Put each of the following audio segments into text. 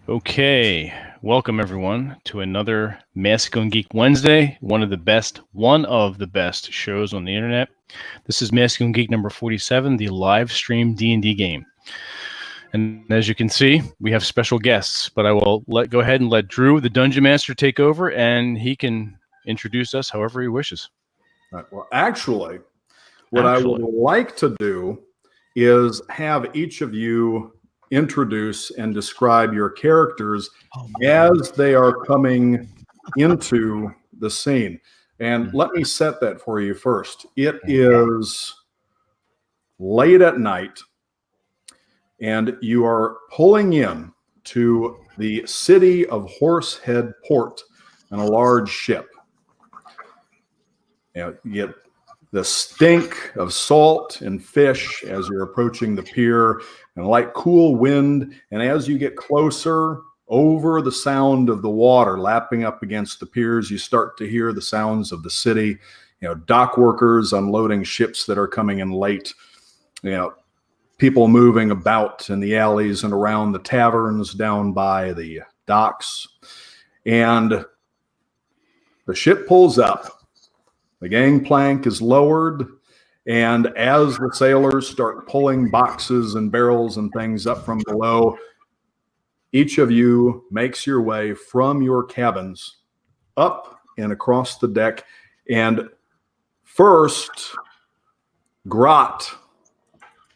Okay, welcome everyone to another Masculine Geek Wednesday, one of the best shows on the internet. This is Masculine Geek number 47, the live stream D&D game. And as you can see, we have special guests, but I will go ahead and let Drew, the Dungeon Master, take over, and he can introduce us however he wishes. Right. Well, actually, I would like to do is have each of you introduce and describe your characters as they are coming into the scene. And let me set that for you first. It is late at night, and you are pulling in to the city of Horsehead Port on a large ship. You get the stink of salt and fish as you're approaching the pier, and a light cool wind. And as you get closer, over the sound of the water lapping up against the piers, you start to hear the sounds of the city. Dock workers unloading ships that are coming in late. People moving about in the alleys and around the taverns down by the docks. And the ship pulls up. The gangplank is lowered, and as the sailors start pulling boxes and barrels and things up from below, each of you makes your way from your cabins up and across the deck. And first, Grot,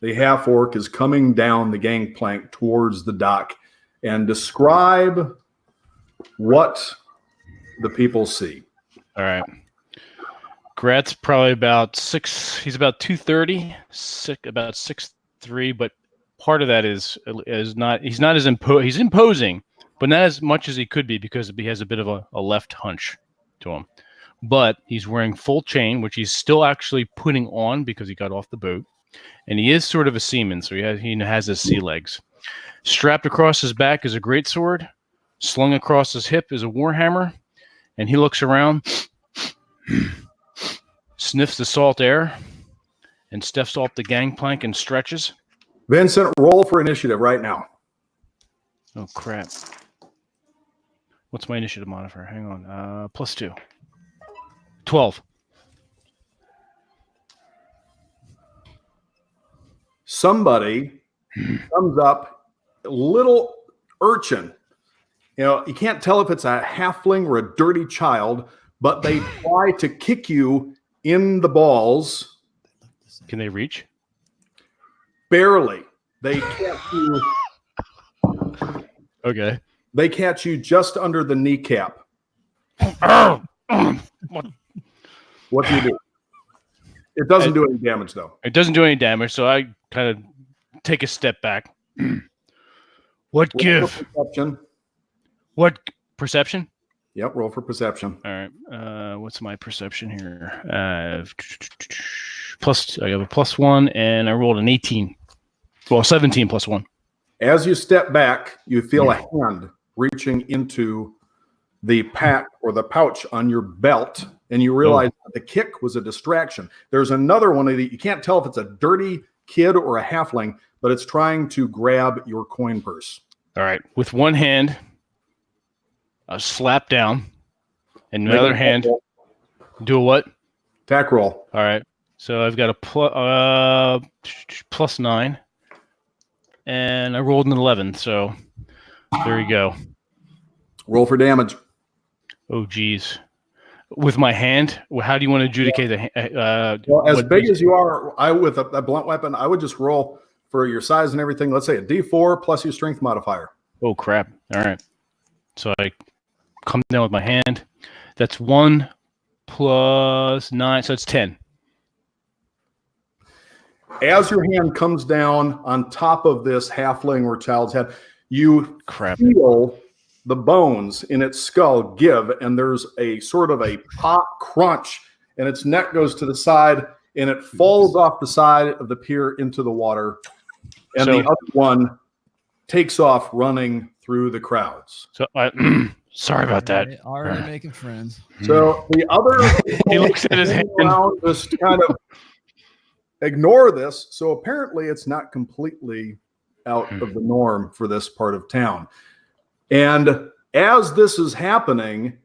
the half-orc, is coming down the gangplank towards the dock. And describe what the people see. All right. Grat's probably about he's about 230, about 6'3", but part of that is not, he's not as he's imposing, but not as much as he could be because he has a bit of a left hunch to him. But he's wearing full chain, which he's still actually putting on because he got off the boat. And he is sort of a seaman, so he has his sea legs. Strapped across his back is a greatsword. Slung across his hip is a warhammer. And he looks around, sniffs the salt air, and steps off the gangplank and stretches. Vincent, roll for initiative right now. Oh, crap. What's my initiative modifier? Hang on. +2. 12. Somebody comes up, a little urchin. You can't tell if it's a halfling or a dirty child, but they try to kick you in the balls. Can they reach? Barely. They catch you. Okay. They catch you just under the kneecap. What do you do? It doesn't do any damage, though. It doesn't do any damage, so I kind of take a step back. What give? Perception. What perception? Yep, roll for perception. All right. What's my perception here? I have a +1, and I rolled an 18. Well, 17 +1. As you step back, you feel a hand reaching into the pack or the pouch on your belt, and you realize that the kick was a distraction. There's another one that you can't tell if it's a dirty kid or a halfling, but it's trying to grab your coin purse. All right. With one hand, a slap down, and the other hand, do a what? Attack roll. All right. So I've got a +9, and I rolled an 11. So there you go. Roll for damage. Oh, geez. With my hand, how do you want to adjudicate the hand? Well, as big as you are, with a blunt weapon, I would just roll for your size and everything. Let's say a D4 plus your strength modifier. Oh, crap. All right. So I come down with my hand. That's 1 + 9, so it's 10. As your hand comes down on top of this halfling or child's head, you feel the bones in its skull give, and there's a sort of a pop crunch, and its neck goes to the side, and it falls off the side of the pier into the water, and the other one takes off running through the crowds. So sorry about that. Already making friends. So the other he looks at his hand around, just kind of ignore this. So apparently it's not completely out of the norm for this part of town. And as this is happening,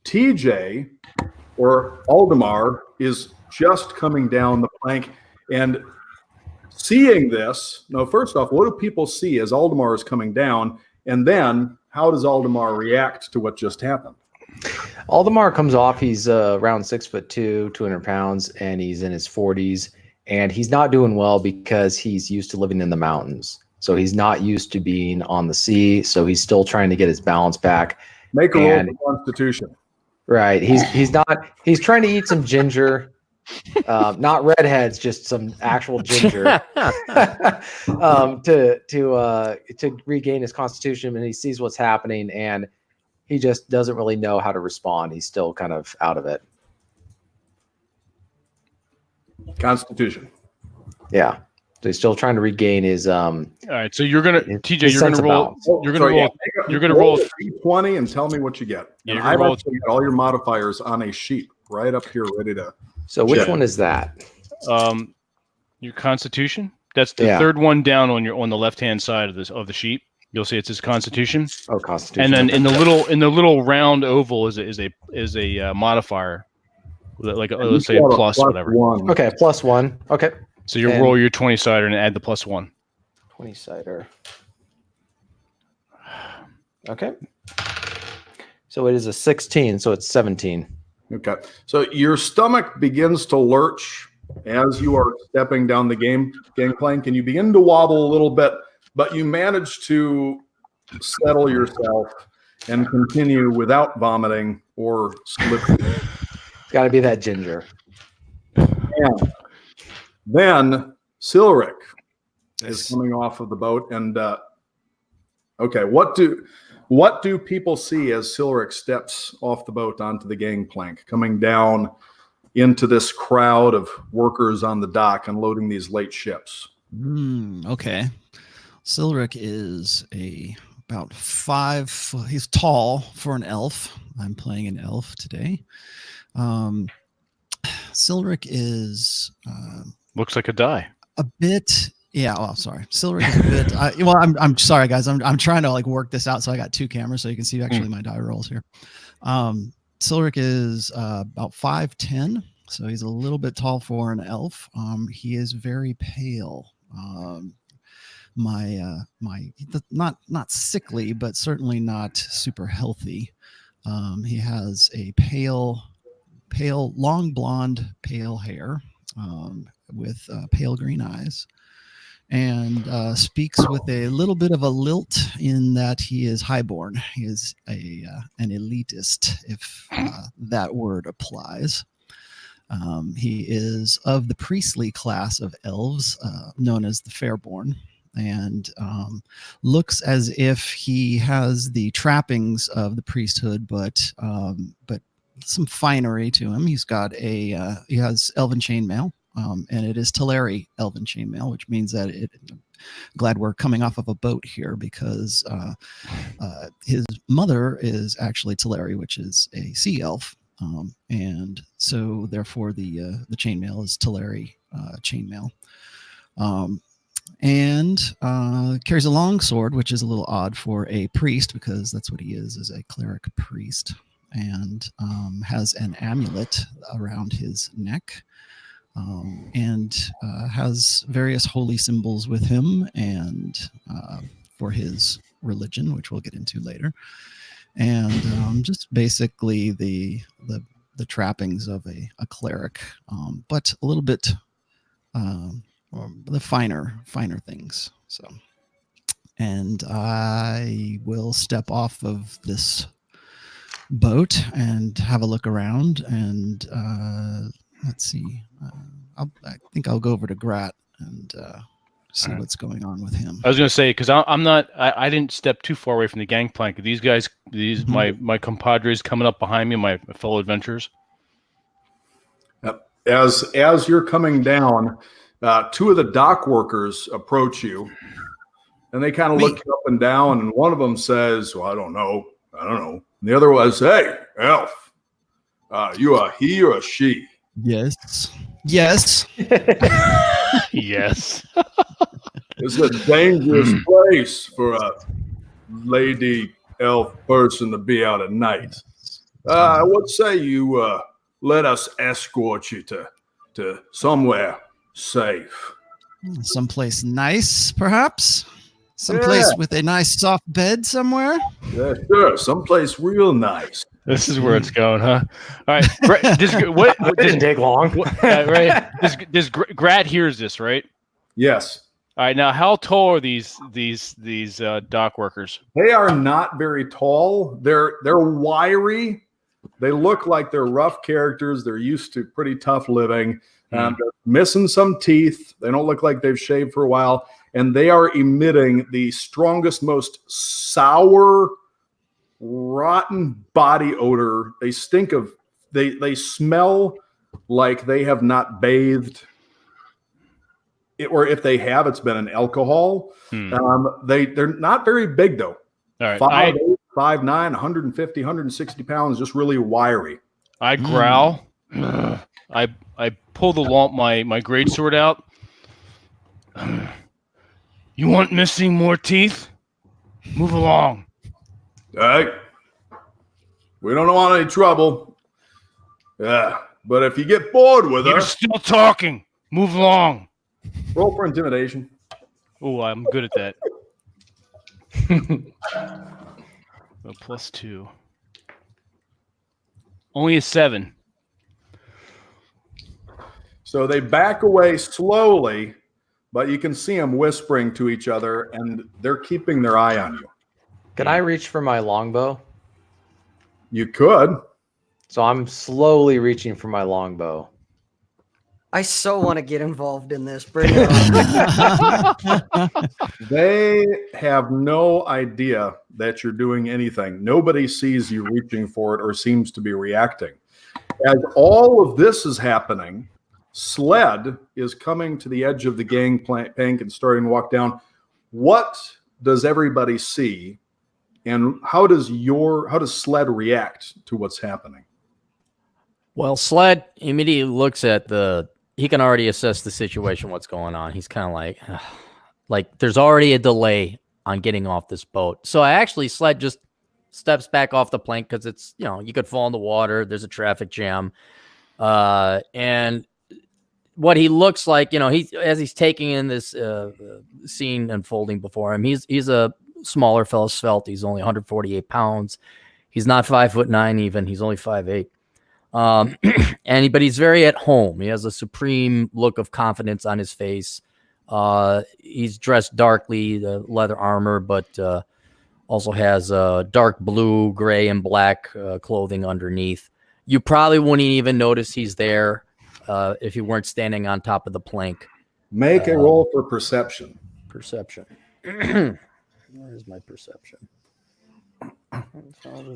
TJ or Aldemar is just coming down the plank and seeing this. Now, first off, what do people see as Aldemar is coming down? And then how does Aldemar react to what just happened? Aldemar comes off. He's around 6'2", 200 pounds, and he's in his 40s. And he's not doing well because he's used to living in the mountains. So he's not used to being on the sea. So he's still trying to get his balance back. Make a roll for Constitution. Right. He's trying to eat some ginger. Not redheads, just some actual ginger to regain his constitution. And he sees what's happening, and he just doesn't really know how to respond. He's still kind of out of it. Constitution. Yeah. So he's still trying to regain his. All right. So you're gonna TJ. You're gonna roll. You're gonna roll 20 and tell me what you get. Yeah, and I've actually got all your modifiers on a sheet right up here, ready to. So which one is that? Your Constitution. That's the third one down on the left hand side of the sheet. You'll see it says Constitution. Oh, Constitution. And then in the little round oval is a modifier, like let's say a plus whatever. One. Okay, +1. Okay. So you roll your 20-sider and add the +1. 20-sider. Okay. So it is a 16. So it's 17. Okay. So your stomach begins to lurch as you are stepping down the gangplank, and you begin to wobble a little bit, but you manage to settle yourself and continue without vomiting or slipping. It's got to be that ginger. And then Silric is coming off of the boat, and okay, what do people see as Silric steps off the boat onto the gangplank, coming down into this crowd of workers on the dock unloading these late ships? Okay. Silric is about 5 foot. He's tall for an elf. I'm playing an elf today. Silric is looks like a die. A bit. Yeah. Oh, sorry. Silric is a bit. I'm sorry, guys. I'm trying to work this out. So I got 2 cameras, so you can see actually my die rolls here. Silric is about 5'10", so he's a little bit tall for an elf. He is very pale. Not sickly, but certainly not super healthy. He has a pale, long blonde, pale hair with pale green eyes, and speaks with a little bit of a lilt in that he is highborn. He is an elitist, if that word applies. He is of the priestly class of elves, known as the Fairborn, and looks as if he has the trappings of the priesthood, but some finery to him. He's got he has elven chainmail. And it is Teleri elven chainmail, which means that glad we're coming off of a boat here, because his mother is actually Teleri, which is a sea elf, and so therefore the chainmail is Teleri chainmail, and carries a long sword, which is a little odd for a priest, because that's what he is a cleric priest, and has an amulet around his neck. And has various holy symbols with him, and for his religion, which we'll get into later, and just basically the trappings of a cleric, but a little bit the finer things. So, and I will step off of this boat and have a look around, and let's see. I think I'll go over to Grat and see what's going on with him. I was going to say, because I didn't step too far away from the gangplank. These guys, my compadres coming up behind me, my fellow adventurers. As you're coming down, 2 of the dock workers approach you, and they kind of look you up and down, and one of them says, "Well, I don't know." And the other one says, "Hey, elf, you a he or a she?" Yes. Yes. It's a dangerous place for a lady elf person to be out at night. What say you let us escort you to somewhere safe? Someplace nice, perhaps? Someplace with a nice soft bed somewhere? Yeah, sure. Someplace real nice. This is where it's going, huh? All right. What It didn't take long. right? Grat hears this, right? Yes. All right. Now, how tall are these dock workers? They are not very tall. They're wiry. They look like they're rough characters. They're used to pretty tough living. They're missing some teeth. They don't look like they've shaved for a while. And they are emitting the strongest, most sour, rotten body odor. They stink of, they smell like they have not bathed. Or if they have, it's been an alcohol. They're not very big, though. All right. 5'8", 5'9", 150, 160 pounds, just really wiry. I growl. I pull my greatsword out. You want missing more teeth? Move along. All right. We don't want any trouble. Yeah, but if you get bored with You're us, still talking. Move along. roll for intimidation. Oh, I'm good at that. A +2. Only a 7. So they back away slowly, but you can see them whispering to each other, and they're keeping their eye on you. Can I reach for my longbow? You could. So I'm slowly reaching for my longbow. I so want to get involved in this. Bring it on. They have no idea that you're doing anything. Nobody sees you reaching for it or seems to be reacting. As all of this is happening, Sled is coming to the edge of the gangplank and starting to walk down. What does everybody see, and how does Sled react to what's happening? Well, Sled immediately looks at he can already assess the situation, what's going on. He's kind of like there's already a delay on getting off this boat. So Sled just steps back off the plank because it's, you could fall in the water. There's a traffic jam. And what he looks like, as he's taking in this scene unfolding before him, he's a smaller fellow, svelte. He's only 148 pounds. He's not 5'9" even. He's only 5'8". But he's very at home. He has a supreme look of confidence on his face. He's dressed darkly, leather armor, but also has dark blue, gray, and black clothing underneath. You probably wouldn't even notice he's there if you weren't standing on top of the plank. Make a roll for perception. Perception. Where is my perception?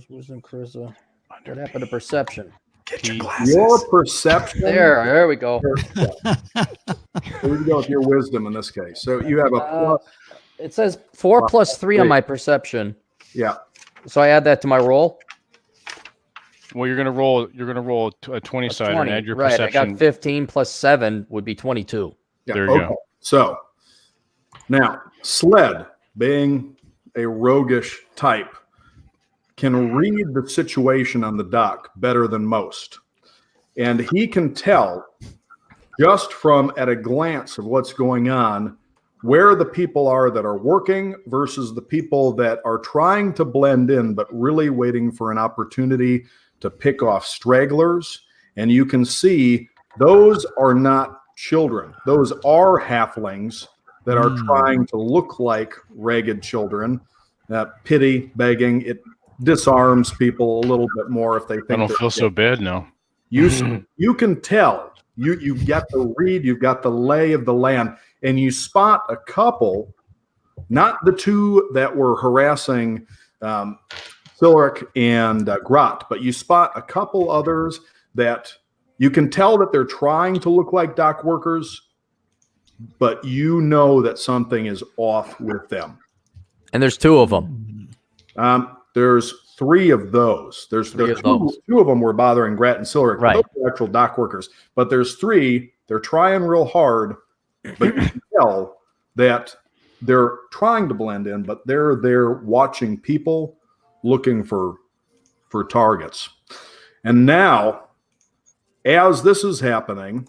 Wisdom, charisma. What happened to perception? Get your glasses. Your perception. There we go. Here we go with your wisdom in this case. So you have a plus. It says 4 plus 3 on my perception. Yeah. So I add that to my roll. Well, you're gonna roll a 20 side and add your right, perception. I got 15 plus 7 would be 22. Yeah. There you go. So now Sled, being a roguish type, can read the situation on the dock better than most. And he can tell just from at a glance of what's going on where the people are that are working versus the people that are trying to blend in but really waiting for an opportunity to pick off stragglers. And you can see those are not children. Those are halflings that are trying to look like ragged children. Pity, begging, it disarms people a little bit more if they think I don't feel so bad now. You can tell. You've got the read, you've got the lay of the land, and you spot a couple, not the two that were harassing Silric and Grot, but you spot a couple others that you can tell that they're trying to look like dock workers, but you know that something is off with them. And there's 2 of them. There's 3 of those. Two of them were bothering Grat and Silric. Right. Those are actual dock workers. But there's 3. They're trying real hard, but you can tell that they're trying to blend in, but they're there watching people looking for targets. And now, as this is happening,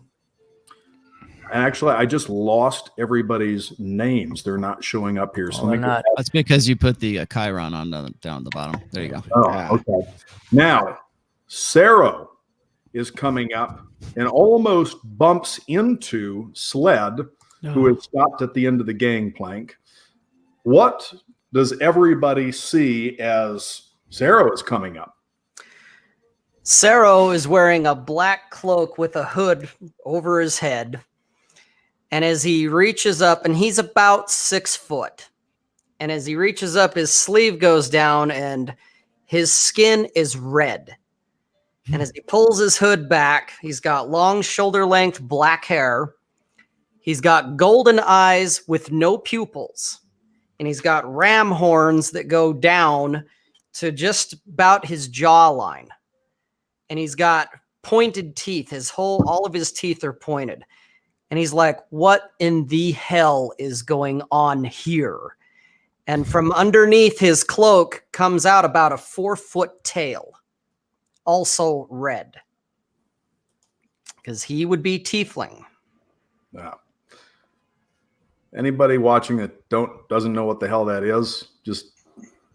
actually, I just lost everybody's names. They're not showing up here. So Well, they're not. That's because you put the Chiron on down the bottom. There you go. Oh, okay. Now, Sarah is coming up and almost bumps into Sled, who is stopped at the end of the gangplank. What does everybody see as Sarah is coming up? Sarah is wearing a black cloak with a hood over his head. And as he reaches up, and he's about 6 foot, and as he reaches up, his sleeve goes down and his skin is red. And as he pulls his hood back, he's got long shoulder length black hair. He's got golden eyes with no pupils. And he's got ram horns that go down to just about his jawline. And he's got pointed teeth. All of his teeth are pointed. And he's like, what in the hell is going on here? And from underneath his cloak comes out about a 4-foot tail, also red. Because he would be tiefling. Yeah. Anybody watching that doesn't know what the hell that is, just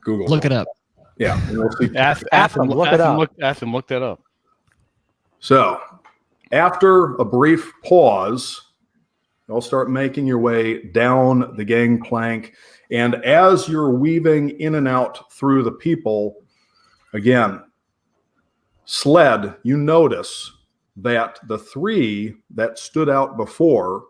Google. Look it up. Yeah. And we'll see. Look That up. So, after a brief pause, you'll start making your way down the gangplank. And as you're weaving in and out through the people, again, Sled, you notice that the three that stood out before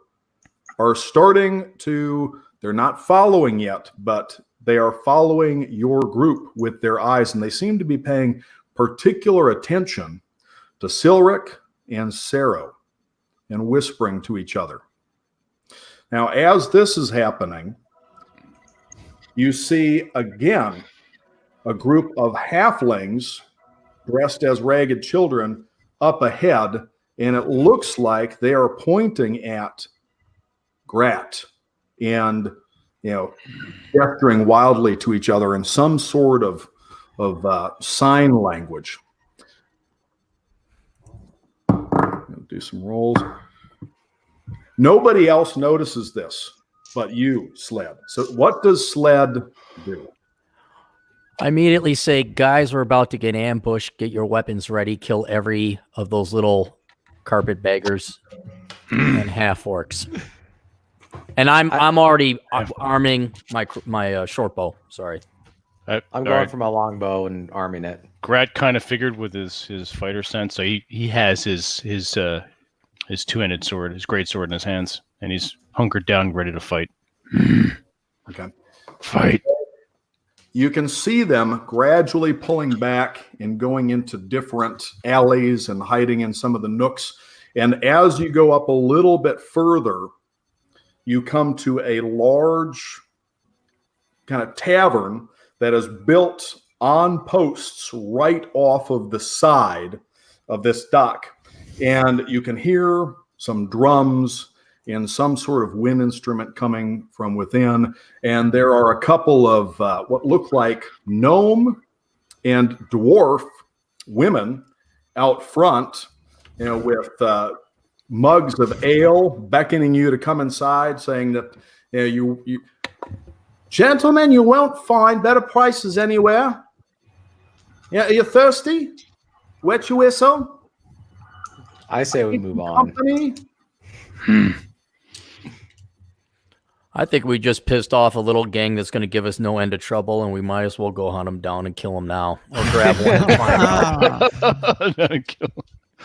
are starting to, they're not following yet, but they are following your group with their eyes. And they seem to be paying particular attention to Silric and Sarah and whispering to each other. Now, as this is happening, you see again a group of halflings dressed as ragged children up ahead, and it looks like they are pointing at Grat and, gesturing wildly to each other in some sort of sign language. Do some rolls. Nobody else notices this but you, Sled. So what does Sled do? I immediately say, guys, we're about to get ambushed. Get your weapons ready. Kill every of those little carpetbaggers and half orcs. And I'm already arming my short bow. Sorry, I'm going for my longbow and arming it. Grat kind of figured with his fighter sense, so he has his two-handed sword, his great sword in his hands, and he's hunkered down, ready to fight. Okay, fight. You can see them gradually pulling back and going into different alleys and hiding in some of the nooks. And as you go up a little bit further, you come to a large kind of tavern that is built on posts right off of the side of this dock. And you can hear some drums and some sort of wind instrument coming from within. And there are a couple of what look like gnome and dwarf women out front, with mugs of ale, beckoning you to come inside, saying that you gentlemen, you won't find better prices anywhere. Yeah, are you thirsty? Wet your whistle? I say we move on. I think we just pissed off a little gang that's going to give us no end of trouble, and we might as well go hunt them down and kill them now, or grab one. And find out.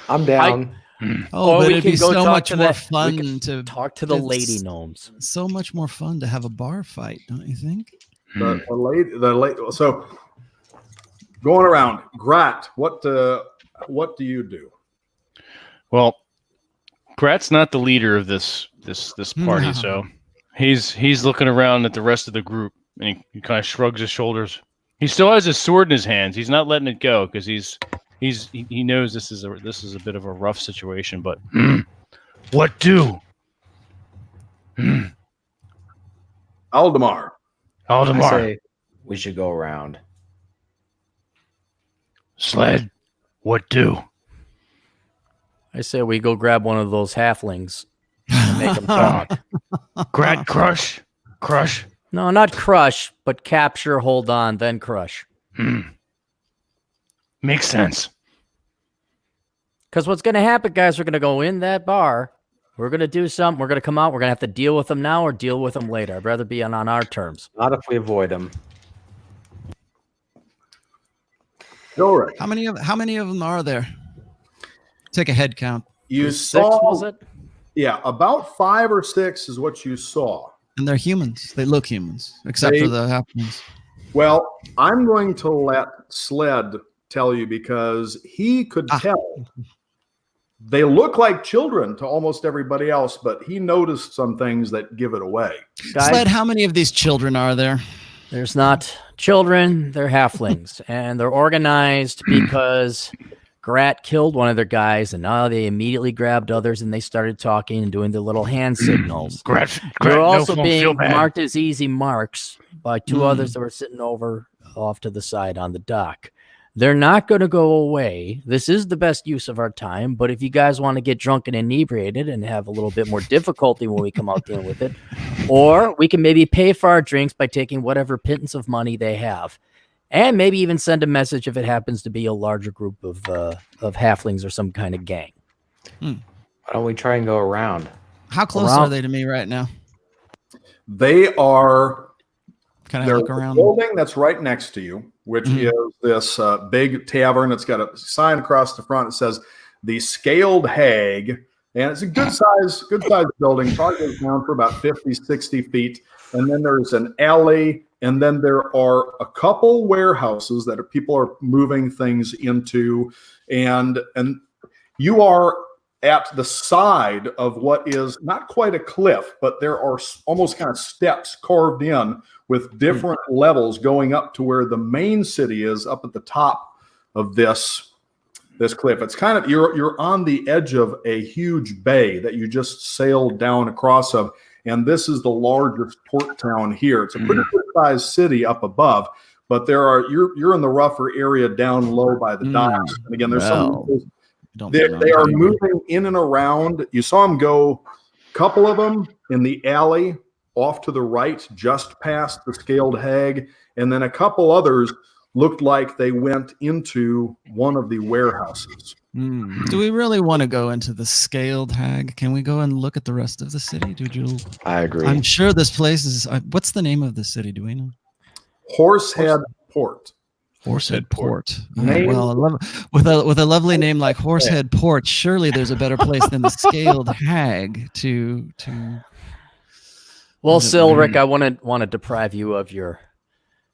I'm down. Oh, Or but we it'd can be go so talk much to more the- fun we can to talk to the it's lady gnomes. So much more fun to have a bar fight, don't you think? The late. So going around, Grat, what do you do? Well, Grat's not the leader of this party, No. so he's looking around at the rest of the group, and he kind of shrugs his shoulders. He still has his sword in his hands. He's not letting it go because he knows this is a bit of a rough situation. But what do? Aldemar. I say we should go around. Sled, what do? I say we go grab one of those halflings and make them talk. Grat crush? Crush? No, not crush, but capture, hold on, then crush. Makes sense. Because what's going to happen, guys, we're going to go in that bar. We're going to do something. We're going to come out. We're going to have to deal with them now or deal with them later. I'd rather be on our terms. Not if we avoid them. All right. How many of them are there? Take a head count. You Six, saw, was it? yeah, about 5 or 6 is what you saw. And they're humans. They look humans, except for the halflings. Well, I'm going to let Sled tell you because he could tell. They look like children to almost everybody else, but he noticed some things that give it away. Guys, Sled, how many of these children are there? there's not children. They're halflings. And they're organized because Grat killed one of their guys, and now they immediately grabbed others, and they started talking and doing the little hand signals. Grat They're no, also won't being feel bad. marked as easy marks by 2 others that were sitting over off to the side on the dock. They're not going to go away. This is the best use of our time, but if you guys want to get drunk and inebriated and have a little bit more difficulty when we come out dealing with it, or we can maybe pay for our drinks by taking whatever pittance of money they have. And maybe even send a message if it happens to be a larger group of halflings or some kind of gang. Why don't we try and go around? How close are they to me right now? They are. Can I There's look a around? building that's right next to you, which is this big tavern. It's got a sign across the front that says the Scaled Hag, and it's a good size building. Probably goes down for about 50, 60 feet. And then there's an alley, and then there are a couple warehouses that people are moving things into, and you are at the side of what is not quite a cliff, but there are almost kind of steps carved in with different levels going up to where the main city is up at the top of this cliff. It's kind of you're on the edge of a huge bay that you just sailed down across of, and this is the largest port town here. It's a pretty good sized city up above, but you're in the rougher area down low by the docks. And again, there's they are moving in and around. You saw them go, a couple of them in the alley off to the right, just past the Scaled Hag, and then a couple others looked like they went into one of the warehouses. Do we really want to go into the Scaled Hag? Can we go and look at the rest of the city? I agree. I'm sure this place is. What's the name of the city? Do we know? Horsehead Port. Horsehead Port. Well, with a lovely name like Horsehead Port, surely there's a better place than the Scaled Hag to. Well, Silric, I want to deprive you of your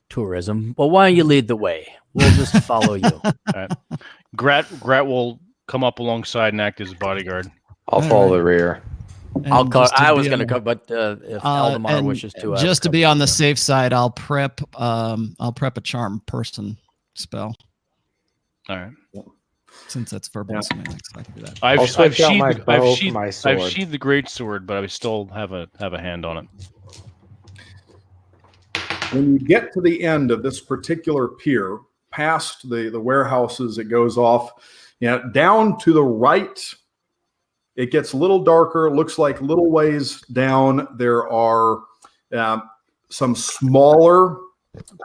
tourism. Well, why don't you lead the way? We'll just follow you. All right. Grat will come up alongside and act as a bodyguard. I'll follow the rear. I was going to come, but if Aldemar wishes to, just to be on the safe side, I'll prep a charm person spell. All right. Since that's verbal, so I can do that. I'll switch out my bow for my sword. I've sheathed the great sword, but I still have a hand on it. When you get to the end of this particular pier, past the warehouses, it goes off. Down to the right, it gets a little darker. Looks like little ways down there are some smaller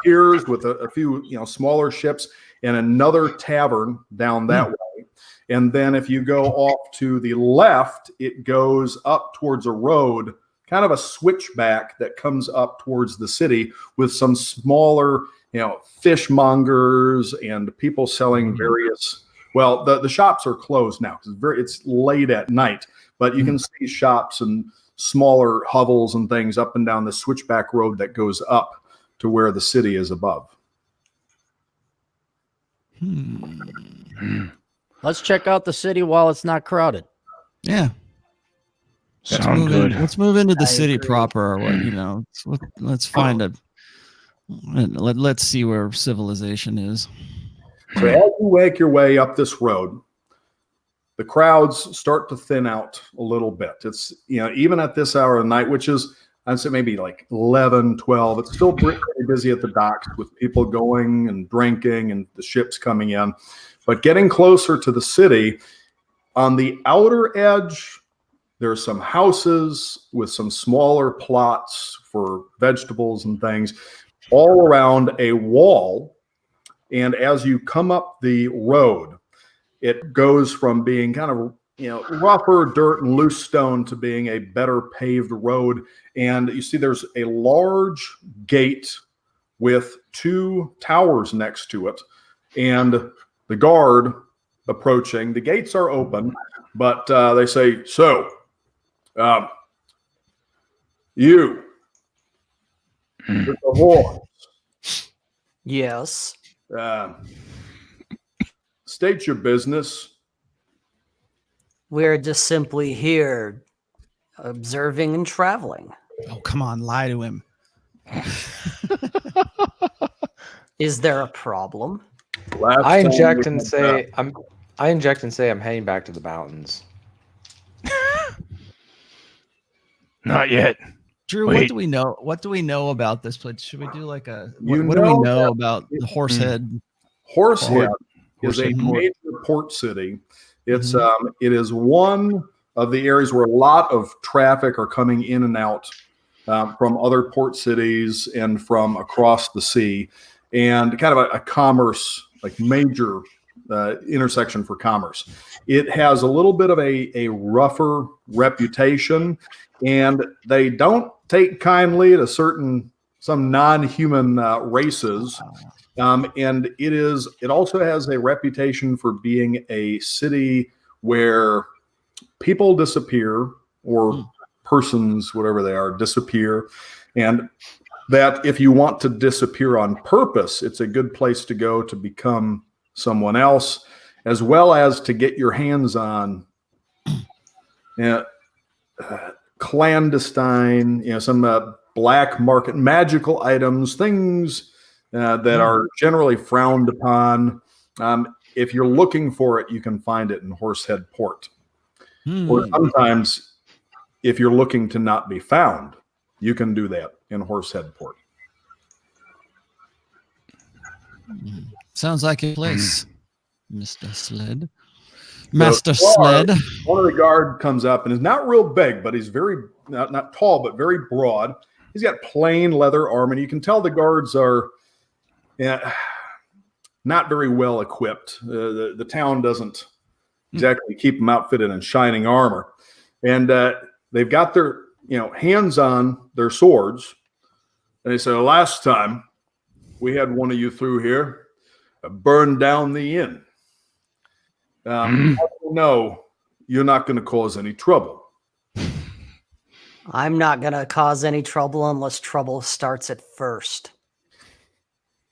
piers with a few smaller ships, and another tavern down that way. And then if you go off to the left, it goes up towards a road, kind of a switchback that comes up towards the city with some smaller, fishmongers and people selling various. Well, the shops are closed now because it's late at night, but you can see shops and smaller hovels and things up and down the switchback road that goes up to where the city is above. Let's check out the city while it's not crowded. Yeah. Sound good. Let's move into the city proper. Or let's find let's see where civilization is. So as you make your way up this road, the crowds start to thin out a little bit. It's even at this hour of the night, which is I'd say maybe like 11, 12. It's still pretty busy at the docks with people going and drinking and the ships coming in. But getting closer to the city, on the outer edge, there's some houses with some smaller plots for vegetables and things all around a wall. And as you come up the road, it goes from being kind of rougher dirt and loose stone to being a better paved road. And you see there's a large gate with 2 towers next to it. And the guard approaching, the gates are open, but they say, so, you, with the horns. Yes. State your business. We're just simply here observing and traveling. Oh, come on, lie to him. Is there a problem? I inject and say I'm heading back to the mountains. Not yet. Drew, Wait. what do we know? What do we know about this place? Should we do like a? You What do we know know that- about the Horsehead? Horsehead is a Horsehead Port. major port city. It's it is one of the areas where a lot of traffic are coming in and out from other port cities and from across the sea, and kind of a commerce, like major intersection for commerce. It has a little bit of a rougher reputation, and they don't take kindly to some non-human races. And it also has a reputation for being a city where people disappear, or persons, whatever they are, disappear. And that if you want to disappear on purpose, it's a good place to go to become someone else, as well as to get your hands on clandestine, some black market magical items, things that are generally frowned upon. If you're looking for it, you can find it in Horsehead Port. Or sometimes, if you're looking to not be found, you can do that in Horsehead Port. Sounds like a place, Mr. Sled. So Master Sled. one of the guard comes up and is not real big, but he's very not tall, but very broad. He's got plain leather armor, and you can tell the guards are not very well equipped. The town doesn't exactly keep them outfitted in shining armor, and they've got their hands on their swords. And they say, last time we had one of you through here burned down the inn. No, you're not going to cause any trouble. I'm not going to cause any trouble unless trouble starts at first.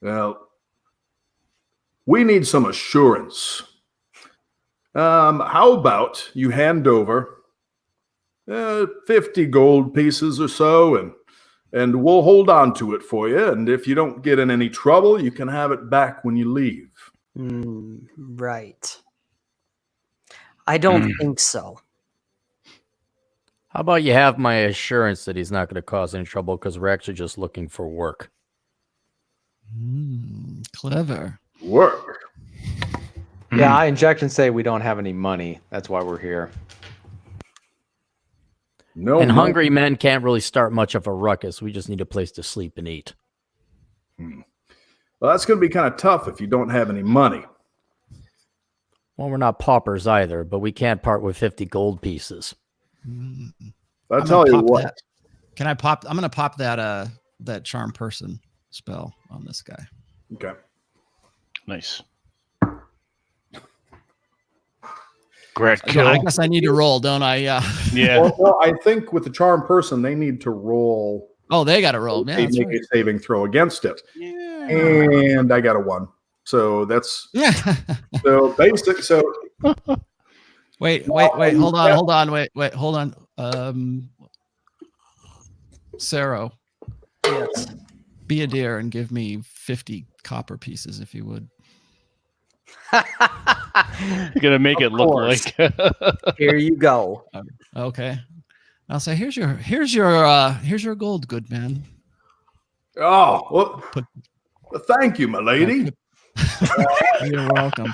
Well, we need some assurance. How about you hand over 50 gold pieces or so, and we'll hold on to it for you. And if you don't get in any trouble, you can have it back when you leave. Right. I don't think so. How about you have my assurance that he's not going to cause any trouble because we're actually just looking for work? Clever. Work. Yeah, I inject and say we don't have any money. That's why we're here. No, And hungry men can't really start much of a ruckus. We just need a place to sleep and eat. Well, that's going to be kind of tough if you don't have any money. Well, we're not paupers either, but we can't part with 50 gold pieces. I'll tell you pop what. that. Can I pop? I'm going to pop that charm person spell on this guy. Okay. Nice. Great kill. I guess I need to roll, don't I? Yeah. Well, I think with the charm person, they need to roll. Oh, they got to roll. Yeah, They that's make right. a saving throw against it. Yeah. And I got a 1. So that's so basic. So Wait. Hold on. Sarah, Yes. be a dear and give me 50 copper pieces, if you would. You're gonna make it look course. like Here you go. Okay. I'll say, here's your gold, good man. Oh, well, Put- thank you, my lady. You're welcome.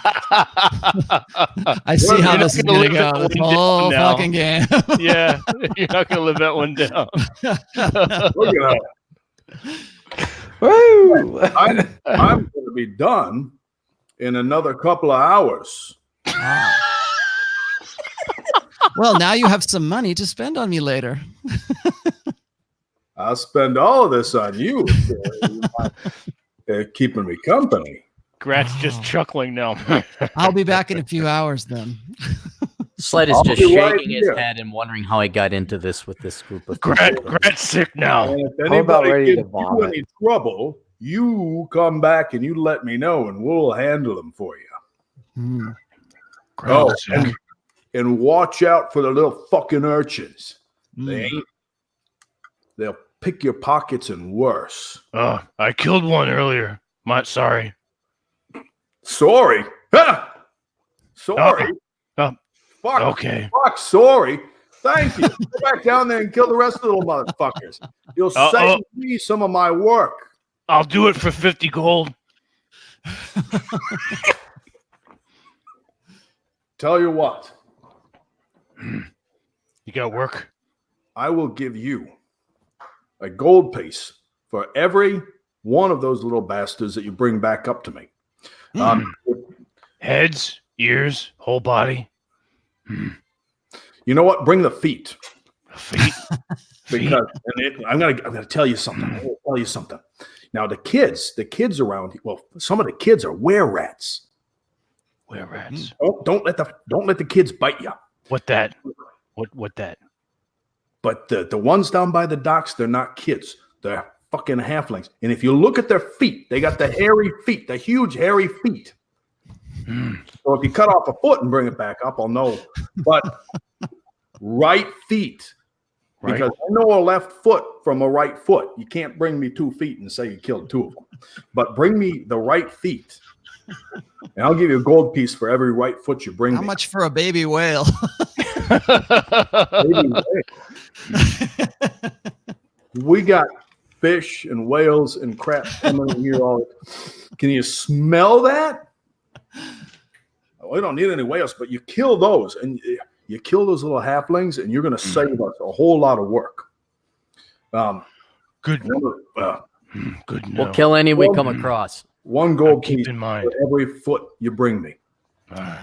I see how You're this is not gonna gonna live go. that This one whole down now. fucking game. Yeah, you're not gonna live that one down. Look at Woo! that. I'm going to be done in another couple of hours. Wow. Well, now you have some money to spend on me later. I'll spend all of this on you, keeping me company. Grat's just chuckling now. I'll be back in a few hours then. Sled is I'll just be right shaking his here. head and wondering how he got into this with this group of Grat's sick now. And if I'm about anybody ready to gives you vomit. any trouble, you come back and you let me know, and we'll handle them for you. Hmm. Oh, Grat's sick. and watch out for the little fucking urchins. They Hmm. ain't. They'll pick your pockets and worse. Oh, I killed one earlier. Sorry. Sorry. Ha! Sorry. Oh, Fuck. okay. Fuck. Sorry. Thank you. Go back down there and kill the rest of the little motherfuckers. You'll save me some of my work. I'll do it for 50 gold. Tell you what, You got work? I will give you a gold piece for every one of those little bastards that you bring back up to me. Heads, ears, whole body. You know what? Bring the feet. Feet. Because I'm gonna tell you something. I'm gonna tell you something. Now the kids around, well, some of the kids are were-rats. Where rats? Don't let the kids bite you. What that? What that? But the ones down by the docks, they're not kids. They're fucking halflings. And if you look at their feet, they got the hairy feet, the huge hairy feet. So if you cut off a foot and bring it back up, I'll know. But right feet. Right. Because I know a left foot from a right foot. You can't bring me 2 feet and say you killed 2 of them. But bring me the right feet. And I'll give you a gold piece for every right foot you bring How me. much for a baby whale? We got fish and whales and crap coming in here. Can you smell that? We don't need any whales, but you kill those and you kill those little halflings, and you're going to save us a whole lot of work. Good. Remember, Good. No. We'll kill any we come across. one gold Keep piece in mind. for every foot you bring me. Alright.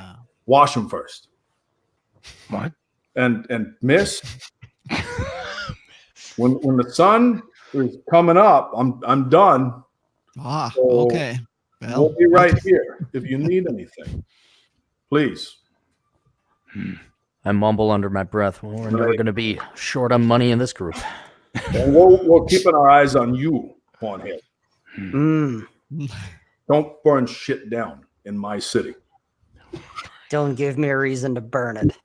Wash them first, What? and miss. when the sun is coming up, I'm done. Okay. Well, We'll be right here if you need anything. Please. I mumble under my breath. Well, we're never going to be short on money in this group. And we're keeping our eyes on you, Hornhead. Don't burn shit down in my city. Don't give me a reason to burn it.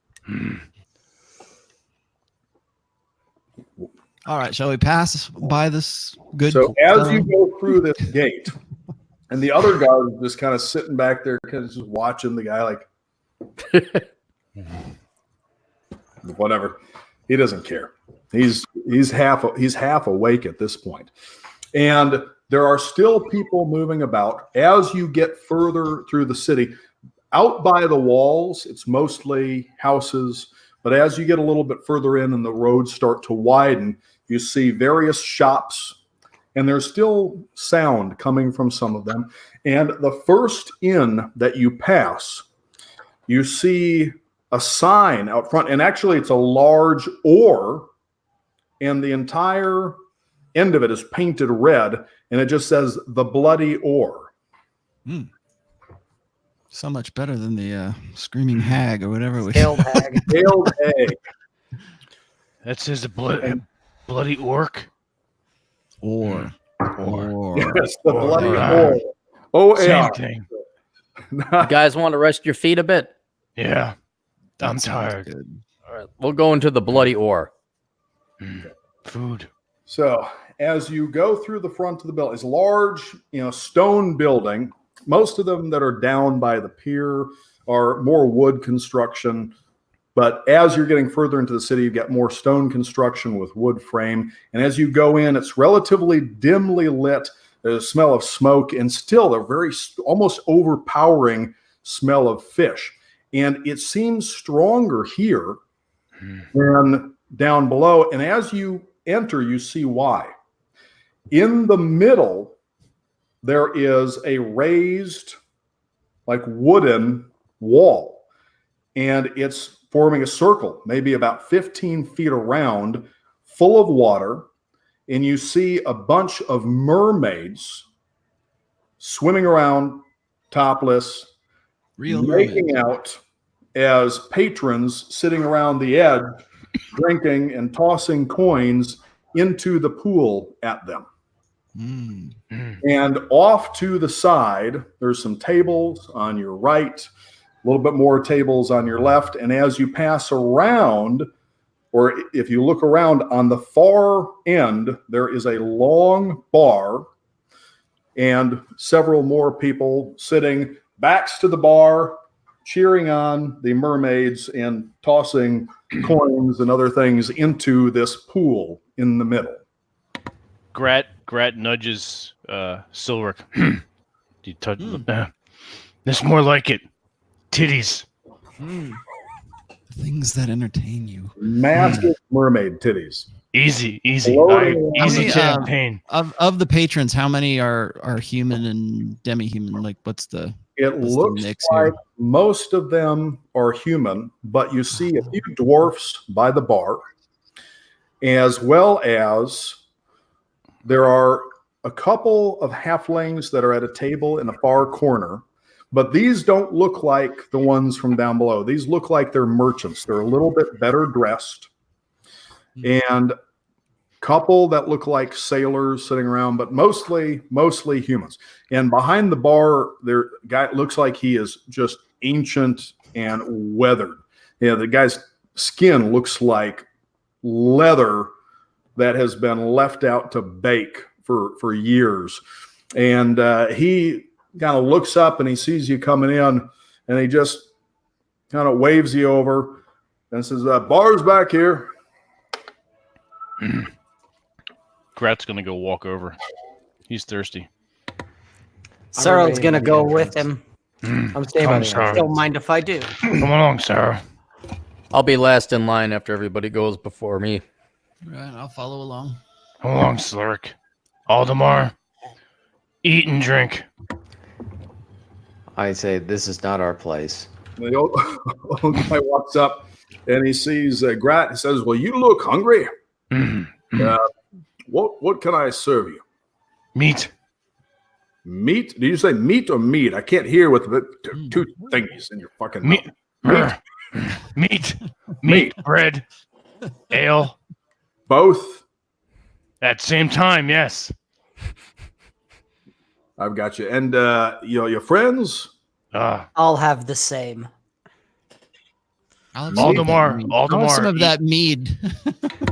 all right. Shall we pass by this good? So as you go through this gate, and the other guard is just kind of sitting back there, kind of just watching the guy like, whatever. He doesn't care. He's half awake at this point. And there are still people moving about as you get further through the city. Out by the walls, it's mostly houses, but as you get a little bit further in and the roads start to widen, you see various shops, and there's still sound coming from some of them. And the first inn that you pass, you see a sign out front, and actually it's a large oar, and the entire end of it is painted red, and it just says the Bloody Oar. So much better than the screaming hag or whatever. Scaled hag. Scaled egg. That says the bloody orc. Or. Yes, the Bloody Oar. Oar. Oh, Same yeah. thing. You guys want to rest your feet a bit? Yeah. I'm That sounds tired. good. All right, we'll go into the bloody oar. Food. So as you go through the front of the building, it's a large, stone building. Most of them that are down by the pier are more wood construction, But as you're getting further into the city, you get more stone construction with wood frame. And as you go in, it's relatively dimly lit. There's a smell of smoke and still a very almost overpowering smell of fish. And it seems stronger here than down below. And as you enter, you see why. In the middle, there is a raised, like wooden wall. And it's forming a circle, maybe about 15 feet around, full of water. And you see a bunch of mermaids swimming around topless, Real making mermaids. out as patrons sitting around the edge, drinking and tossing coins into the pool at them. Mm. And off to the side, there's some tables on your right, a little bit more tables on your left. And as you pass around, or if you look around on the far end, there is a long bar and several more people sitting backs to the bar, cheering on the mermaids and tossing coins and other things into this pool in the middle. Grat nudges Silric. You touch This more like it. Titties. Things that entertain you. Massive mermaid titties. Easy. Floating Easy around. champagne. Of the patrons, how many are human and demi-human? Like, what's the It What's the looks mix like here? most of them are human, but you see a few dwarfs by the bar, as well as there are a couple of halflings that are at a table in a far corner. But these don't look like the ones from down below. These look like they're merchants. They're a little bit better dressed. And a couple that look like sailors sitting around, but mostly humans. And behind the bar, there guy looks like he is just ancient and weathered. Yeah, the guy's skin looks like leather that has been left out to bake for years. And he kind of looks up and he sees you coming in, and he just kind of waves you over and says, "Bar's back here." Grat's gonna go walk over. He's thirsty. Sarah's gonna go with him. I'm staying by Come, the Sarah. entrance. Don't mind if I do. Come along, Sarah. I'll be last in line after everybody goes before me. Right, I'll follow along. Come along, Slurk. Aldemar, eat and drink. I say this is not our place. And the old guy walks up and he sees Grat. He says, "Well, you look hungry. What can I serve you?" Meat. Meat? Did you say meat or meat? I can't hear with the two thingies in your fucking Meat. mouth. Meat. Bread. Ale. Both. At same time, yes. I've got you. And your friends? I'll have the same. I'll have some of that Aldemar. mead. I'll have some of that mead.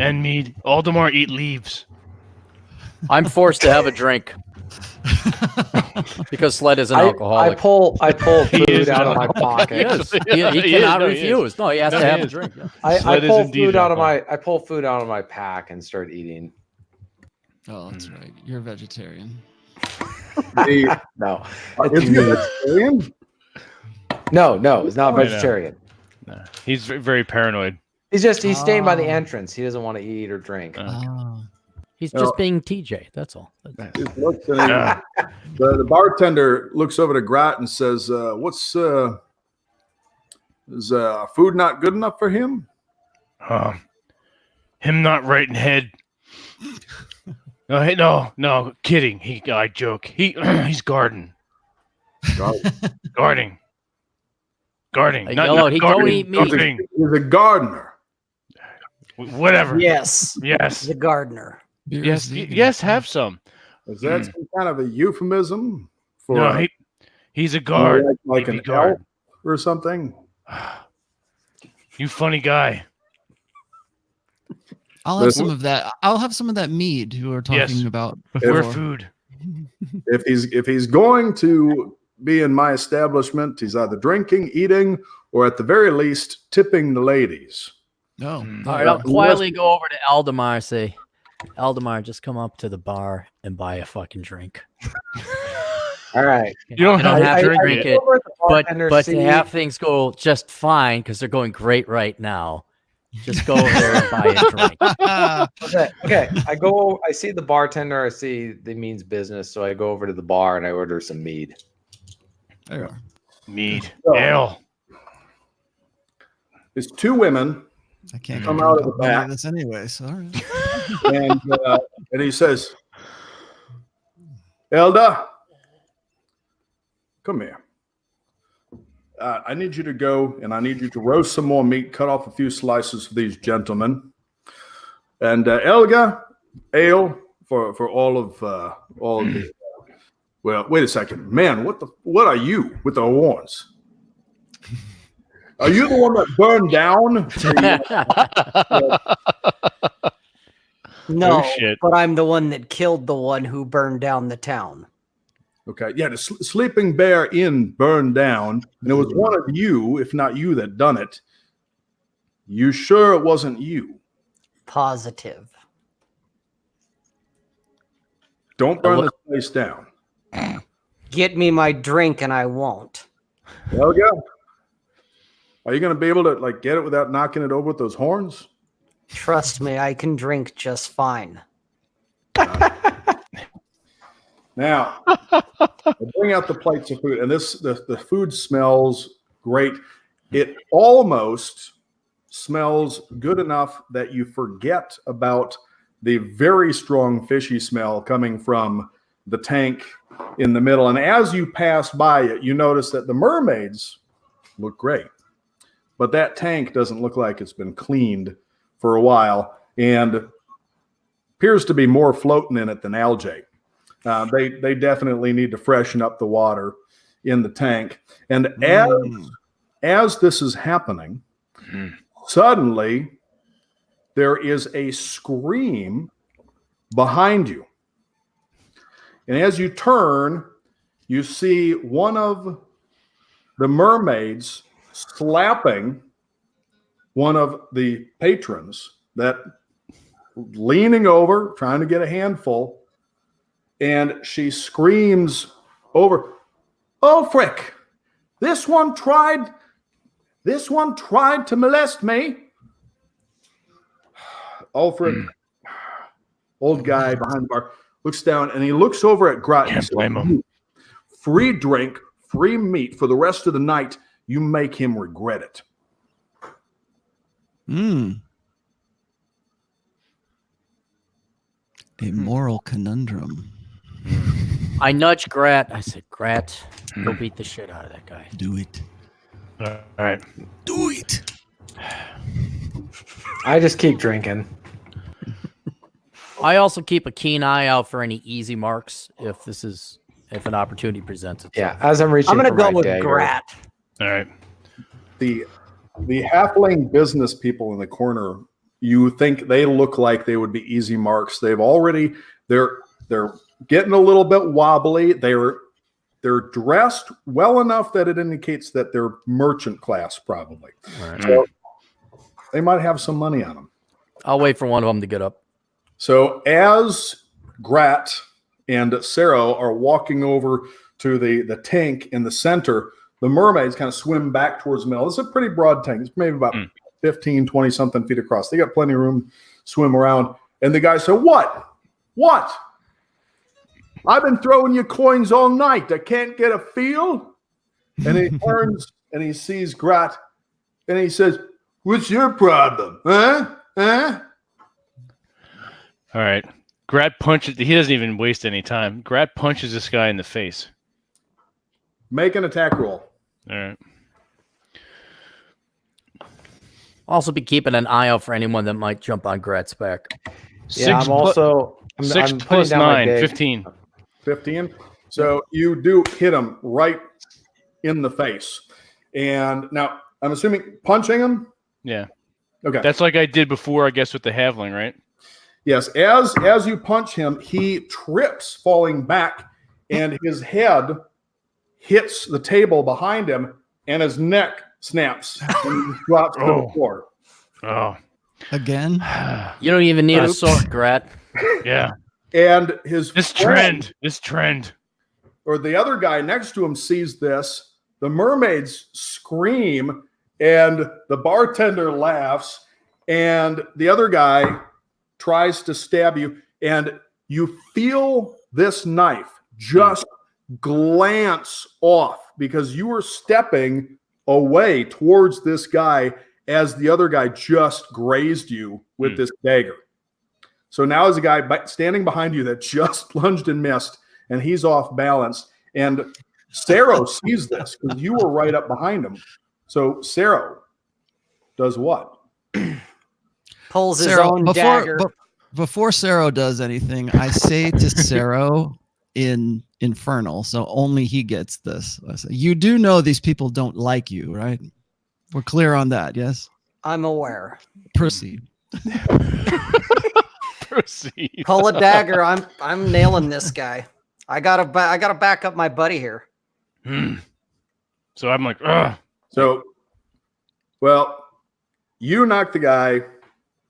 And mead. Aldemar, eat leaves. I'm forced to have a drink because Sled is an I alcoholic. pull He food is out of an my alcoholic. pocket. He cannot refuse. No, he has No, to he have a is. drink. Yeah. I Sled is pull indeed food out of alcoholic. my pull food out of my pack and start eating. Oh, that's right. You're a vegetarian. No, Is he a vegetarian? no, it's not I know. vegetarian. No, he's very paranoid. He's staying by the Oh. entrance. He doesn't want to eat or drink. Oh. He's No. just being TJ. That's all. He looks and the bartender looks over to Grat and says, is food not good enough for him? Him not right in head. No, kidding. I joke. He's guarding. Guarding. Hey, Not Yellow, he don't guarding, eat meat. guarding. He's a gardener. Whatever. Yes, Yes. the gardener. Beer Yes. is vegan. Yes. Have some. Is that some kind of a euphemism for No, he's a guard. like He'd an be guard. elf or something? You funny guy. I'll have Listen. some of that. I'll have some of that mead you were talking Yes. about We're before. food. If he's going to be in my establishment, he's either drinking, eating, or at the very least, tipping the ladies. No. All right, I'll quietly go over to Aldemar and say, Aldemar, just come up to the bar and buy a fucking drink. All right. You don't have to drink it. But to have things go just fine, because they're going great right now, just go over there and buy a drink. Okay. I see the bartender. I see the means business. So I go over to the bar and I order some mead. There you are. Mead. So, Ale. There's two women, I can't Come get out drunk of the off any back. of this anyway. So, all right. and he says, Elda, come here. I need you to go, and I need you to roast some more meat, cut off a few slices for these gentlemen. And Elga, ale for all of the. Well, wait a second, man. What are you with the horns? Are you the one that burned down? No, Oh, shit. but I'm the one that killed the one who burned down the town. Okay, yeah, the sleeping bear inn burned down, and it was one of you, if not you, that done it. You sure it wasn't you? Positive. Don't burn this place down. Get me my drink and I won't. Well, yeah. Are you going to be able to get it without knocking it over with those horns? Trust me, I can drink just fine. Now, I bring out the plates of food, and the food smells great. It almost smells good enough that you forget about the very strong fishy smell coming from the tank in the middle. And as you pass by it, you notice that the mermaids look great, but that tank doesn't look like it's been cleaned for a while and appears to be more floating in it than algae. They definitely need to freshen up the water in the tank. And as this is happening, suddenly there is a scream behind you. And as you turn, you see one of the mermaids slapping one of the patrons, that leaning over, trying to get a handful, and she screams over, "Oh, frick, this one tried to molest me." Ulfric, old guy behind the bar, looks down and he looks over at Grot. Can't blame him. Free drink, free meat for the rest of the night. You make him regret it. A moral conundrum. I nudged Grat. I said, Grat, go beat the shit out of that guy. Do it. All right. Do it. I just keep drinking. I also keep a keen eye out for any easy marks if an opportunity presents itself. Yeah, as I'm reaching I'm gonna for go my with dagger. Grat. All right. The halfling business people in the corner, you think they look like they would be easy marks. They're getting a little bit wobbly. They're dressed well enough that it indicates that they're merchant class, probably. All right. So they might have some money on them. I'll wait for one of them to get up. So as Grat and Sarah are walking over to the tank in the center, the mermaids kind of swim back towards the middle. It's a pretty broad tank. It's maybe about 15, 20 something feet across. They got plenty of room to swim around. And the guy said, What? I've been throwing you coins all night. I can't get a feel. And he turns and he sees Grat and he says, What's your problem? Huh? All right. Grat punches. He doesn't even waste any time. Grat punches this guy in the face. Make an attack roll. All right. Also be keeping an eye out for anyone that might jump on Grat's back. Yeah, I'm also I'm 6 putting plus down my 9, dagger. 15. 15. So you do hit him right in the face. And now I'm assuming punching him. Yeah. Okay. That's like I did before, I guess, with the halfling, right? Yes. As you punch him, he trips, falling back, and his head hits the table behind him, and his neck snaps and he drops to the floor. Oh, Again. You don't even need a Oops. sword, Grat. yeah. And his This friend, trend. or the other guy next to him, sees this. The mermaids scream, and the bartender laughs, and the other guy tries to stab you, and you feel this knife just glance off because you were stepping away towards this guy as the other guy just grazed you with this dagger. So now there's a guy standing behind you that just lunged and missed, and he's off balance. And Saro sees this because you were right up behind him. So Saro does what? Pulls his Saro, own dagger. Before Saro does anything, I say to Saro in Infernal, so only he gets this. I say, you do know these people don't like you, right? We're clear on that, yes? I'm aware. Proceed. Proceed. Pull a dagger. I'm nailing this guy. I gotta back up my buddy here. So I'm like, ugh. So, well, you knocked the guy,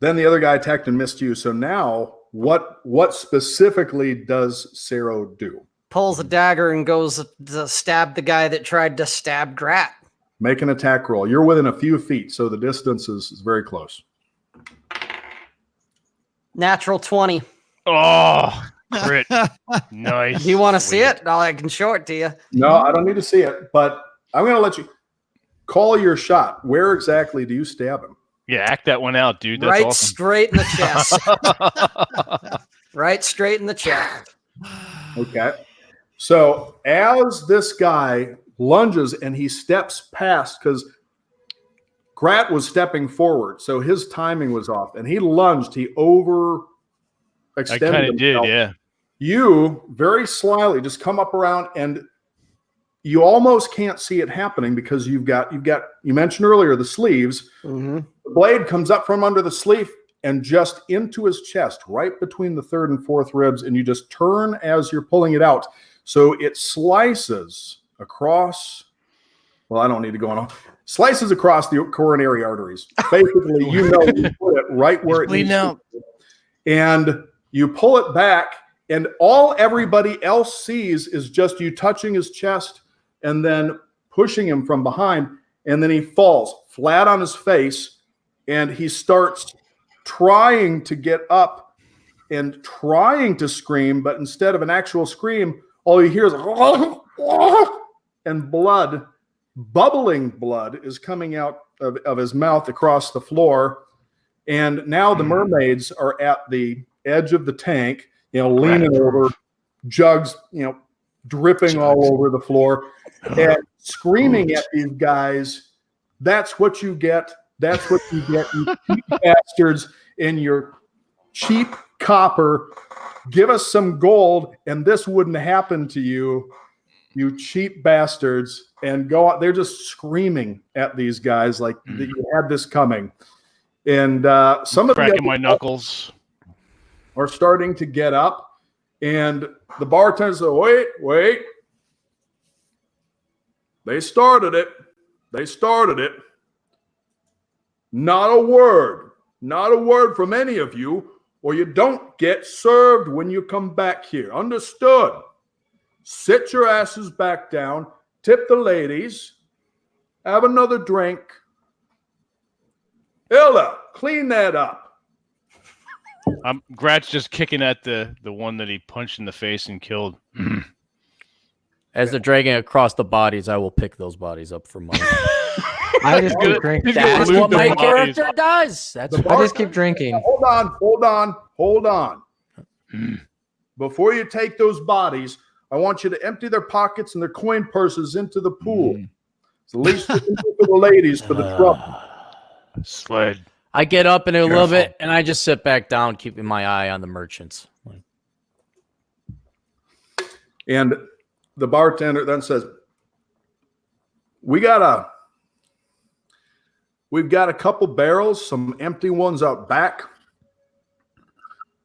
then the other guy attacked and missed you. So now, what specifically does Saro do? Pulls a dagger and goes to stab the guy that tried to stab Grat. Make an attack roll. You're within a few feet, so the distance is very close. Natural 20. Oh, crit. Nice. Do you want to see it? I can show it to you. No, I don't need to see it, but I'm going to let you call your shot. Where exactly do you stab him? Yeah, act that one out, dude. That's Right awesome. straight in the chest. Right straight in the chest. Okay. So as this guy lunges and he steps past, because Grat was stepping forward, so his timing was off, and he lunged. He overextended I kind of did, himself. yeah. You very slyly just come up around, and you almost can't see it happening because you've got you mentioned earlier the sleeves. Mm-hmm. The blade comes up from under the sleeve and just into his chest, right between the third and fourth ribs, and you just turn as you're pulling it out. So it slices across. Well, I don't need to go on. Slices across the coronary arteries. Basically, you put it right where it needs to be. And you pull it back, and all everybody else sees is just you touching his chest and then pushing him from behind, and then he falls flat on his face, and he starts trying to get up and trying to scream, but instead of an actual scream, all you hear is and blood, bubbling blood is coming out of his mouth across the floor. And now the mermaids are at the edge of the tank, leaning over, jugs, dripping all over the floor, and screaming at these guys. That's what you get. That's what you get, you cheap bastards, in your cheap copper. Give us some gold, and this wouldn't happen to you, you cheap bastards. And go out. They're just screaming at these guys like that you had this coming. And some of cracking my knuckles are starting to get up, and the bartender says, wait. They started it. Not a word from any of you, or you don't get served when you come back here. Understood? Sit your asses back down, tip the ladies, have another drink. Hilda, clean that up. Grat's just kicking at the one that he punched in the face and killed. As they're dragging across the bodies, I will pick those bodies up for money. I just keep drinking. That's what my character does. I just keep drinking. Hold on. Before you take those bodies, I want you to empty their pockets and their coin purses into the pool. It's the least you can do for the ladies for the trouble. Sled. I get up in a little bit, and I just sit back down, keeping my eye on the merchants. And the bartender then says, We've got a couple barrels, some empty ones out back.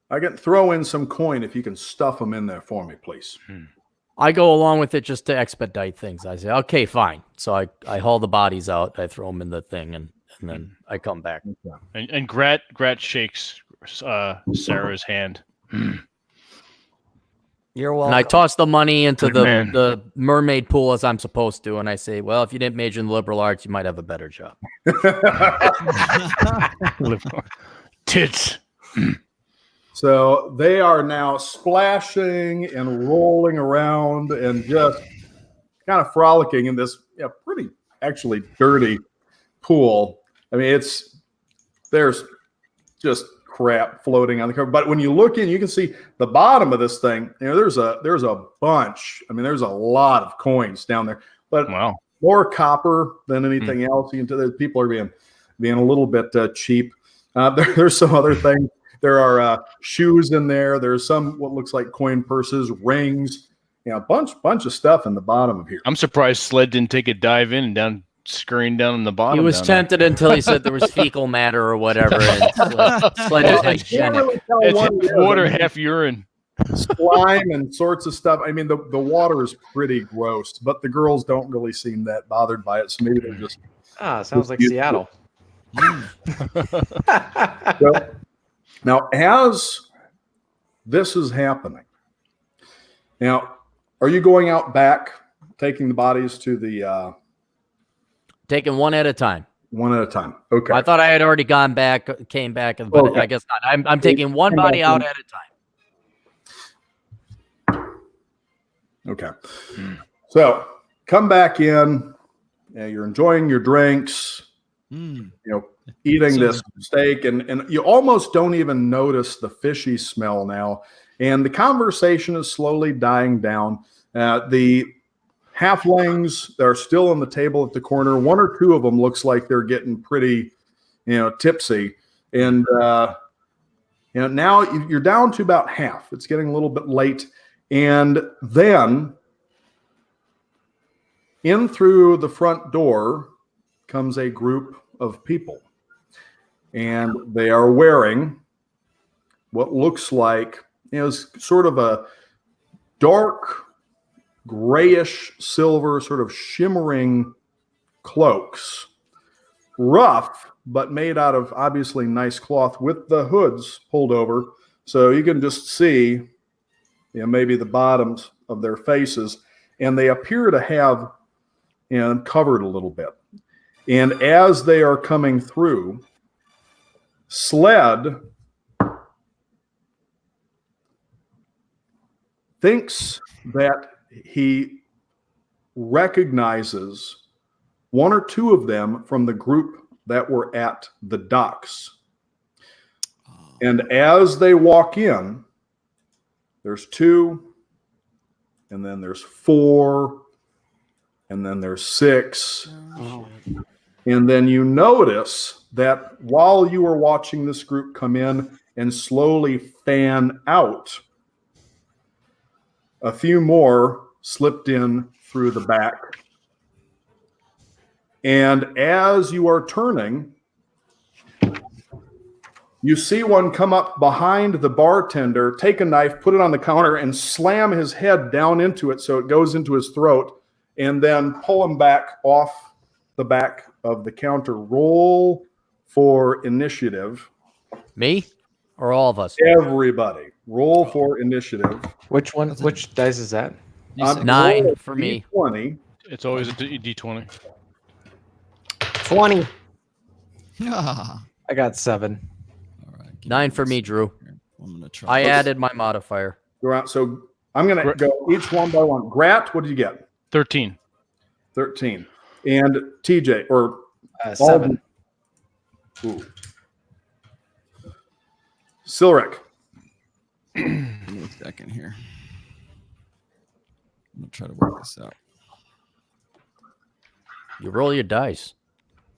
I can throw in some coin if you can stuff them in there for me, please. I go along with it just to expedite things. I say, okay, fine. So I haul the bodies out. I throw them in the thing, and then I come back. And Grat shakes Sarah's hand. You're welcome. And I toss the money into Good man. the mermaid pool as I'm supposed to, and I say, well, if you didn't major in the liberal arts, you might have a better job. Tits. So they are now splashing and rolling around and just kind of frolicking in this pretty actually dirty pool. I mean, there's just crap floating on the cover. But when you look in, you can see the bottom of this thing. There's a bunch. I mean, there's a lot of coins down there. But Wow. more copper than anything else. You can tell that people are being a little bit cheap. There's some other things. There are shoes in there. There's some what looks like coin purses, rings, a bunch of stuff in the bottom of here. I'm surprised Sled didn't take a dive in and scurrying down in the bottom. He was down there. tempted until he said there was fecal matter or whatever. And Sled is hygienic. It's half water, half urine. Slime and sorts of stuff. I mean, the water is pretty gross, but the girls don't really seem that bothered by it. So maybe they're just Sounds like Seattle. so, now, as this is happening, now, are you going out back, taking the bodies to the Taking one at a time. one at a time? Okay. I thought I had already gone back, came back, but Okay. I guess not. I'm taking one body out at a time. Okay. So come back in. You're enjoying your drinks. Eating this steak, and you almost don't even notice the fishy smell now. And the conversation is slowly dying down. The halflings that are still on the table at the corner, one or two of them looks like they're getting pretty, tipsy. And now you're down to about half. It's getting a little bit late. And then in through the front door comes a group of people. And they are wearing what looks like sort of a dark grayish silver sort of shimmering cloaks, rough but made out of obviously nice cloth with the hoods pulled over so you can just see maybe the bottoms of their faces, and they appear to have covered a little bit. And as they are coming through, Sled thinks that he recognizes one or two of them from the group that were at the docks. And as they walk in, there's 2, and then there's 4, and then there's 6. And then you notice that while you are watching this group come in and slowly fan out, a few more slipped in through the back. And as you are turning, you see one come up behind the bartender, take a knife, put it on the counter, and slam his head down into it so it goes into his throat, and then pull him back off the back of the counter. Roll for initiative. Me or all of us? Everybody, roll for initiative. Which one? Which dice is that? 9 for me. 20. It's always a D20. 20. Ah, I got 7. all right. 9 for me, Drew. I'm gonna try. I added my modifier. So I'm going to go each one by one. Grat, what did you get? 13. 13. And TJ, or 7. Ooh. Silric. Give me a second here. I'm gonna try to work this out. You roll your dice.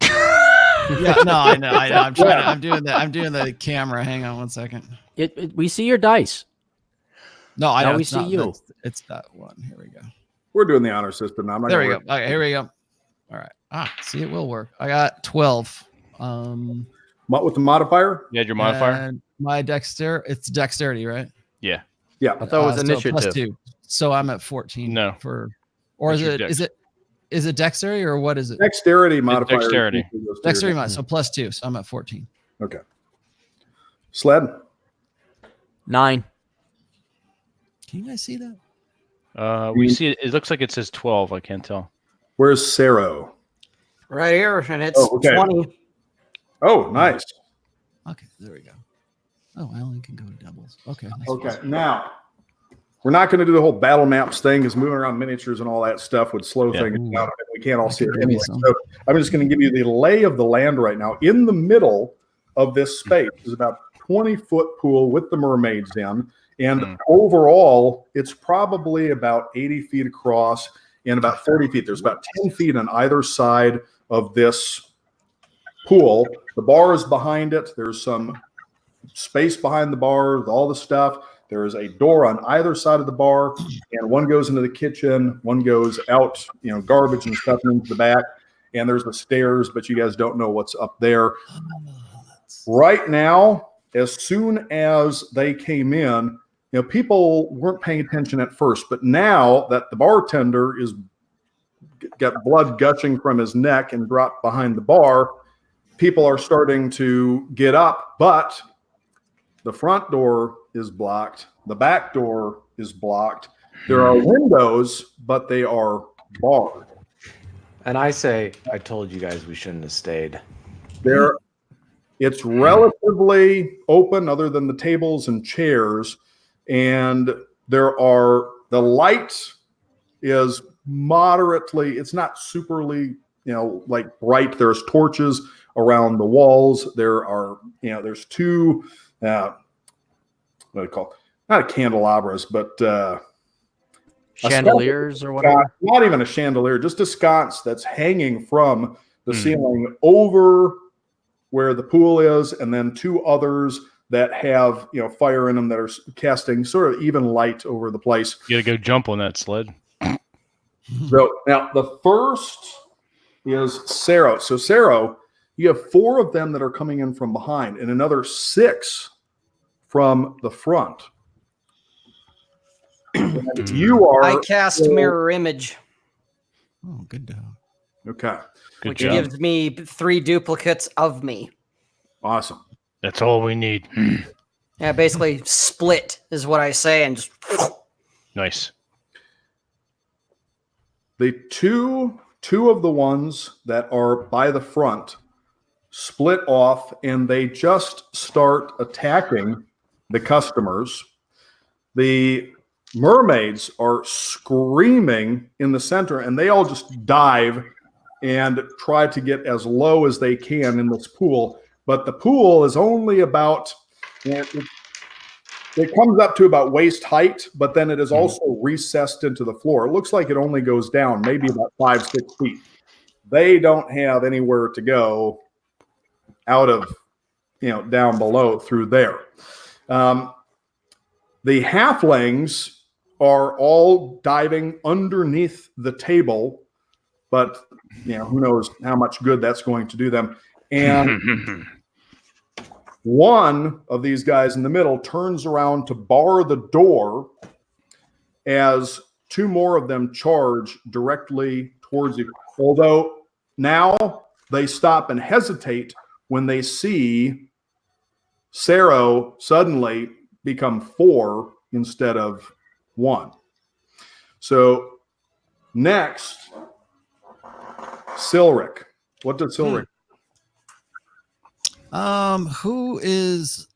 Yeah, no, I know. I'm trying. I'm doing that. I'm doing the camera. Hang on one second. We see your dice. No, I Now know. we It's see not- you. It's that one. Here we go. We're doing the honor system now. I'm not There we gonna go. Okay, here we go. All right. See, it will work. I got 12. What with the modifier? You had your modifier? And my it's dexterity, right? Yeah. Yeah. I thought it was So initiative. So I'm at 14. No. Or What's is your it dex? is it dexterity or what is it? Dexterity modifier. Dexterity. Dexterity mod. So +2. So I'm at 14. Okay. Sled. 9. Can you guys see that? We see it. It looks like it says 12. I can't tell. Where's Saro? Right here, and it's Oh, okay. 20. Oh, nice. Okay, there we go. Oh, I only can go to doubles. Okay. that's Okay, awesome. now we're not going to do the whole battle maps thing because moving around miniatures and all that stuff would slow Yeah. things down. We can't all see it Give me anyway. some. So I'm just going to give you the lay of the land right now. In the middle of this space is about 20-foot pool with the mermaids in. And overall, it's probably about 80 feet across and about 30 feet. There's about 10 feet on either side of this pool. The bar is behind it. There's some space behind the bar with all the stuff. There is a door on either side of the bar, and one goes into the kitchen, one goes out, garbage and stuff into the back. And there's the stairs, but you guys don't know what's up there. Right now, as soon as they came in, people weren't paying attention at first, but now that the bartender is got blood gushing from his neck and dropped behind the bar, people are starting to get up, but the front door is blocked. The back door is blocked. There are windows, but they are barred. And I say, I told you guys we shouldn't have stayed. It's relatively open other than the tables and chairs. And the light is moderately, it's not superly, like bright. There's torches around the walls. There are, there's two, what do you call it? Not candelabras, but Chandeliers or whatever. not even a chandelier, just a sconce that's hanging from the ceiling over where the pool is, and then two others that have fire in them that are casting sort of even light over the place. You gotta go jump on that sled. So now the first is Saro. So Saro, you have 4 of them that are coming in from behind, and another 6 from the front. And you are. I cast mirror image, Oh, good dog. Okay. Good which job. gives me 3 duplicates of me. Awesome. That's all we need. Yeah, basically split is what I say, and just Nice. The two of the ones that are by the front split off, and they just start attacking the customers. The mermaids are screaming in the center, and they all just dive and try to get as low as they can in this pool. But the pool is only about, it comes up to about waist height, but then it is also recessed into the floor. It looks like it only goes down maybe about 5-6 feet. They don't have anywhere to go out of, down below through there. The halflings are all diving underneath the table, but who knows how much good that's going to do them. And one of these guys in the middle turns around to bar the door as 2 more of them charge directly towards you. Although now they stop and hesitate when they see Saro suddenly become 4 instead of 1. So next, Silric. What did Silric? Who is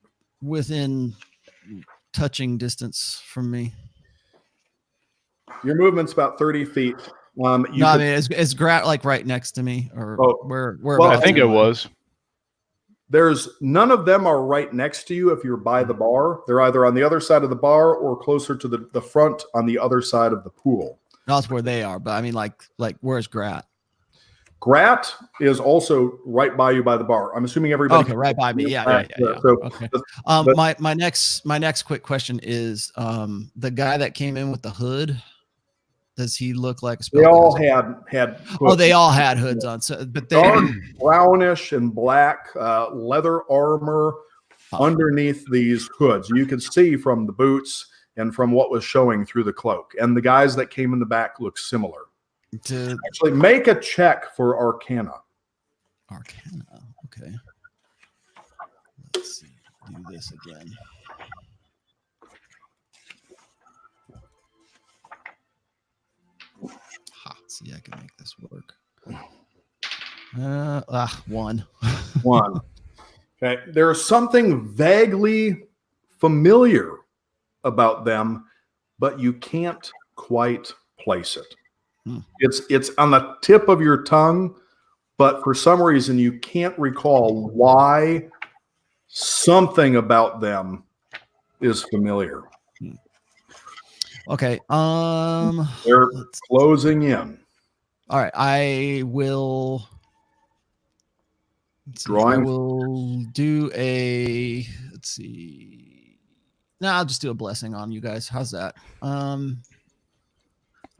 within touching distance from me? Your movement's about 30 feet. I mean, is Grat like right next to me, or where? well, I think it was. There's none of them are right next to you if you're by the bar. They're either on the other side of the bar or closer to the front on the other side of the pool. That's where they are, but I mean, like where's Grat? Grat is also right by you by the bar. I'm assuming everybody. Okay, right by me. Yeah. So Okay. but- My next quick question is, the guy that came in with the hood, does he look like a they all spellcaster? had. Oh, they all had hoods on. So, but they dark brownish and black leather armor underneath these hoods. You can see from the boots and from what was showing through the cloak. And the guys that came in the back look similar. Actually, make a check for Arcana. Arcana. Okay. Let's see. Do this again. See, I can make this work. 1. 1. Okay. There's something vaguely familiar about them, but you can't quite place it. It's on the tip of your tongue, but for some reason you can't recall why something about them is familiar. Okay. They're closing in. All right. I will. I will do a. Let's see. No, I'll just do a blessing on you guys. How's that? I'll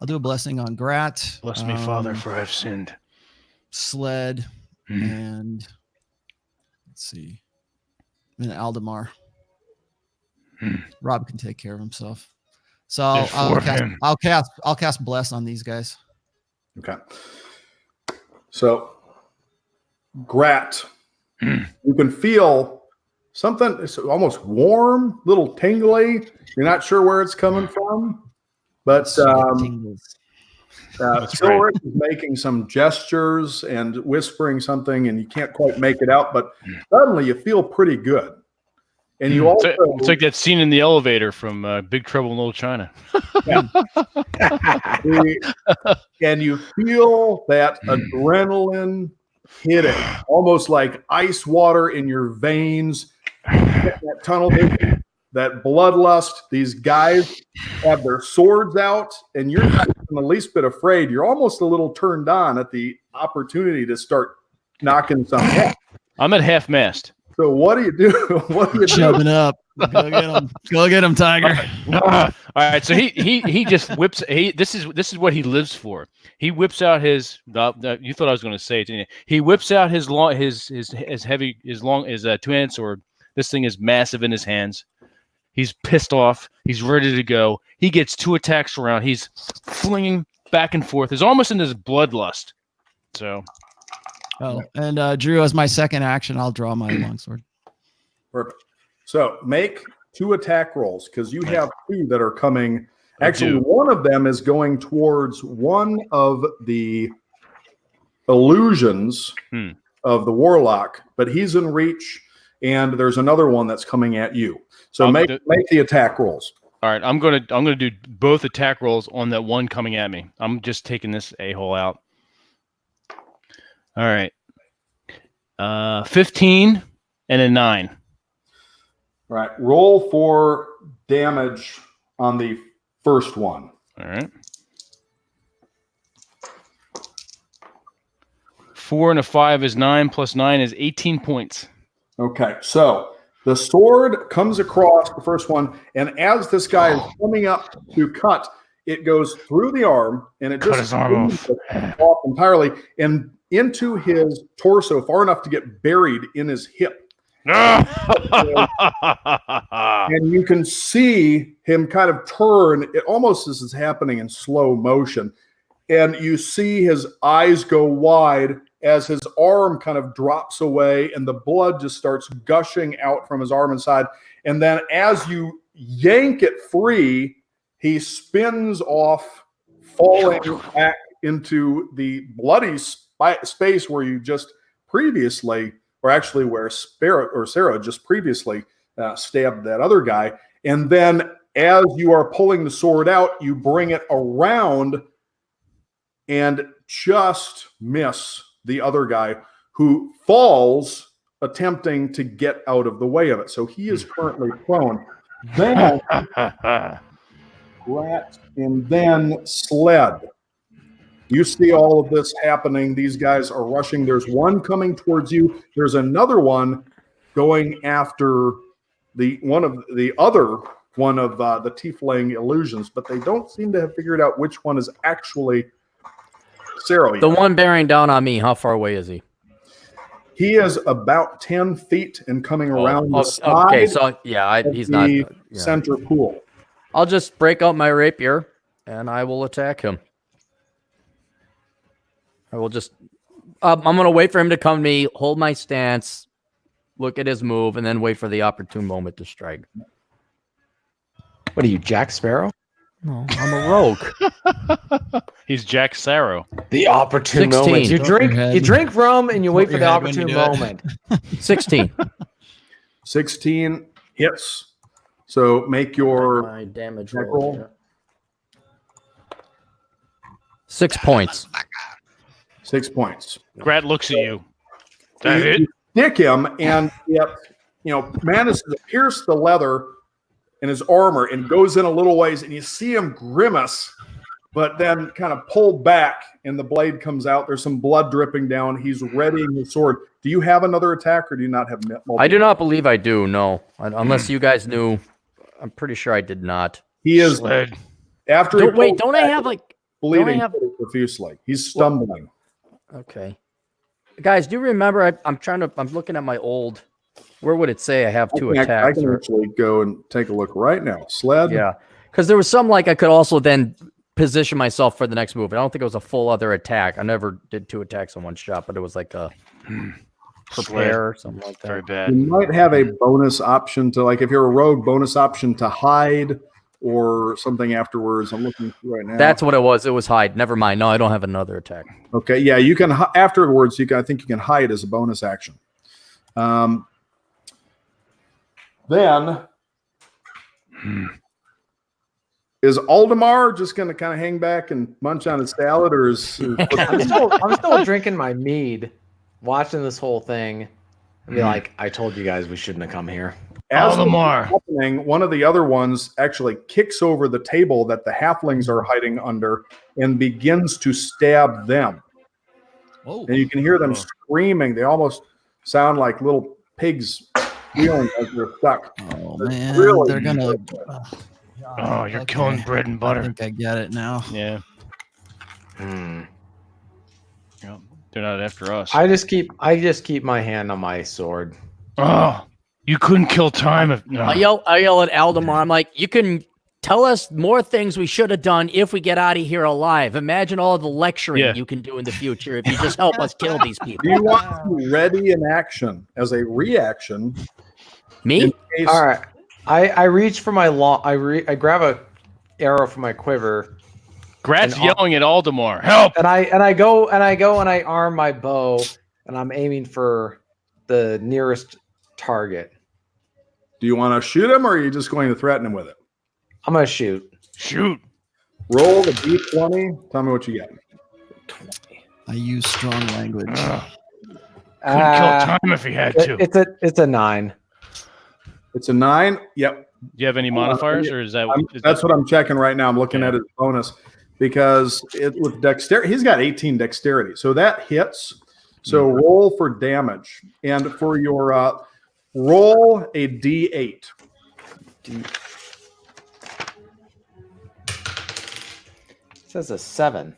do a blessing on Grat. Bless me, Father, for I've sinned. Sled and let's see. And Aldemar. Rob can take care of himself. So I'll cast bless on these guys. Okay. So, Grat, you can feel something. It's almost warm, little tingly. You're not sure where it's coming from, but Silric is making some gestures and whispering something, and you can't quite make it out. But suddenly, you feel pretty good. And you also it's like that scene in the elevator from Big Trouble in Little China. And you feel that adrenaline hitting, almost like ice water in your veins. That tunnel vision, that bloodlust. These guys have their swords out, and you're not even the least bit afraid. You're almost a little turned on at the opportunity to start knocking some head. I'm at half mast. So what do you do? What do you do? Shoving up. Go get him. Go get him, Tiger. All right. So he just whips. This is what he lives for. He whips out his. You thought I was going to say it, didn't you? He whips out his long, his two-handed sword. This thing is massive in his hands. He's pissed off. He's ready to go. He gets 2 attacks around. He's flinging back and forth. He's almost in his bloodlust. So. Oh, and Drew, as my second action, I'll draw my longsword. Perfect. So make 2 attack rolls because you have 2 that are coming. Actually, one of them is going towards one of the illusions of the warlock, but he's in reach, and there's another one that's coming at you. So make the attack rolls. All right, I'm gonna do both attack rolls on that one coming at me. I'm just taking this a-hole out. All right. 15 and a 9. All right. Roll for damage on the first one. All right. 4 and a 5 is 9 plus 9 is 18 points. Okay. So the sword comes across the first one, and as this guy is coming up to cut, it goes through the arm, and it just off entirely and into his torso, far enough to get buried in his hip. And you can see him kind of turn. It almost as is happening in slow motion. And you see his eyes go wide as his arm kind of drops away, and the blood just starts gushing out from his arm and side. And then as you yank it free, he spins off, falling back into the bloody space where you just previously, or actually where Sarah just previously stabbed that other guy. And then as you are pulling the sword out, you bring it around and just miss the other guy, who falls attempting to get out of the way of it. So he is currently prone. Then Grat and then Sled. You see all of this happening. These guys are rushing. There's one coming towards you. There's another one going after the other one of the tiefling illusions, but they don't seem to have figured out which one is actually Sarah. The one bearing down on me, how far away is he? He is about 10 feet and coming around the side. Okay, so yeah, he's not center pool. I'll just break out my rapier and I will attack him. I will just. I'm gonna wait for him to come to me, hold my stance, look at his move, and then wait for the opportune moment to strike. What are you, Jack Sparrow? No, I'm a rogue. He's Jack Sarrow. The opportune 16. moment. You Tilt drink, your head. you drink rum, and you wait Tilt for the your head when you opportune do it. moment. 16. 16 hits. So make your My damage attack roll. roll. Yeah. 6 points. 6 points. Grat looks at you. That You it? stick him and yet, manages to pierce the leather in his armor and goes in a little ways, and you see him grimace, but then kind of pull back, and the blade comes out. There's some blood dripping down. He's readying his sword. Do you have another attack, or do you not have multiple? I do not believe I do. No, unless you guys knew. I'm pretty sure I did not. He is Sled. after. Don't, he wait, pulls don't I back, have like? bleeding have- profusely? He's stumbling. Okay, guys, do you remember? I'm looking at my old. Where would it say I have two I attacks? can actually go and take a look right now. Sled. Yeah, because there was some like I could also then position myself for the next move. I don't think it was a full other attack. I never did 2 attacks in one shot, but it was like a prepare or something like Very that. You bad. might have a bonus option to, like, if you're a rogue, bonus option to hide or something afterwards. I'm looking through right now. That's what it was. It was hide. Never mind. No, I don't have another attack. okay. Yeah, you can afterwards. I think you can hide as a bonus action. Then is Aldemar just going to kind of hang back and munch on his salad, or is I'm still drinking my mead, watching this whole thing, and be like, I told you guys we shouldn't have come here. as this is Aldemar. happening, one of the other ones actually kicks over the table that the halflings are hiding under and begins to stab them. Whoa. And you can hear them screaming. They almost sound like little pigs squealing as they're stuck. Oh It's man, really they're gonna. Oh, you're killing bread and I butter. think I get it now. Yeah. Hmm. Yeah. They're not after us. I just keep my hand on my sword. Oh, you couldn't kill time if no. I yell at Aldemar. I'm like, you can tell us more things we should have done if we get out of here alive. Imagine all the lecturing Yeah. you can do in the future if you just help us kill these people. Do you want to ready an action as a reaction? Me? in case- All right, I reach for my long. I grab a arrow from my quiver, Grat's and yelling at Aldemar. Help! and I go and I arm my bow, and I'm aiming for the nearest target. Do you want to shoot him, or are you just going to threaten him with it? I'm gonna shoot. Shoot. Roll the d20. Tell me what you get. I use strong language. Ugh. Couldn't kill time if he had to. It's a 9. It's a 9. Yep. Do you have any modifiers, or is that? That's what I'm checking right now. I'm looking at his bonus because with dexterity, he's got 18 dexterity, so that hits. So roll for damage, and for your roll a d8. It says a 7.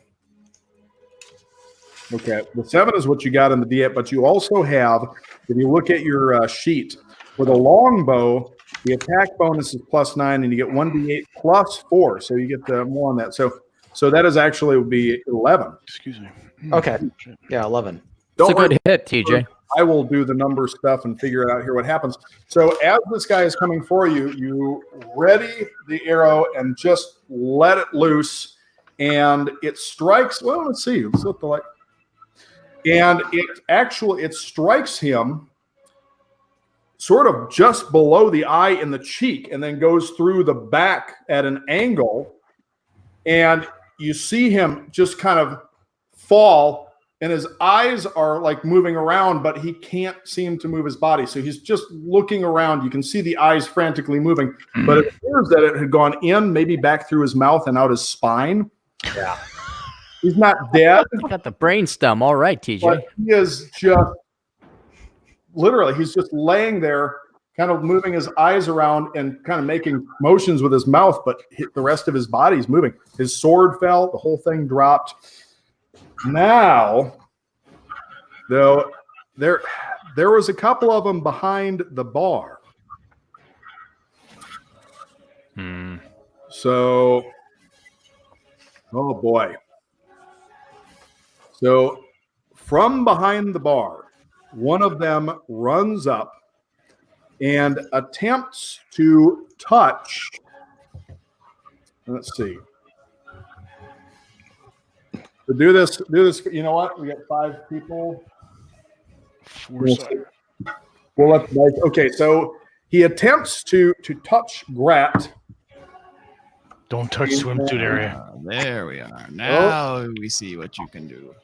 Okay, the 7 is what you got in the d8, but you also have, if you look at your sheet, with a longbow, the attack bonus is +9, and you get 1d8 +4, so you get more on that. So that is actually would be 11. Excuse me. Okay, yeah, 11. It's a Don't worry, good hit, TJ. I will do the number stuff and figure it out here what happens. So as this guy is coming for you, you ready the arrow and just let it loose, and it strikes. Well, let's see. Let's look the light. And it strikes him sort of just below the eye in the cheek, and then goes through the back at an angle, and you see him just kind of fall, and his eyes are like moving around, but he can't seem to move his body. So he's just looking around. You can see the eyes frantically moving, but it appears that it had gone in, maybe back through his mouth and out his spine. Yeah. He's not dead, Got the brain stem. All right, TJ. but he is just literally, he's just laying there, kind of moving his eyes around and kind of making motions with his mouth, but the rest of his body's moving. His sword fell, the whole thing dropped. Now, though, there was a couple of them behind the bar. So, oh boy. So, from behind the bar, one of them runs up and attempts to touch. Let's see. To do this. You know what? We got 5 people. Well, that's nice. Okay, so he attempts to touch Grat. Don't touch swimsuit area. There we are. Now we see what you can do.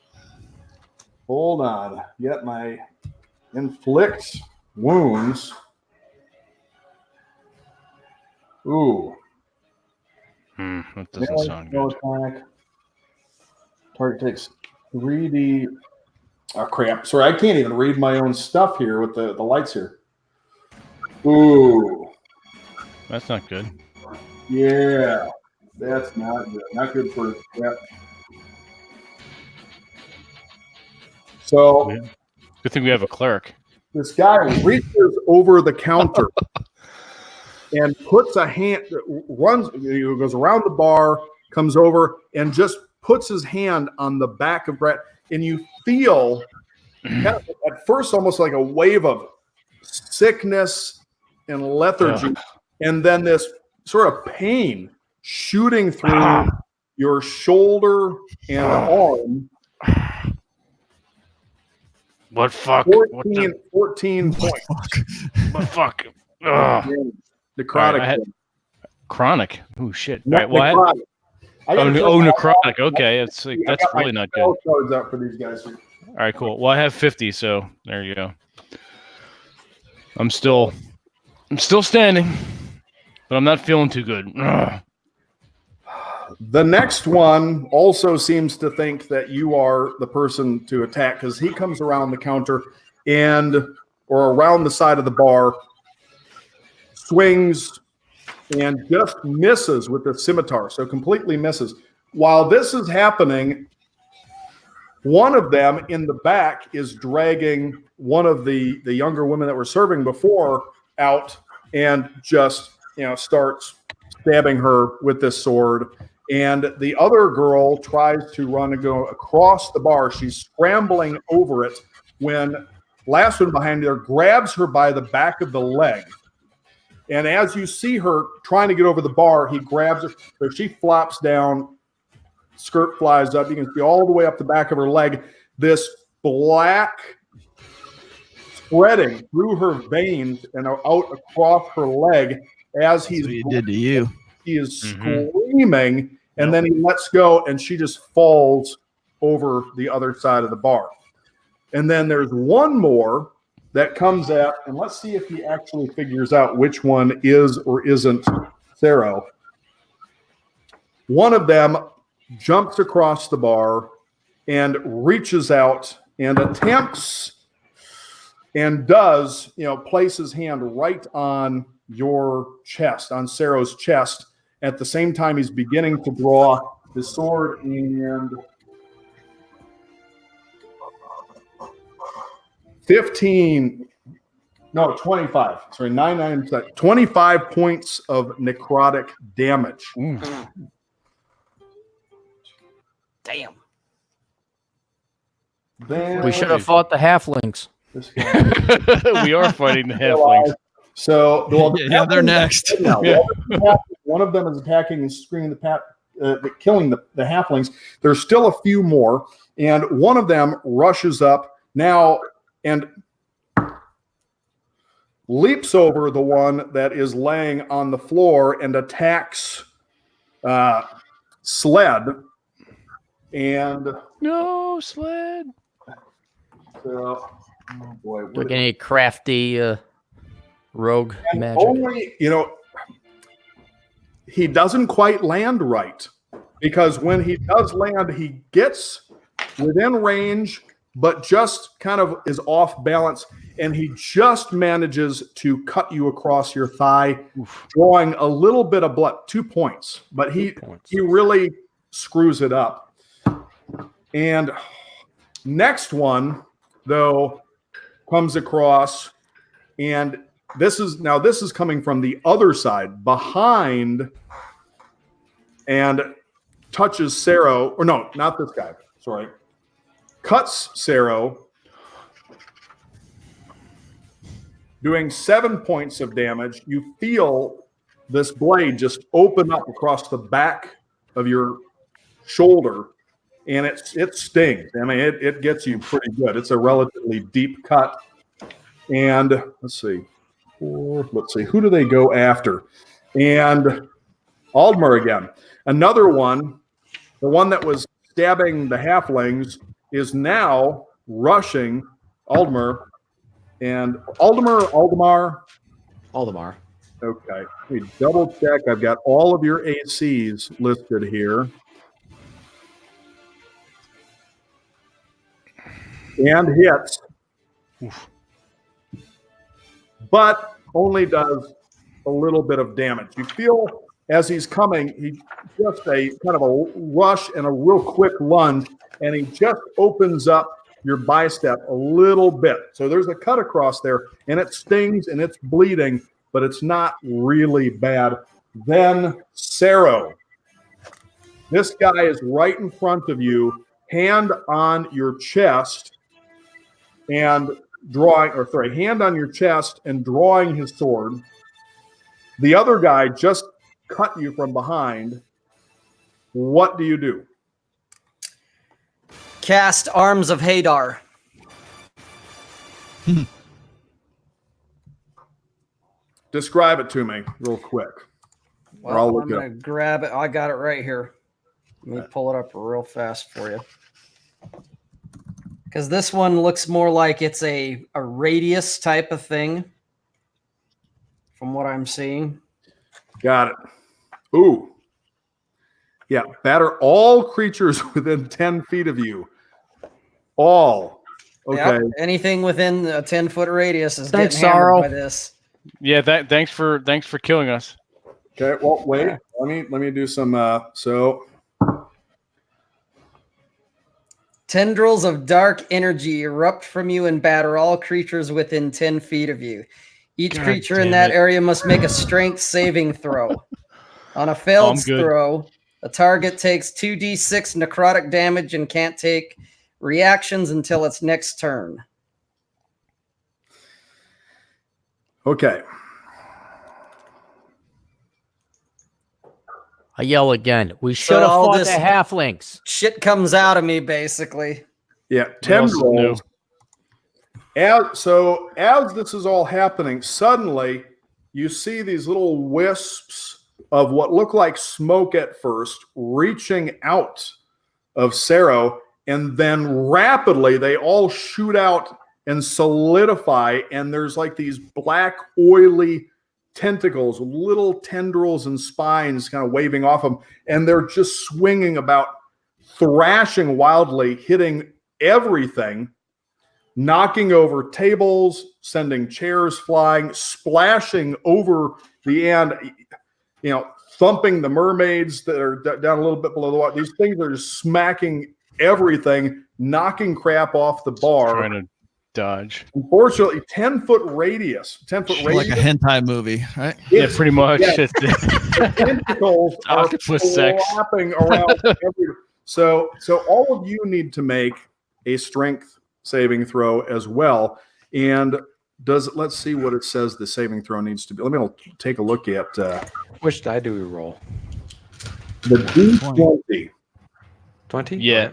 Hold on. Get my inflict wounds. Ooh. That doesn't sound good. Attack. Target takes 3D. Oh, crap. Sorry, I can't even read my own stuff here with the lights here. Ooh. That's not good. Yeah. That's not good. Not good for crap. So Good thing we have a cleric. this guy reaches over the counter and puts a hand, goes around the bar, comes over, and just puts his hand on the back of Brett. And you feel, kind of, at first, almost like a wave of sickness and lethargy, and then this sort of pain shooting through your shoulder and arm. What fuck? 14 points. What fuck? Ugh. Necrotic. Right, chronic. Oh shit! All Not right, well, necrotic. necrotic. Okay, it's like, that's got my really not spell good. cards out for these guys. All right, cool. Well, I have 50, so there you go. I'm still standing, but I'm not feeling too good. Ugh. The next one also seems to think that you are the person to attack because he comes around the counter or around the side of the bar, swings, and just misses with the scimitar. So completely misses. While this is happening, one of them in the back is dragging one of the younger women that were serving before out and just starts stabbing her with this sword. And the other girl tries to run and go across the bar. She's scrambling over it when last one behind her grabs her by the back of the leg. And as you see her trying to get over the bar, he grabs her. So she flops down, skirt flies up. You can see all the way up the back of her leg, this black spreading through her veins and out across her leg as he's That's what he did to you. He is screaming, and then he lets go, and she just falls over the other side of the bar. And then there's one more that comes at, and let's see if he actually figures out which one is or isn't Sero. One of them jumps across the bar and reaches out and attempts and does, place his hand right on your chest, on Sero's chest. At the same time, he's beginning to draw his sword and 25. Sorry, 25 points of necrotic damage. Damn. Then We should have fought the halflings. this guy. We are fighting the halflings. So Yeah, they're next. One of them is attacking and screaming killing the halflings. There's still a few more, and one of them rushes up now and leaps over the one that is laying on the floor and attacks Sled. And No, Sled. oh boy, Like any crafty rogue and magic. only he doesn't quite land right, because when he does land, he gets within range, but just kind of is off balance, and he just manages to cut you across your thigh, drawing a little bit of blood. 2 points, but he really screws it up. And next one, though, comes across, and this is coming from the other side, behind and touches Sero, or no, not this guy. Sorry, cuts Sero, doing 7 points of damage. You feel this blade just open up across the back of your shoulder, and it stings. I mean, it gets you pretty good. It's a relatively deep cut. And let's see, who do they go after? And Aldmer again. Another one, the one that was stabbing the halflings, is now rushing Aldmer. And Aldemar. Okay, let me double check. I've got all of your ACs listed here. And hits. Oof. But only does a little bit of damage. You feel as he's coming, he just a kind of a rush and a real quick lunge, and he just opens up your bicep a little bit. So there's a cut across there, and it stings and it's bleeding, but it's not really bad. Then Sero. This guy is right in front of you, hand on your chest and hand on your chest and drawing his sword. The other guy just cut you from behind. What do you do? Cast Arms of Hadar. Describe it to me real quick. Well, I'm going to grab it. I got it right here. Let me pull it up real fast for you. Because this one looks more like it's a radius type of thing from what I'm seeing. Got it. Ooh. Yeah, batter all creatures within 10 feet of you. All. Okay. Yep. Anything within a 10-foot radius is Thanks, getting hammered Sorrow. by this. Yeah, thanks for killing us. Okay, well, wait. Let me do some so Tendrils of dark energy erupt from you and batter all creatures within 10 feet of you. Each God creature in damn that it. area must make a strength saving throw. On a failed I'm good. throw, a target takes 2d6 necrotic damage and can't take reactions until its next turn. okay. I yell again. We So should have all fought this- the halflings. Shit comes out of me, basically. Yeah, We also tendrils. As this is all happening, suddenly you see these little wisps of what look like smoke at first reaching out of Sero, and then rapidly they all shoot out and solidify, and there's like these black oily tentacles with little tendrils and spines kind of waving off them, and they're just swinging about, thrashing wildly, hitting everything, knocking over tables, sending chairs flying, splashing over the end, thumping the mermaids that are down a little bit below the water. These things are just smacking everything, knocking crap off the bar. Trying to dodge. Unfortunately, 10-foot radius. Like a hentai movie, right? Yeah, pretty much. Yeah. It's- Tentacles are Octopus sex. flapping around. So all of you need to make a strength saving throw as well. And let's see what it says the saving throw needs to be. Let me take a look at Which die do we roll? the D20. 20? yeah.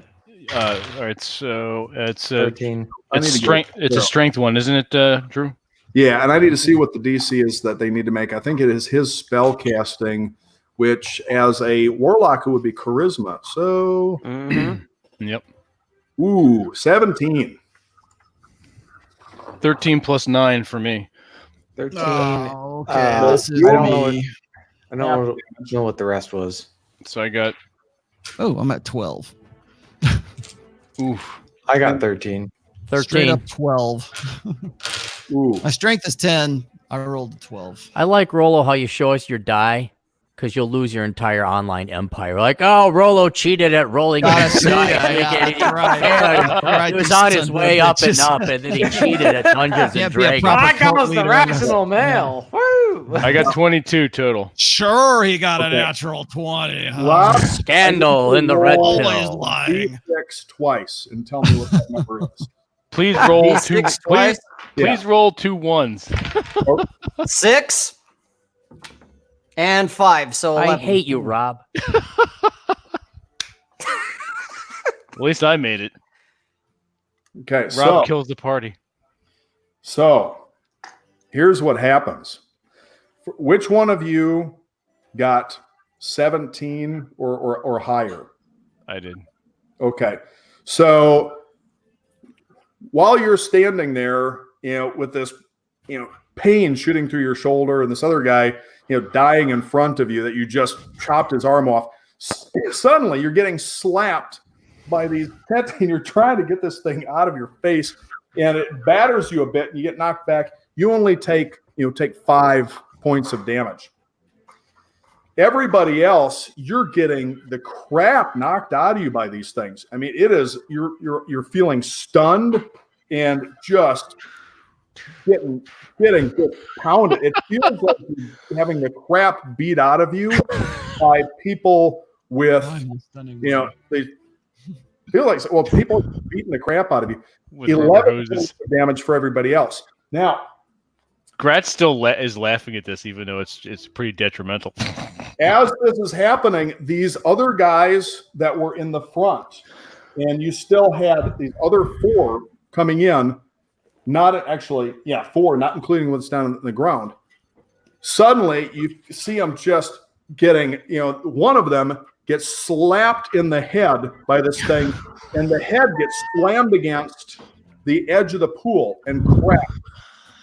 All right. So it's 13. I need it's to strength. get- It's a strength one, isn't it, Drew? Yeah, and I need to see what the DC is that they need to make. I think it is his spell casting, which as a warlock it would be charisma. So, Yep. 17. 13 plus 9 for me. 13. Oh, okay. This This is I don't know me. I don't know what the rest was. So I got Oh, I'm at 12. oof. I got 13. Straight 13. up 12. Ooh. My strength is 10. I rolled a 12. I like Rolo how you show us your die because you'll lose your entire online empire. Like, oh, Rolo cheated at rolling. Gotta in see dice. it. Yeah, that's right. Right, He was you on his son of way a up and bitches. up, and then he cheated at Dungeons Can't and be a Dragons. proper I cult was the leader on this. rational male. Woo! I got 22 total. Sure, he got a Okay. natural 20. huh? Rob, Scandal in the red Roll Always pill. lying. D6 twice and tell me what that number is. Please roll two. D6 twice. Please roll 2 1s. 6 and 5. So 11. I hate you, Rob. At least I made it. Okay, Rob so kills the party. here's what happens. Which one of you got 17 or higher? I did. Okay. So while you're standing there, with this, pain shooting through your shoulder and this other guy, dying in front of you that you just chopped his arm off, suddenly you're getting slapped by these pets and you're trying to get this thing out of your face and it batters you a bit and you get knocked back. You only take 5 points of damage. Everybody else, you're getting the crap knocked out of you by these things. I mean, it is you're feeling stunned and just getting pounded. It feels like you're having the crap beat out of you by people with, they feel like, people beating the crap out of you. With 11 rubber points hoses. of damage for everybody else. Now, Grat still is laughing at this, even though it's pretty detrimental. as this is happening, these other guys that were in the front, and you still had these other 4 coming in, four, not including what's down on the ground. Suddenly, you see them just getting, one of them gets slapped in the head by this thing, and the head gets slammed against the edge of the pool and cracked.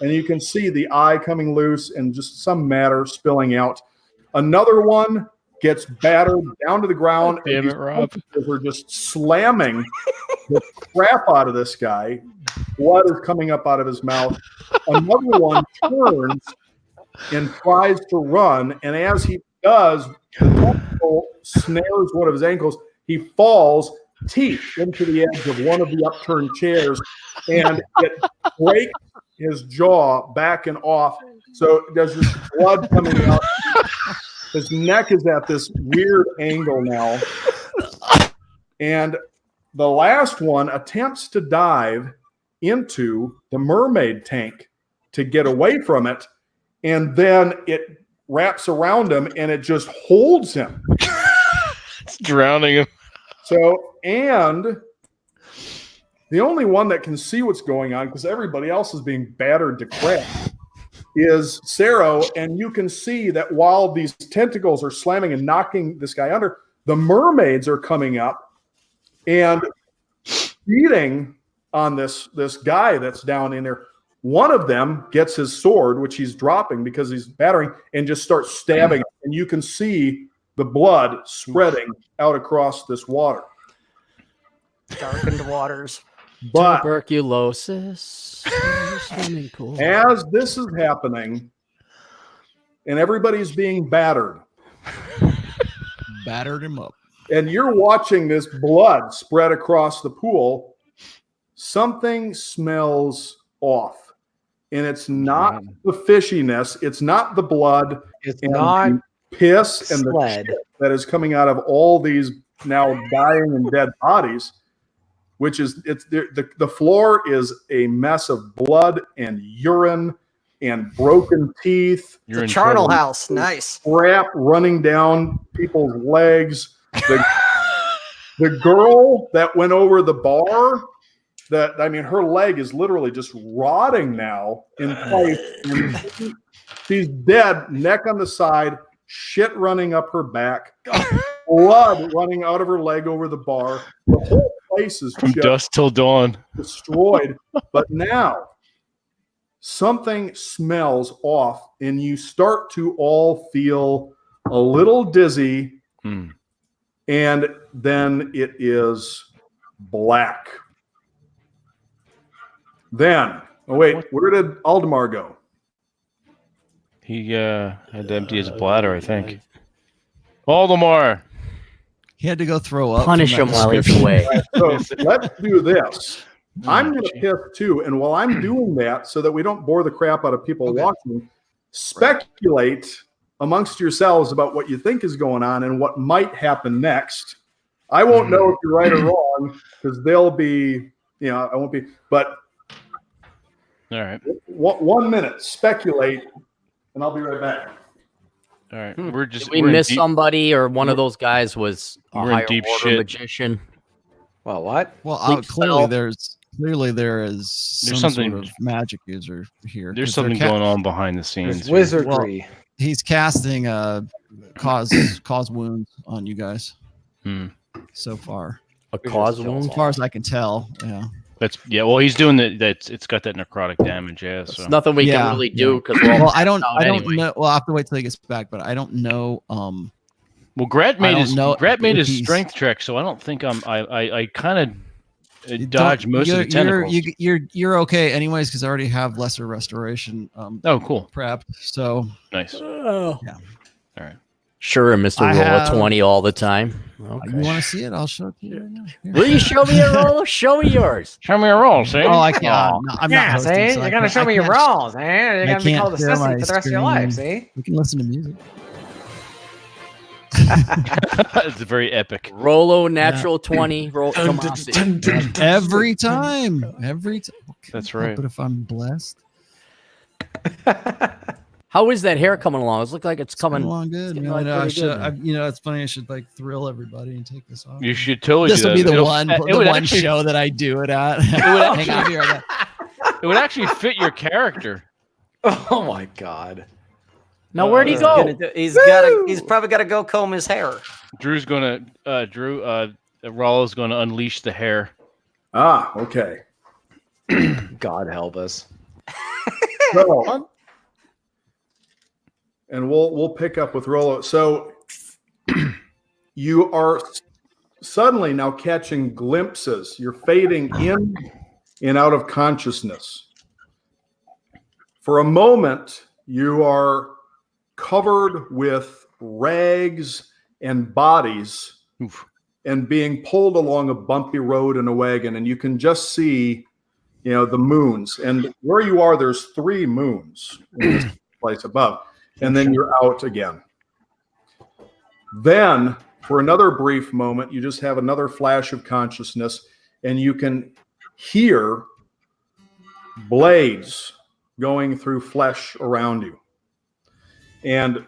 And you can see the eye coming loose and just some matter spilling out. Another one gets battered down to the ground. Damn it, Rob. We're just slamming the crap out of this guy. Blood is coming up out of his mouth. Another one turns and tries to run. And as he does, the tentacle snares one of his ankles. He falls teeth into the edge of one of the upturned chairs, and it breaks his jaw back and off. So there's just blood coming out. His neck is at this weird angle now. And the last one attempts to dive into the mermaid tank to get away from it. And then it wraps around him and it just holds him. It's drowning him. So, and the only one that can see what's going on, because everybody else is being battered to crap, is Saro. And you can see that while these tentacles are slamming and knocking this guy under, the mermaids are coming up and beating on this guy that's down in there. One of them gets his sword, which he's dropping because he's battering, and just starts stabbing. And you can see the blood spreading out across this water. Darkened waters. But Tuberculosis. Swimming pool. as this is happening and everybody's being battered, Battered him up. and you're watching this blood spread across the pool, something smells off. And it's not the fishiness. It's not the blood. It's and not the piss and the sled. shit that is coming out of all these now dying and dead bodies, which is the floor is a mess of blood and urine and broken teeth. The charnel house. Nice. Crap running down people's legs. The girl that went over the bar, her leg is literally just rotting now in place. And she's dead, neck on the side, shit running up her back, blood running out of her leg over the bar. The whole place is From just dusk till dawn. destroyed. But now something smells off, and you start to all feel a little dizzy, and then it is black. Then, where did Aldemar go? He had to empty his bladder, I think. Valdemar. He had to go throw up. Punish from him that while he's description. away. So let's do this. I'm going to piss too. And while I'm doing that, so that we don't bore the crap out of people Okay. watching, speculate amongst yourselves about what you think is going on and what might happen next. I won't know if you're right or wrong because they'll be, I won't be. But All right. 1 minute, speculate, and I'll be right back. All right. We're just. Did we we're in miss deep- somebody, or one of those guys was a we're in higher deep order shit. magician? Well, what? Well, Bleak clearly spell. there is some something- sort of magic user here. There's 'cause they're something going on behind the scenes. There's here. wizardry. He's casting cause wounds on you guys so far. A cause As wound? As far as I can tell, yeah. Well, he's doing that. It's got that necrotic damage. Yeah. So It's nothing we Yeah, can really do because we're all Well, I don't out anyway. know. Well, I have to wait till he gets back, but I don't know. well, Grat I made don't his know if he's- strength check, so I don't think I kind of you dodged don't- most of the tentacles. You're okay anyways because I already have lesser restoration Oh, cool. prepped. So Nice. Oh. Yeah. All right. Sure, Mr. I Roll have- 20 all the time. you Okay. want to see it? I'll show it to you right now. Here. Will you show me a roll? Show me yours. Show me a roll, see? Oh, I can't. I'm Yeah, not hosting, see? so I You're gonna can't- show I me your can't- rolls, man. You're I gonna be can't called a share sissy my for the rest of your life, screen. see? We can listen to music. It's very epic. Rolo natural 20. Roll. Come on, see. Every time. Every time. That's right. But if I'm blessed, How is that hair coming along? It looks like it's coming coming. along good. getting Man. along I pretty should, good, it's funny. I should like thrill everybody and take this off. You should totally. This do will be that. the It'll- one, it the would one actually- show that I do it at. would Hang on here. It would actually fit your character. Oh my god. Now, where'd he He's go? gonna do- He's probably got to go comb his hair. Drew's gonna. Rollo's gonna unleash the hair. Ah, okay. God help us. So, and we'll pick up with Rollo. So you are suddenly now catching glimpses. You're fading in and out of consciousness. For a moment, you are covered with rags and bodies Oof. and being pulled along a bumpy road in a wagon, and you can just see, the moons. And where you are, there's 3 moons in this place above, and then you're out again. Then, for another brief moment, you just have another flash of consciousness, and you can hear blades going through flesh around you. And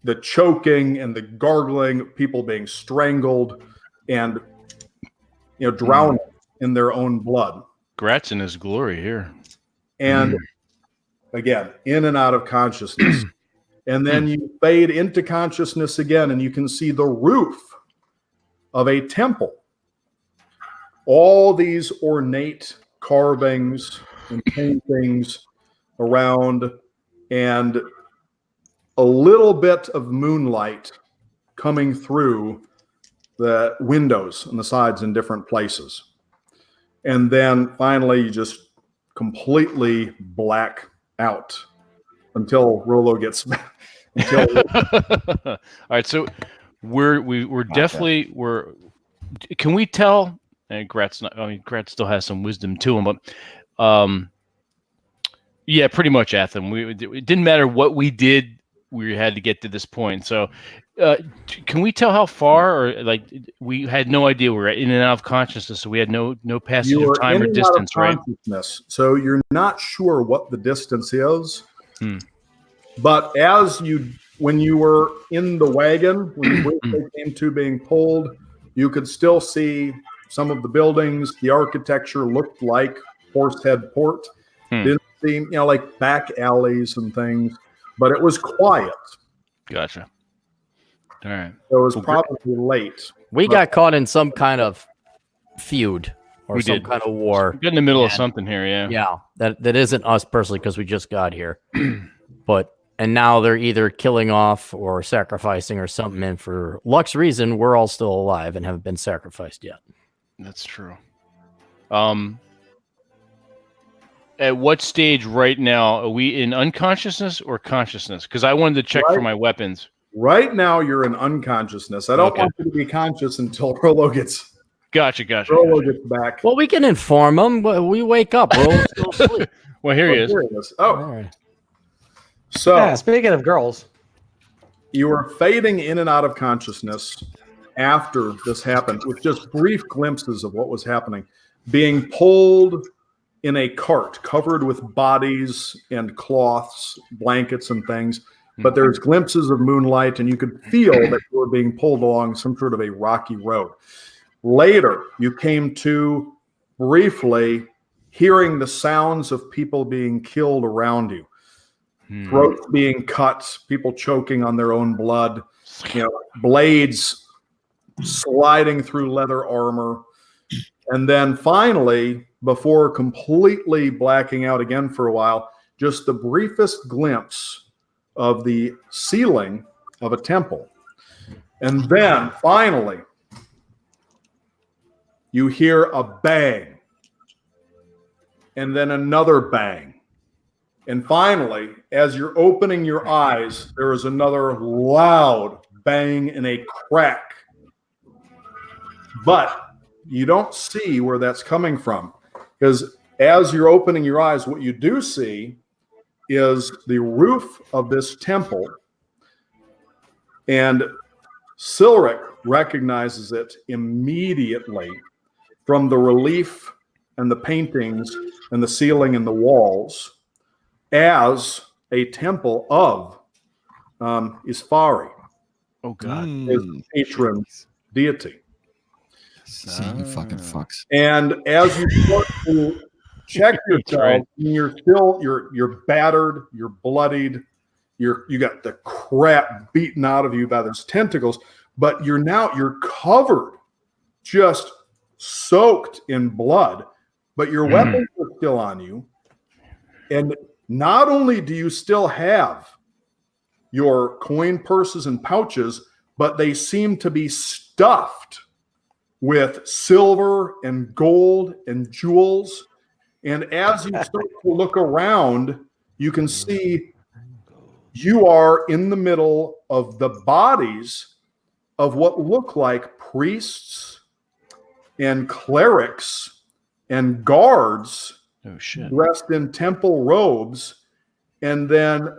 the choking and the gargling, people being strangled and drowning in their own blood. Grat's in his glory here. And again, in and out of consciousness. And then you fade into consciousness again, and you can see the roof of a temple. All these ornate carvings and paintings around, and a little bit of moonlight coming through the windows on the sides in different places. And then finally, you just completely black out until Rollo gets back. All right, so we're definitely we're. Can we tell? And Grat's not. I mean, Grat still has some wisdom to him, but yeah, pretty much, Atham. It didn't matter what we did. We had to get to this point. So, can we tell how far, or like we had no idea we were in and out of consciousness, so we had no passage You of are time in or and out of distance, right? consciousness, so you're not sure what the distance is. Hmm. But when you were in the wagon, when you briefly came to being pulled, you could still see some of the buildings. The architecture looked like Horsehead Port. Didn't seem, like back alleys and things, but it was quiet. Gotcha. All right. So it was Well, probably late. We got caught in some kind of feud or We some did. kind of war. We're in the middle of something here, yeah. Yeah, that isn't us personally because we just got here. And now they're either killing off or sacrificing or something. And for luck's reason, we're all still alive and haven't been sacrificed yet. That's true. At what stage right now are we in unconsciousness or consciousness? Because I wanted to check for Right. my weapons. Right now, you're in unconsciousness. I don't Okay. want you to be conscious until Rolo gets Gotcha. back. Well, we can inform him. We wake up. We'll still sleep. Well, here he is. There he is. Oh, All right. so Yeah, speaking of girls, you were fading in and out of consciousness after this happened, with just brief glimpses of what was happening, being pulled in a cart covered with bodies and cloths, blankets and things. But there's glimpses of moonlight, and you could feel that you were being pulled along some sort of a rocky road. Later, you came to briefly hearing the sounds of people being killed around you. Throats being cut, people choking on their own blood, blades sliding through leather armor. And then finally, before completely blacking out again for a while, just the briefest glimpse of the ceiling of a temple. And then finally, you hear a bang, and then another bang. And finally, as you're opening your eyes, there is another loud bang and a crack. But you don't see where that's coming from, because as you're opening your eyes, what you do see is the roof of this temple, and Silric recognizes it immediately from the relief and the paintings and the ceiling and the walls as a temple of Isfari, Oh God. his patron deity. See, you fucking fucks. And as you start to check yourself, right. you're battered, you're bloodied, you got the crap beaten out of you by those tentacles, but you're covered, just soaked in blood, but your weapons are still on you. And not only do you still have your coin purses and pouches, but they seem to be stuffed with silver and gold and jewels. And as you start to look around, you can see you are in the middle of the bodies of what look like priests and clerics and guards Oh shit. dressed in temple robes. And then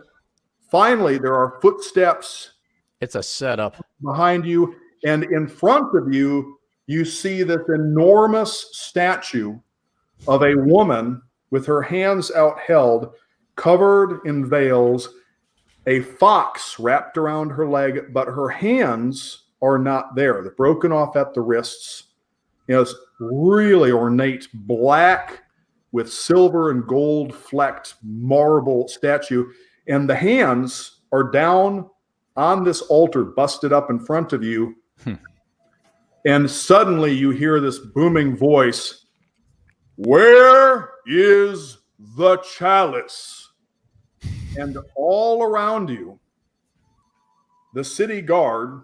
finally, there are footsteps It's a setup. behind you. And in front of you, you see this enormous statue of a woman with her hands out held, covered in veils, a fox wrapped around her leg, but her hands are not there. They're broken off at the wrists. It's really ornate black with silver and gold flecked marble statue. And the hands are down on this altar, busted up in front of you. And suddenly you hear this booming voice, "Where is the chalice?" And all around you, the city guard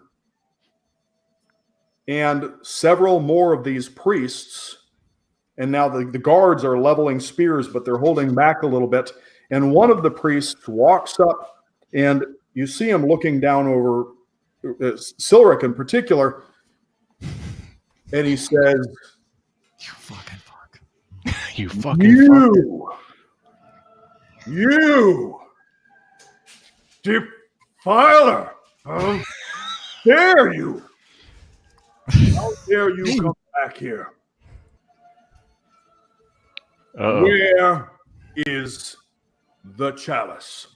and several more of these priests, and now the guards are leveling spears, but they're holding back a little bit. And one of the priests walks up, and you see him looking down over Silric in particular, and he says, You fucking fuck. You fucking fuck. You defiler! How dare you? How dare you come back here? Uh-oh. Where is the chalice?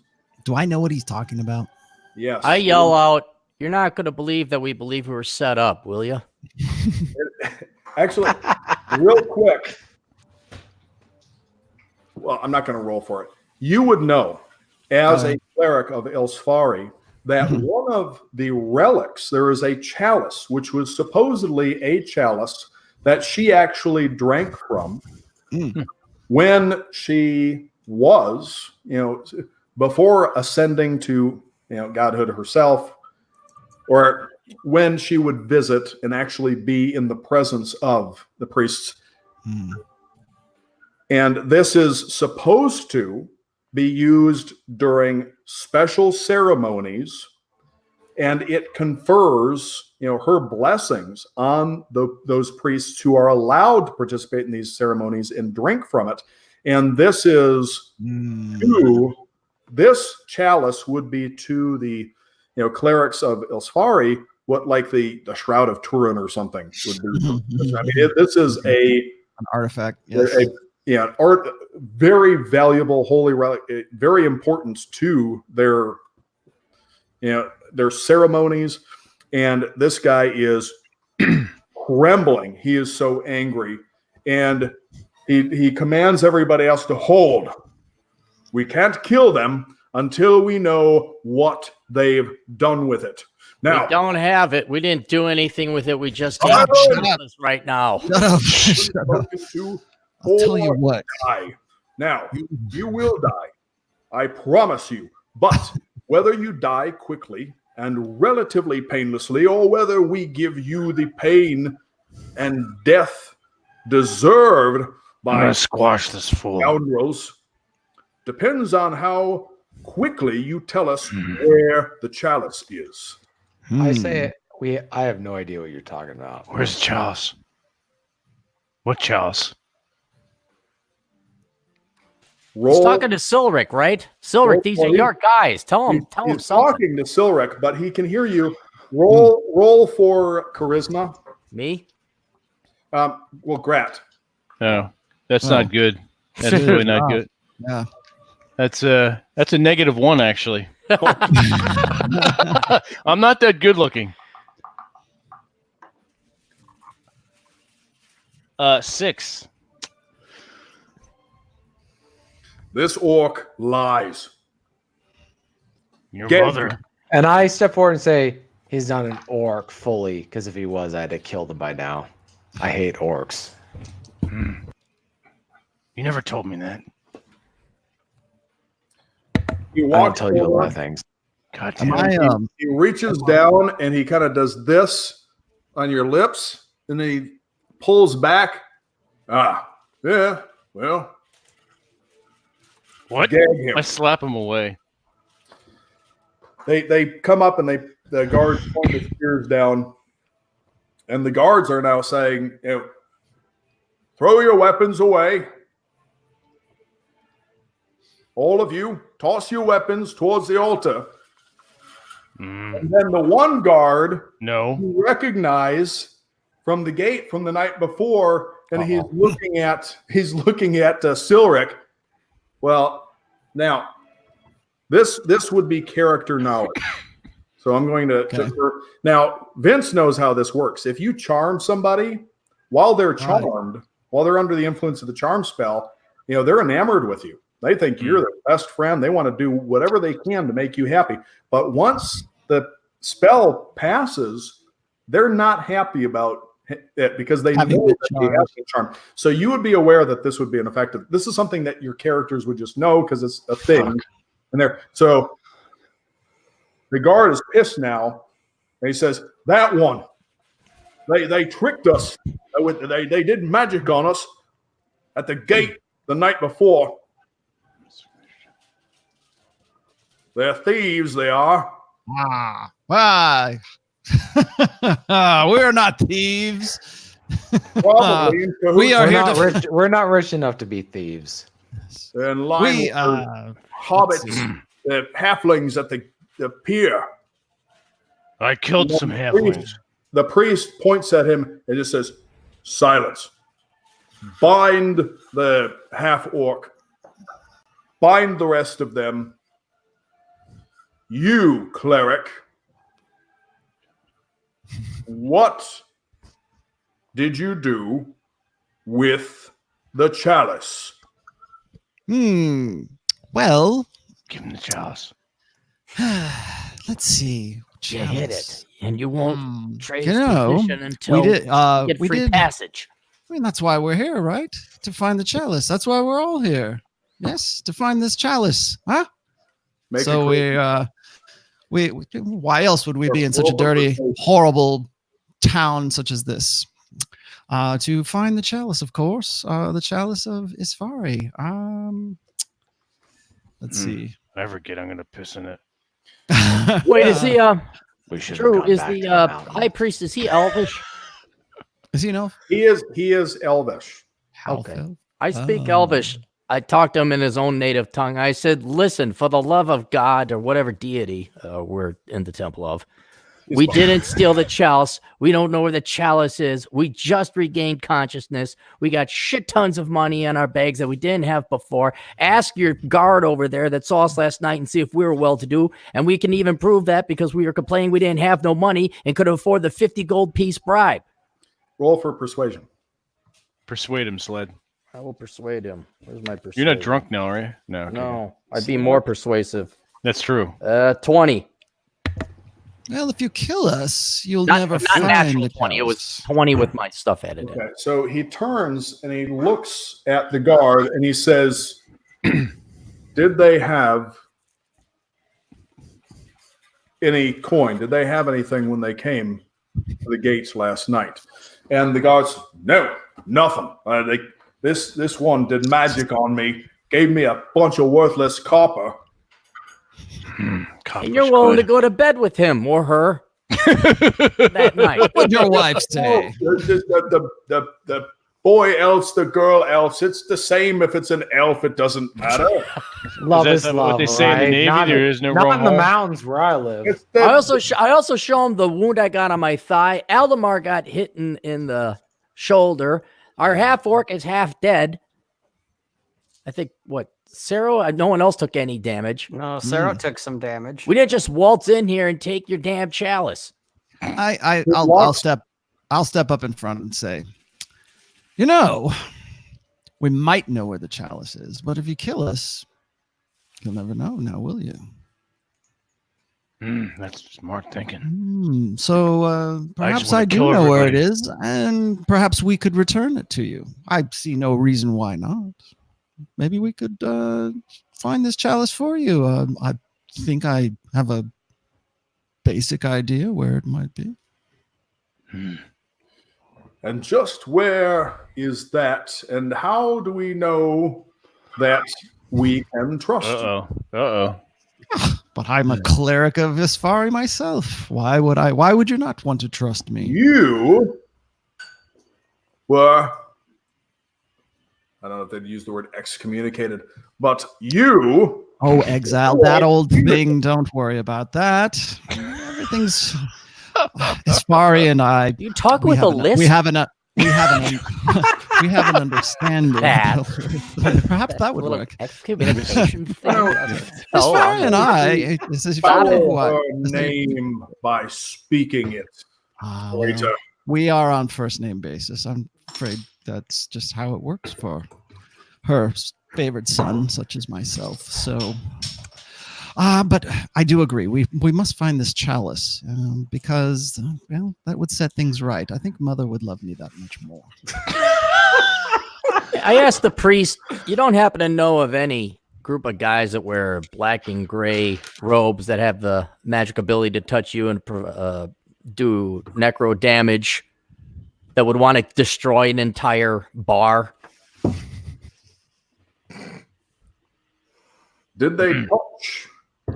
Do I know what he's talking about? Yes. I yell out, "You're not going to believe that we believe we were set up, will you?" Actually, real quick. Well, I'm not going to roll for it. You would know, as a cleric of Elsfari, that one of the relics, there is a chalice, which was supposedly a chalice that she actually drank from when she was, before ascending to, godhood herself, or when she would visit and actually be in the presence of the priests. And this is supposed to be used during special ceremonies and it confers, her blessings on those priests who are allowed to participate in these ceremonies and drink from it. And this is this chalice would be to the, clerics of Ilsfari what like the Shroud of Turin or something would be. I mean, this is an artifact. Yes. Art, very valuable holy relic, very important to their ceremonies. And this guy is trembling. He is so angry, and he commands everybody else to hold. We can't kill them until we know what they've done with it. Now, we don't have it. We didn't do anything with it. We just Shut up. right now. Shut up. Shut up. I'll tell you what. Die. Now, you will die. I promise you. But whether you die quickly and relatively painlessly, or whether we give you the pain and death deserved I'm by gonna squash this fool. scoundrels, depends on how quickly you tell us where the chalice is. I say I have no idea what you're talking about. Where's the chalice? What chalice? He's talking to Silric, right? Silric, these are your guys. Tell him He's something. talking to Silric, but he can hear you. Roll for charisma. Me? Well, Grat. No, that's not good. That's really not good. Yeah. That's a -1 actually. I'm not that good looking. 6. This orc lies. Your Get brother. And I step forward and say, he's not an orc fully, because if he was, I'd have killed him by now. I hate orcs. You never told me that. He I don't walks tell you a lot forward, of things. God Am damn. I, he reaches down and he kind of does this on your lips, and then he pulls back. Yeah, well, What? gag him. I slap him away. They come up and the guards point their spears down, and the guards are now saying, throw your weapons away. All of you, toss your weapons towards the altar. And then the one guard No. you recognize from the gate from the night before, and he's looking at Silric. Well, now this would be character knowledge. So I'm going to now Vince knows how this works. If you charm somebody while they're charmed, while they're under the influence of the charm spell, they're enamored with you. They think you're their best friend. They want to do whatever they can to make you happy. But once the spell passes, they're not happy about it because they know that they have the charm. So you would be aware that this would be an effective. This is something that your characters would just know because it's a thing. So the guard is pissed now. And he says, that one, they tricked us. They did magic on us at the gate the night before. They're thieves, they are. Why? We're not thieves. Probably. We are here We're not rich enough to be thieves. And line hobbits, the halflings at the pier. I killed some halflings. The priest points at him and just says, silence. Bind the half-orc. Bind the rest of them. You, cleric, what did you do with the chalice? Well, Give him the chalice. let's see. You hit it, and you won't trade position until we did. you get free passage. I mean, that's why we're here, right? To find the chalice. That's why we're all here. Yes, to find this chalice, huh? So we why else would we be in such a dirty, horrible town such as this? To find the chalice, of course, the chalice of Isfari. Let's see. If I ever get, I'm gonna piss in it. Wait, is he We should have Drew, gone is back to the mountain. high priest, is he elvish? Is he an elf? He is elvish. Half Okay. elf? I speak Oh. elvish. I talked to him in his own native tongue. I said, listen, for the love of God or whatever deity we're in the temple of, we didn't steal the chalice. We don't know where the chalice is. We just regained consciousness. We got shit tons of money in our bags that we didn't have before. Ask your guard over there that saw us last night and see if we were well-to-do. And we can even prove that because we were complaining we didn't have no money and could afford the 50 gold piece bribe. Roll for persuasion. Persuade him, Sled. I will persuade him. Where's my persuasion? You're not drunk now, are you? No. Okay. No, I'd be more persuasive. That's true. 20. Well, if you kill us, you'll Not never natural find the 20. It was chalice. 20 with my stuff added in. Okay, so he turns and he looks at the guard and he says, did they have any coin? Did they have anything when they came to the gates last night? And the guards, no, nothing. This one did magic on me, gave me a bunch of worthless copper. And you're willing to go to bed with him or her that night. What would your wife say? The boy elves, the girl elves, it's the same if it's an elf, it doesn't matter. Love Is is that love. what they say in the right? Navy? Not There is no not wrong in the hole? mountains where I live. It's the- I also show him the wound I got on my thigh. Aldemar got hit in the shoulder. Our half orc is half dead. I think Sarah, no one else took any damage. No, Sarah took some damage. We didn't just waltz in here and take your damn chalice. I'll step up in front and say, you know, we might know where the chalice is, but if you kill us, you'll never know now, will you? That's smart thinking. So perhaps wanna I do kill know where it everybody. is, and perhaps we could return it to you. I see no reason why not. Maybe we could find this chalice for you. I think I have a basic idea where it might be. And just where is that? And how do we know that we can trust you? Uh-oh. But I'm a cleric of Visfari myself. Why would you not want to trust me? You were, I don't know if they'd use the word excommunicated, but you. Oh, exile, that old thing. Don't worry about that. Everything's Visfari and I. You talk with a list? We have an understanding. That. Perhaps that would work. Excommunication thing. Visfari and I. This is Follow her name by speaking it. Well, Later. we are on first name basis. I'm afraid that's just how it works for her favorite son, such as myself. So, but I do agree. We must find this chalice because, well, that would set things right. I think Mother would love me that much more. I asked the priest, you don't happen to know of any group of guys that wear black and gray robes that have the magic ability to touch you and do necro damage that would want to destroy an entire bar? Did they touch?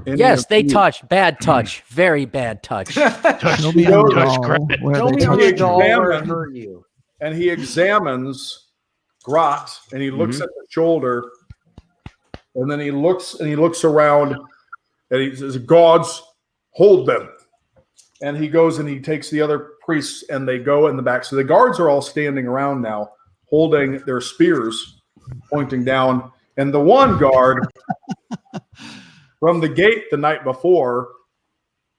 Yes, they touch. Bad touch. Very bad touch. Show me Show on the touch doll credit. where Show they me on touch the you. doll where it examine- hurt you. And he examines Grot and he looks at the shoulder and then he looks around and he says, "Gods, hold them." And he goes and he takes the other priests and they go in the back. So the guards are all standing around now, holding their spears, pointing down. And the one guard from the gate the night before,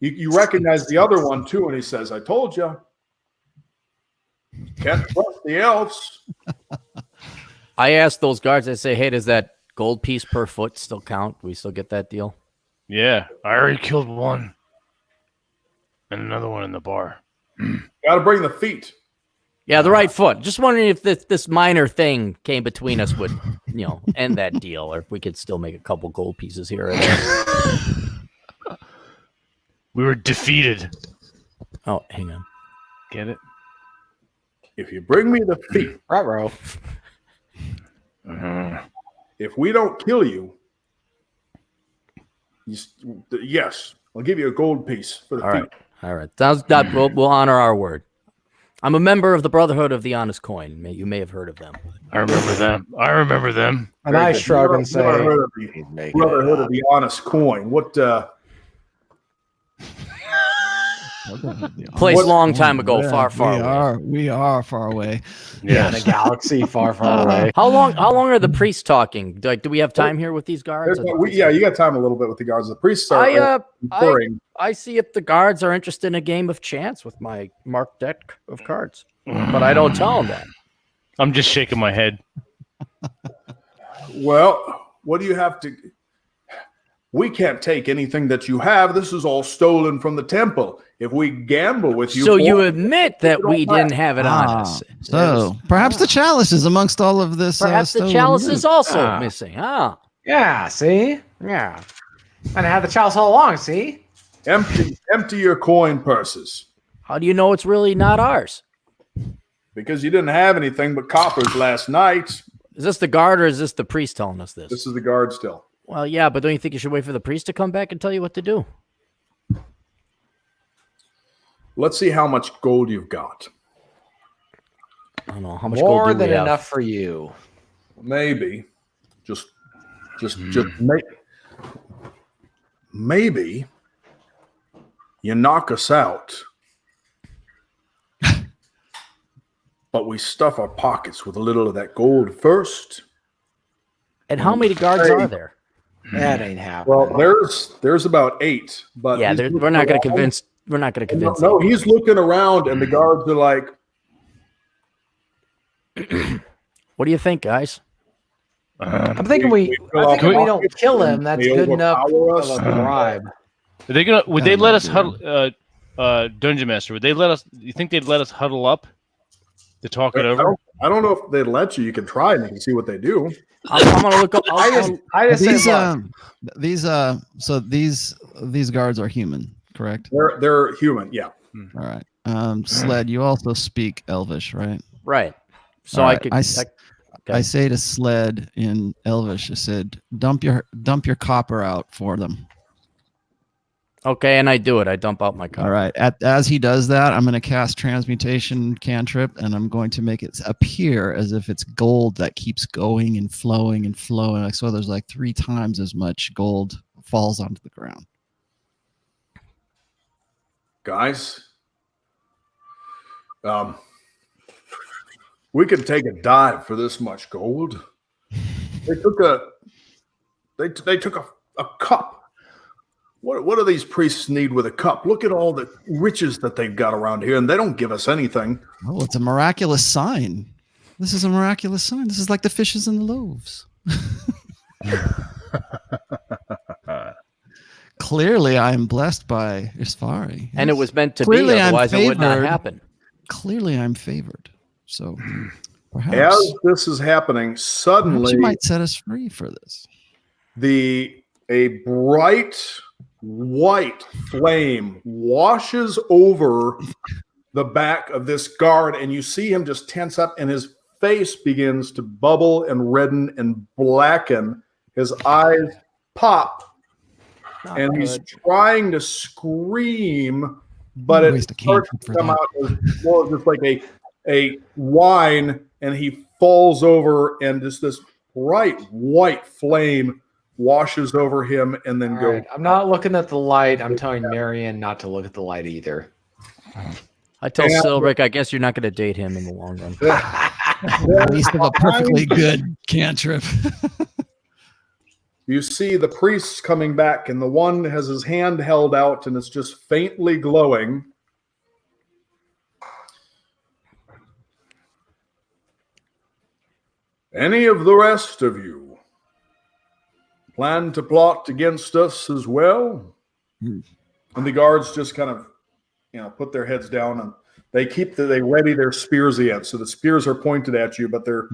you recognize the other one too. And he says, "I told you. Can't trust the elves." I asked those guards, I say, hey, does that gold piece per foot still count? Do we still get that deal? Yeah, I already killed one. And another one in the bar. Got to bring the feet. Yeah, the right foot. Just wondering if this minor thing came between us would, end that deal, or if we could still make a couple gold pieces here or there. We were defeated. Oh, hang on. Get it? If you bring me the feet, Ruh-roh. if we don't kill you, yes, I'll give you a gold piece for the All feet. right. All right. Sounds that we'll honor our word. I'm a member of the Brotherhood of the Honest Coin. You may have heard of them. I remember them. And I shrug and say, Never heard of "He's the making it Brotherhood up." of the Honest Coin. What? Placed What- long time ago, Yeah, far away. We are far away. Yeah, in a galaxy far, far away. How long are the priests talking? Like, do we have time here with these guards? You got time a little bit with the guards. The priests are conferring. I see if the guards are interested in a game of chance with my marked deck of cards, but I don't tell them that. I'm just shaking my head. Well, what do you have to? We can't take anything that you have. This is all stolen from the temple. If we gamble with you, So you admit that we didn't have it on us. So perhaps the chalice is amongst all of this. Perhaps the stolen chalice loot. is also missing. Huh? Yeah, see? Yeah. And I had the chalice all along, see? empty your coin purses, How do you know it's really not ours? because you didn't have anything but coppers last night. Is this the guard or is this the priest telling us this? This is the guard still. Well, yeah, but don't you think you should wait for the priest to come back and tell you what to do? Let's see how much gold you've got. I don't know. How much gold More do than we have? enough for you. Maybe, just maybe you knock us out, but we stuff our pockets with a little of that gold first. And how many guards are there? That ain't happening. Well, there's about 8, but Yeah, he's we're looking not going to around. convince. We're not going to convince. No, he's looking around, and the guards are like, What do you think, guys? I'm thinking we don't kill him. That's They good enough overpower of us. a bribe. Are they gonna? Would they let us dude. huddle? Dungeon Master, would they let us? You think they'd let us huddle up to talk it over? I don't know if they'd let you. You can try and you can see what they do. I'm going to look up. I just These say, look, so these guards are human, correct? They're human. Yeah. All right. Sled, you also speak Elvish, right? Right. So All I right, could. I say to Sled in Elvish, I said, dump your copper out for them. Okay, and I do it. I dump out my card. All right. As he does that, I'm going to cast transmutation cantrip, and I'm going to make it appear as if it's gold that keeps going and flowing and flowing. So there's like 3 times as much gold falls onto the ground. Guys, we could take a dive for this much gold. They took a cup. What do these priests need with a cup? Look at all the riches that they've got around here, and they don't give us anything. Oh, it's a miraculous sign. This is a miraculous sign. This is like the fishes and the loaves. Clearly, I am blessed by Isfari. And it was meant to Clearly, be. I'm Otherwise, it would not favored. happen. Clearly, I'm favored. So perhaps, As this is happening, perhaps suddenly you might set us free for this. a bright white flame washes over the back of this guard, and you see him just tense up, and his face begins to bubble and redden and blacken. His eyes pop, and he's trying to scream, but it Waste a starts cantrip to for come that. out as more just like a whine, and he falls over, and just this bright white flame washes over him and then all goes. right, I'm not looking at the light. I'm telling Marion not to look at the light either. I tell Yeah. Silbrick, I guess you're not going to date him in the long run. Waste of a perfectly good cantrip. You see the priests coming back, and the one has his hand held out, and it's just faintly glowing. Any of the rest of you plan to plot against us as well? And the guards just kind of, put their heads down, and they ready their spears yet. So the spears are pointed at you, but they're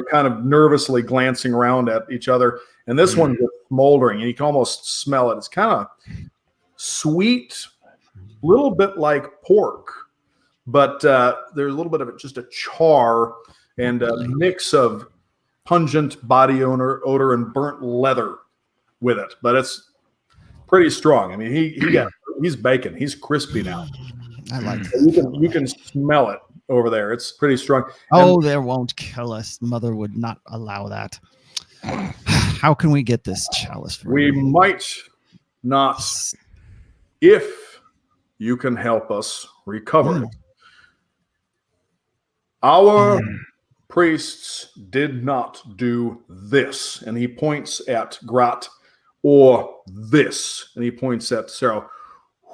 kind of nervously glancing around at each other. And this one's just smoldering, and you can almost smell it. It's kind of sweet, a little bit like pork, but there's a little bit of it, just a char and a mix of pungent body odor and burnt leather with it. But pretty strong. I mean, he's baking. He's crispy now. I like You can smell it over there. It's pretty strong. Oh, they won't kill us. Mother would not allow that. How can we get this chalice for We you? might not, if you can help us recover it. Our priests did not do this, and he points at Grat, or this, and he points at Sarah.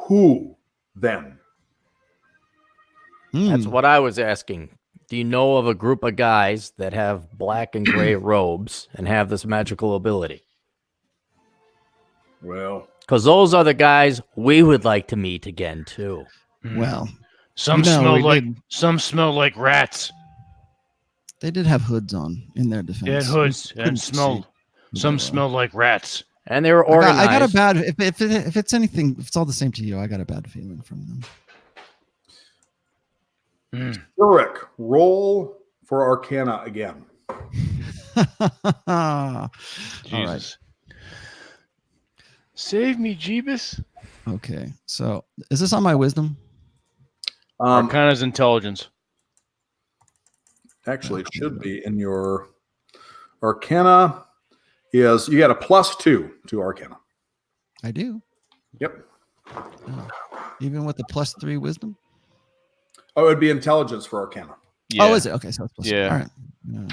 Who then? That's what I was asking. Do you know of a group of guys that have black and gray robes and have this magical ability? Well, Because those are the guys we would like to meet again, too. Well, Some smell like rats. They did have hoods on in their defense. They had hoods We couldn't and see. some smell like rats. And they were I organized. got a bad. If it's anything, if it's all the same to you, I got a bad feeling from them. Ulrich, roll for Arcana again. All Jesus. right. Save me, Jeebus. Okay. So is this on my wisdom? Arcana's intelligence. Actually, it should be in your Arcana. You got a +2 to Arcana. I do. Yep. Even with the +3 wisdom. Oh, it would be intelligence for Arcana. Yeah. Oh, is it? Okay. So it's +3. Yeah. All right. Yeah.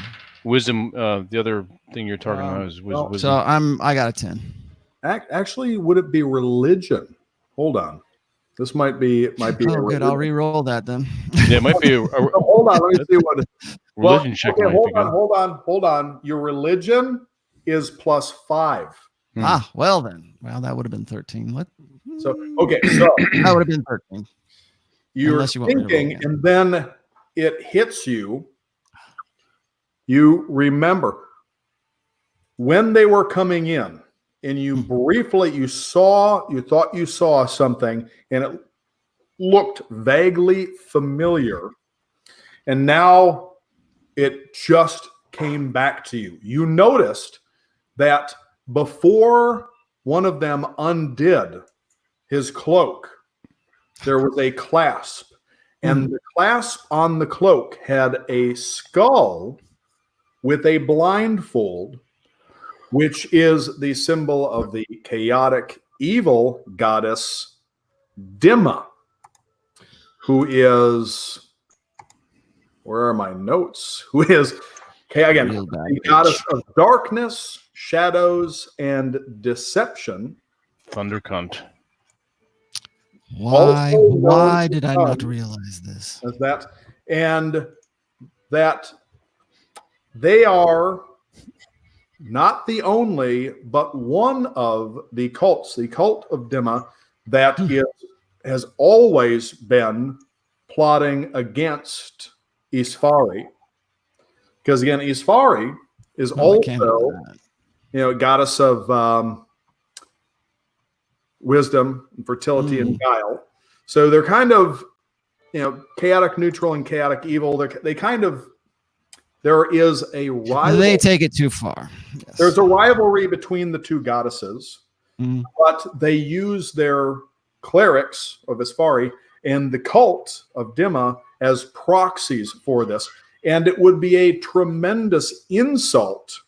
Wisdom. The other thing you're talking about is wisdom. So I got a 10. Actually, would it be religion? Hold on. This might be. Oh, good. I'll re-roll that then. Yeah, it might be a Hold on. Let me see what. religion check. Okay, might be good. hold on. Your religion is +5. Ah, well then. Well, that would have been 13. So okay, so That would have been 13. you're Unless you want me to roll thinking, again. and then it hits you. You remember when they were coming in, and you briefly you thought you saw something, and it looked vaguely familiar, and now it just came back to you. You noticed that before one of them undid his cloak, there was a clasp, and the clasp on the cloak had a skull with a blindfold, which is the symbol of the chaotic evil goddess Dima, who is, where are my notes? Who is, okay, again, Real bad the goddess of darkness, shadows, and deception. Thunder cunt. Why did I not realize this? As that, and that they are not the only, but one of the cults, the cult of Dima, that has always been plotting against Isfari. Because again, Isfari is I can't do also, that. goddess of wisdom and fertility and guile. So they're kind of, chaotic neutral and chaotic evil. They kind of, there is a rivalry. They take it too far. Yes. There's a rivalry between the two goddesses, Mm. but they use their clerics of Isfari and the cult of Dima as proxies for this. And it would be a tremendous insult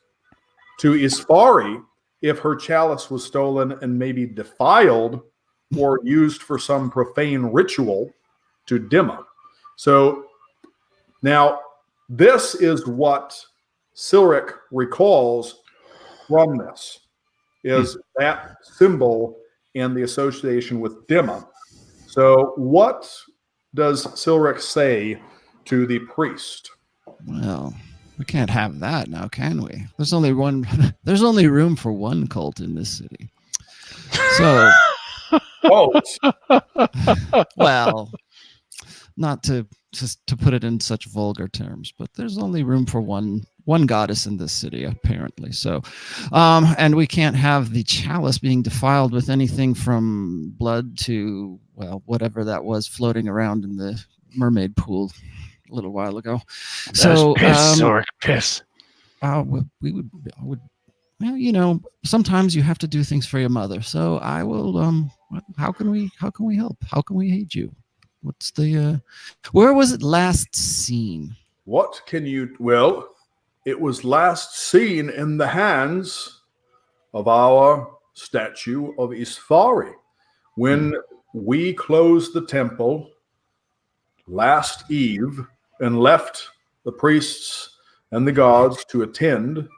to Isfari if her chalice was stolen and maybe defiled or used for some profane ritual to Dima. So now this is what Silric recalls from this, is that symbol and the association with Dima. So what does Silric say to the priest? Well, we can't have that now, can we? There's only one. There's only room for one cult in this city. So, well, not to put it in such vulgar terms, but there's only room for one goddess in this city, apparently. So, and we can't have the chalice being defiled with anything from blood to, well, whatever that was floating around in the mermaid pool a little while ago. So piss, Sork, piss. I would well, you know, sometimes you have to do things for your mother. So I will. How can we help? How can we aid you? What's the? Where was it last seen? What can you? Well, it was last seen in the hands of our statue of Isfari when we closed the temple last eve and left the priests and the gods to attend.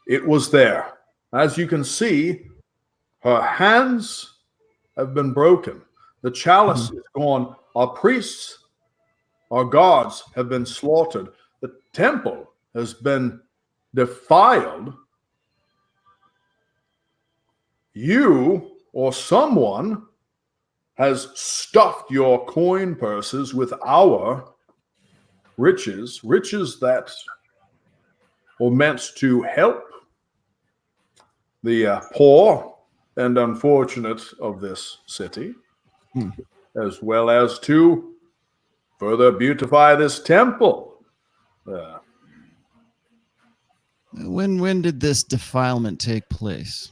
It was there. As you can see, her hands have been broken. The chalice is gone. Our priests, our gods have been slaughtered. The temple has been defiled. You or someone has stuffed your coin purses with our riches that were meant to help the poor and unfortunate of this city, as well as to further beautify this temple. When did this defilement take place?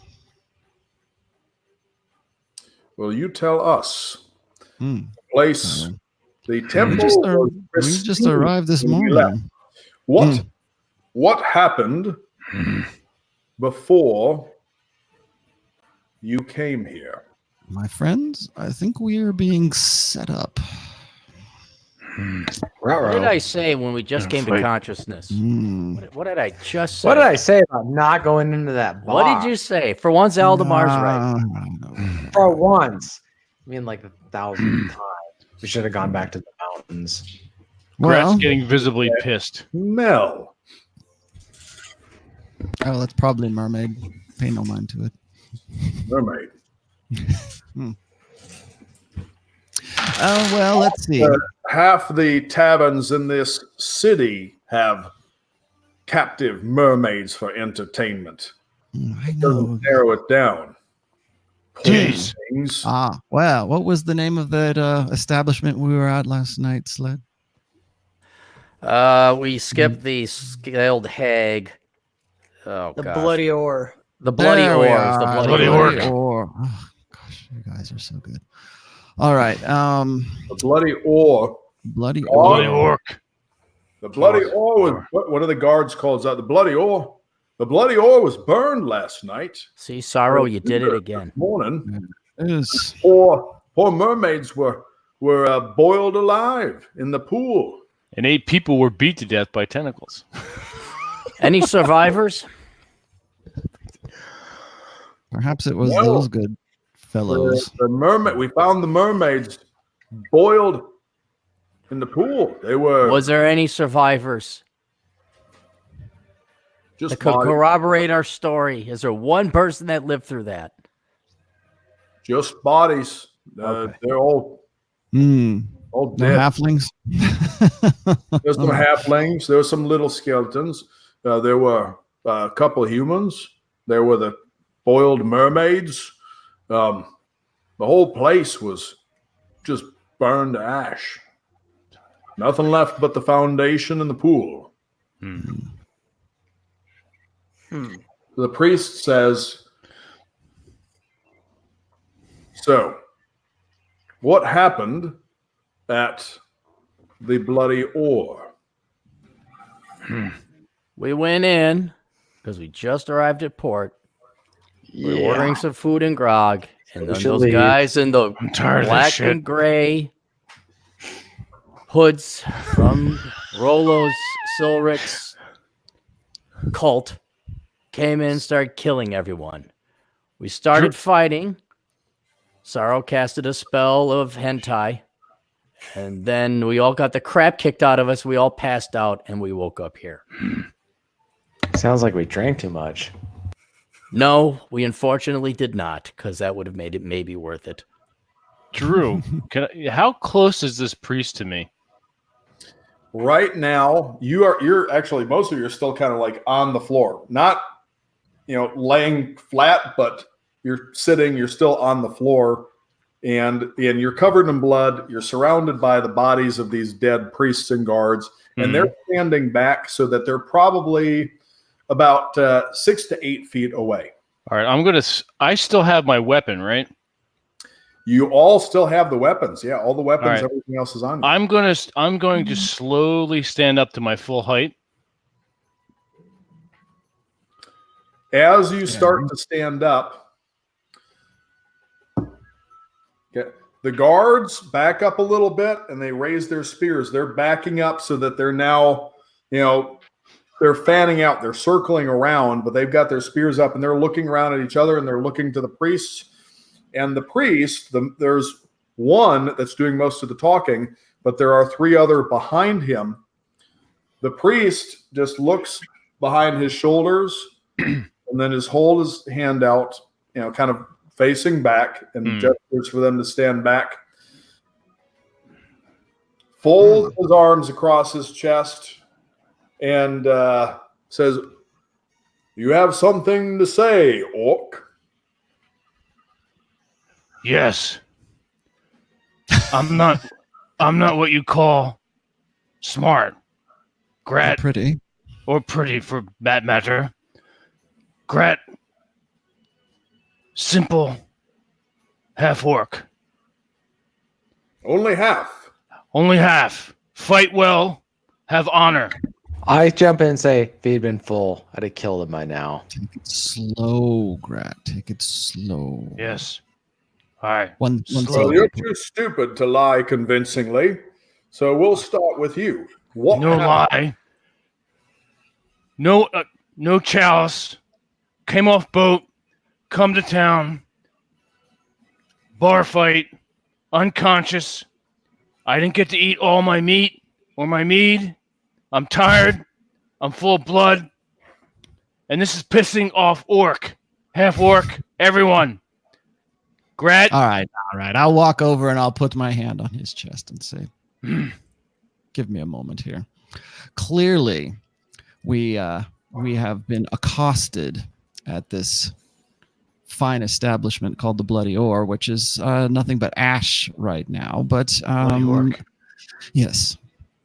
Well, you tell us. Place, Okay. the temple. We just arrived this morning. What happened before you came here? My friends, I think we are being set up. What did I say when we just came to consciousness? What did I just say? What did I say about not going into that box? What did you say? For once, Aldemar's right. For once. I mean, like 1,000 times. We should have gone back to the mountains. Grat's getting visibly pissed. Mel. Oh, that's probably mermaid. Pay no mind to it. Mermaid. Oh, well, let's see. Half the taverns in this city have captive mermaids for entertainment. I Doesn't know. narrow it down. Jeez. Well, what was the name of that establishment we were at last night, Sled? We skipped the scaled hag. Oh, The gosh. bloody ore. The bloody There we ores. The are, bloody orc. ore. Oh, gosh, you guys are so good. All right. The bloody ore. Bloody Bloody ore. orc. The bloody ore was, what are the guards called that? The bloody ore. The bloody ore was burned last night. See, Sorrow, you did it again. Morning. Is Poor mermaids were boiled alive in the pool. And 8 people were beat to death by tentacles. Any survivors? perhaps it was No. those good fellows. The mermaid. We found the mermaids boiled in the pool. They were Was there any survivors just that could bodies. corroborate our story? Is there one person that lived through that? Just bodies. Okay. They're all No dead. halflings. There's some halflings. There were some little skeletons. There were a couple of humans. There were the boiled mermaids. The whole place was just burned to ash. Nothing left but the foundation and the pool. The priest says, so, what happened at the bloody ore? We went in because we just arrived at port. We were ordering some food and grog, and then should those leave. guys in the tired of this black shit. and gray hoods from Rolo's Silric's cult came in and started killing everyone. We started fighting. Sorrow casted a spell of hentai, and then we all got the crap kicked out of us. We all passed out, and we woke up here. Sounds like we drank too much. No, we unfortunately did not, because that would have made it maybe worth it. Drew, how close is this priest to me? Right now, you're actually, most of you are still kind of like on the floor, not laying flat, but you're sitting, you're still on the floor, and you're covered in blood. You're surrounded by the bodies of these dead priests and guards, and they're standing back so that they're probably about 6 to 8 feet away. All right, I still have my weapon, right? You all still have the weapons. Yeah, all the weapons, All right. everything else is on you. I'm going to slowly stand up to my full height. As you start to stand up, the guards back up a little bit and they raise their spears. They're backing up so that they're now, they're fanning out. They're circling around, but they've got their spears up and they're looking around at each other and they're looking to the priests. And the priest, there's one that's doing most of the talking, but there are 3 other behind him. The priest just looks behind his shoulders and then hold his hand out, kind of facing back and gestures for them to stand back. Folds his arms across his chest and says, "You have something to say, orc?" Yes. I'm not what you call smart. Grat Pretty. or pretty for that matter. Grat, simple, half orc. Only half. Only half. Fight well, have honor. I jump in and say, if he'd been full, I'd have killed him by now. Take it slow, Grat. Take it slow. Yes. All right. One Well, you're too stupid to lie convincingly, so we'll start with you. What No happened? lie. No chalice. Came off boat. Come to town. Bar fight. Unconscious. I didn't get to eat all my meat or my mead. I'm tired. I'm full of blood. And this is pissing off orc. Half orc. Everyone. Grat. All right. I'll walk over and I'll put my hand on his chest and say, give me a moment here. Clearly, we have been accosted at this fine establishment called the Bloody Oar, which is nothing but ash right now. But yes,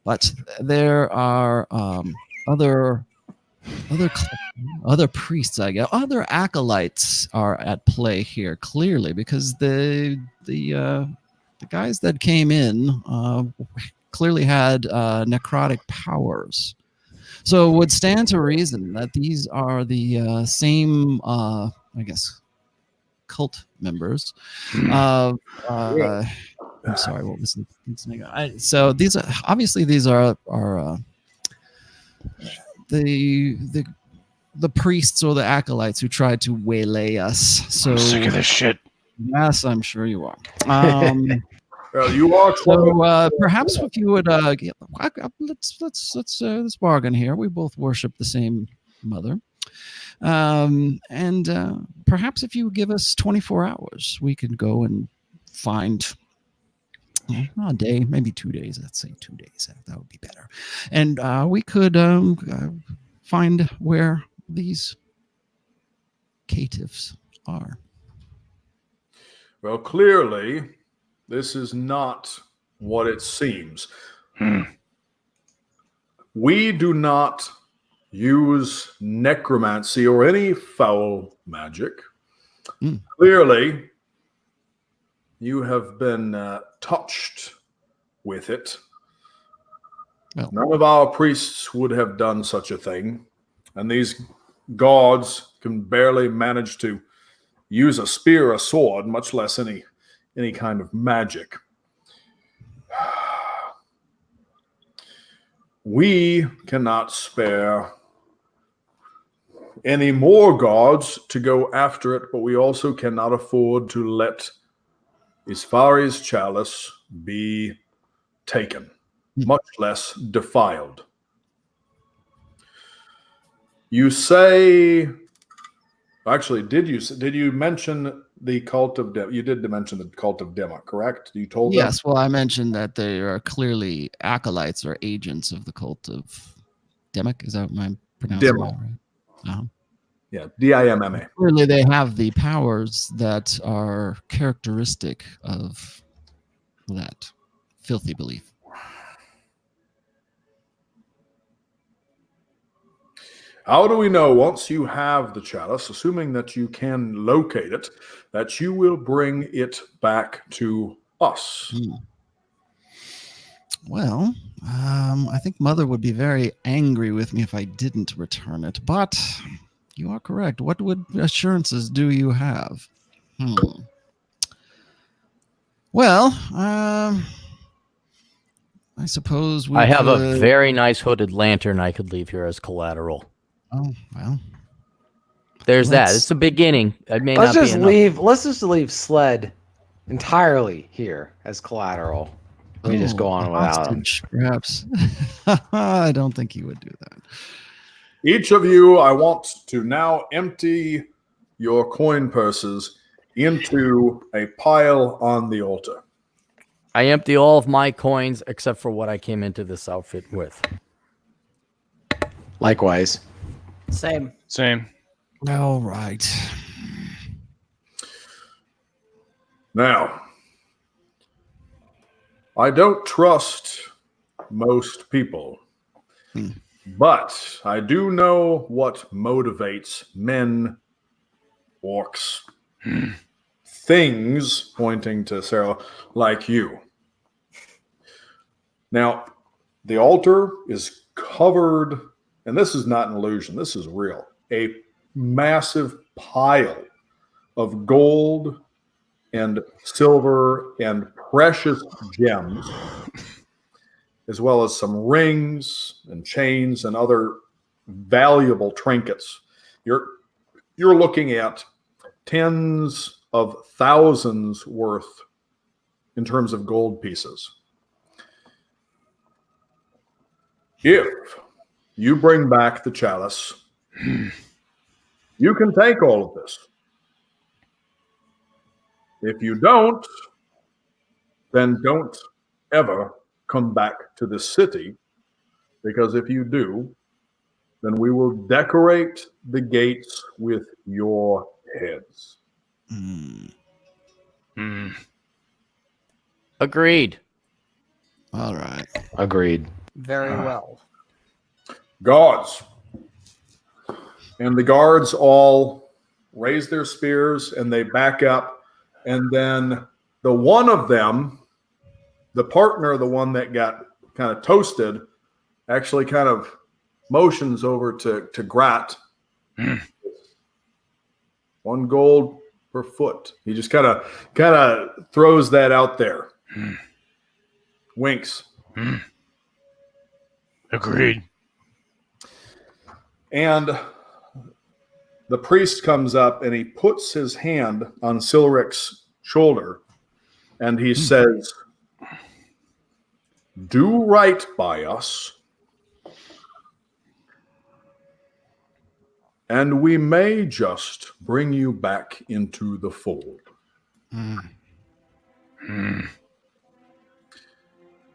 but there are other priests, I guess, other acolytes are at play here, clearly, because the guys that came in clearly had necrotic powers. So it would stand to reason that these are the same, I guess, cult members. I'm sorry, what was the name? So these are obviously the priests or the acolytes who tried to waylay us. So I'm sick of this shit. Yes, I'm sure you are. Well, you are. So perhaps if you would, let's bargain here. We both worship the same mother, and perhaps if you give us 24 hours, we could go and find a day, maybe 2 days. Let's say 2 days. That would be better, and we could find where these caitiffs are. Well, clearly, this is not what it seems. We do not use necromancy or any foul magic. Clearly, you have been touched with it. Well, none of our priests would have done such a thing. And these gods can barely manage to use a spear, a sword, much less any kind of magic. We cannot spare any more gods to go after it, but we also cannot afford to let Isfari's chalice be taken, much less defiled. You say, actually, did you mention the cult of Dem? You did mention the cult of Dema, correct? You told them? Yes, well, I mentioned that they are clearly acolytes or agents of the cult of Demic. Is that what I'm pronouncing that right? Uh-huh. Yeah, Dimma. Clearly, they have the powers that are characteristic of that filthy belief. How do we know once you have the chalice, assuming that you can locate it, that you will bring it back to us? Well, I think Mother would be very angry with me if I didn't return it, but you are correct. What assurances do you have? Well, I suppose we I have a could- very nice hooded lantern I could leave here as collateral. Oh, well. There's that. Let's- It's a beginning. It may Let's not just be enough. leave. Let's just leave Sled entirely here as collateral. We just go on a without him. hostage, perhaps. I don't think he would do that. Each of you, I want to now empty your coin purses into a pile on the altar. I empty all of my coins except for what I came into this outfit with. Likewise. Same. Same. All right. Now, I don't trust most people, but I do know what motivates men, orcs, things, pointing to Sarah, like you. Now, the altar is covered, and this is not an illusion, this is real, a massive pile of gold and silver and precious gems, as well as some rings and chains and other valuable trinkets. You're looking at tens of thousands worth in terms of gold pieces. If you bring back the chalice, you can take all of this. If you don't, then don't ever come back to this city, because if you do, then we will decorate the gates with your heads. Agreed. All right. Agreed. Very well. Guards. And the guards all raise their spears and they back up. And then the one of them, the partner, the one that got kind of toasted, actually kind of motions over to Grat. 1 gold per foot. He just kind of throws that out there. Winks. Agreed. And the priest comes up and he puts his hand on Silric's shoulder and he says, "Do right by us, and we may just bring you back into the fold.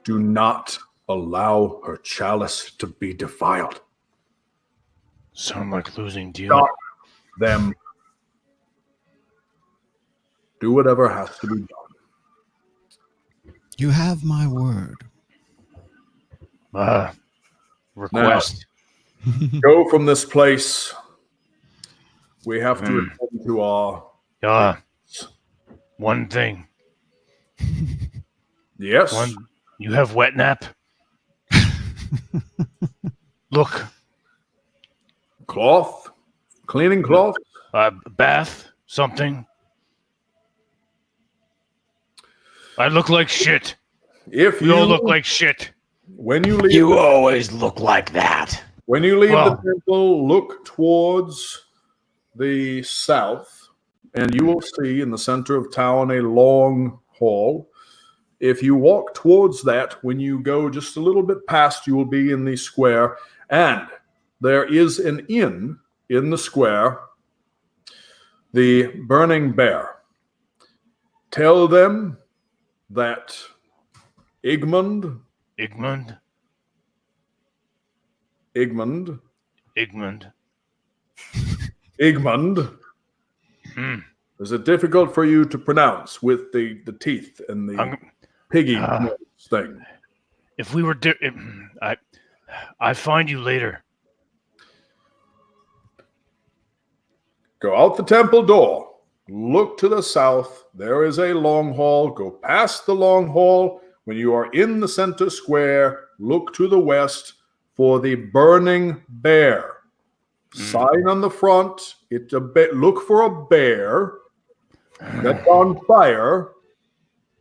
Do not allow her chalice to be defiled. Sound like losing deal. Stop them. Do whatever has to be done." You have my word. Request. Go from this place. We have to return to our... One thing. Yes? You have wet nap? Look. Cloth? Cleaning cloth? Bath? Something? I look like shit. If We all look like shit. When you leave... You always look like that. When you leave Well- the temple, look towards the south, and you will see in the center of town a long hall. If you walk towards that, when you go just a little bit past, you will be in the square, and there is an inn in the square, the Burning Bear. Tell them that Igmund is it difficult for you to pronounce with the teeth and the piggy nose thing? If we were I find you later. Go out the temple door. Look to the south. There is a long hall. Go past the long hall. When you are in the center square, look to the west for the burning bear. Sign on the front. It's a look for a bear that's on fire.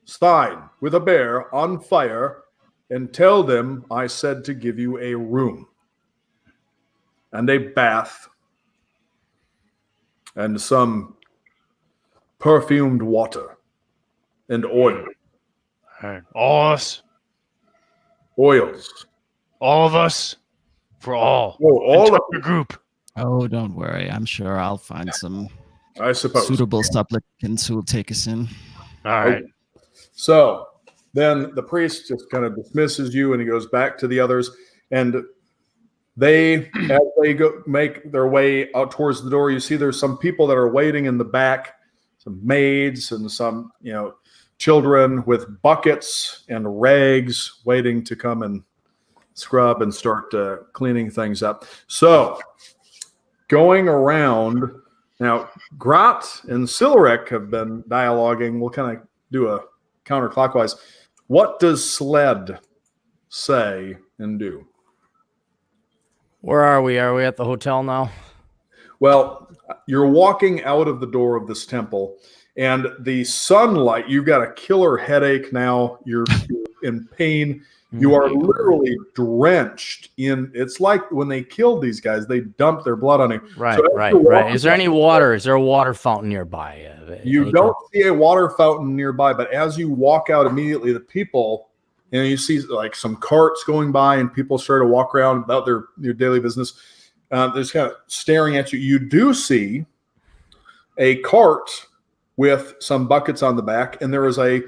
Sign with a bear on fire, and tell them I said to give you a room and a bath and some perfumed water and oil. All right. All of us. Oils. All of us. For all. Oh, all of the group. Oh, don't worry. I'm sure I'll find some I suppose. suitable supplicants who will take us in. All right. So then the priest just kind of dismisses you and he goes back to the others. And they, as they go make their way out towards the door, you see there's some people that are waiting in the back, some maids and some, children with buckets and rags waiting to come and scrub and start cleaning things up. So going around now, Grat and Silrek have been dialoguing. We'll kind of do a counterclockwise. What does Sled say and do? Where are we? Are we at the hotel now? Well, you're walking out of the door of this temple, and the sunlight, you've got a killer headache now. You're in pain. You are literally drenched in. It's like when they killed these guys, they dumped their blood on you. Right, right. Is there any water? Is there a water fountain nearby? You don't see a water fountain nearby, but as you walk out immediately, the people, you see like some carts going by and people start to walk around about their daily business. They're just kind of staring at you. You do see a cart with some buckets on the back, and there is a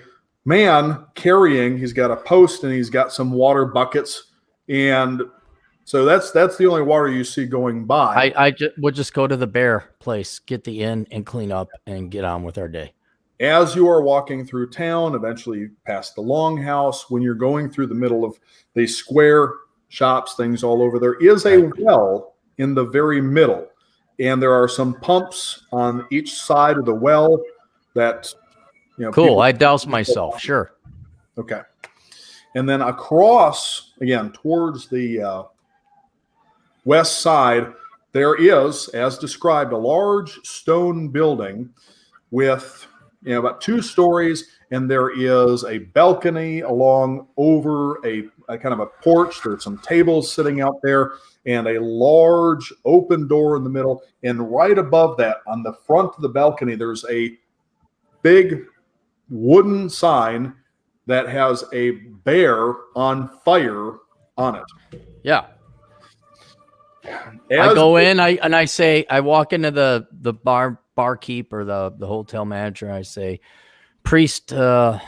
man carrying, he's got a post and he's got some water buckets, and so that's the only water you see going by. I would just go to the bear place, get the inn and clean up and get on with our day. As you are walking through town, eventually you pass the longhouse. When you're going through the middle of the square shops, things all over, there is a well in the very middle, and there are some pumps on each side of the well that cool. I douse myself. Sure. Okay. And then across, again, towards the west side, there is, as described, a large stone building with, about 2 stories, and there is a balcony along over a kind of a porch. There's some tables sitting out there and a large open door in the middle. And right above that, on the front of the balcony, there's a big wooden sign that has a bear on fire on it. Yeah. I go in, I walk into the barkeep or the hotel manager. I say, Priest, Grat,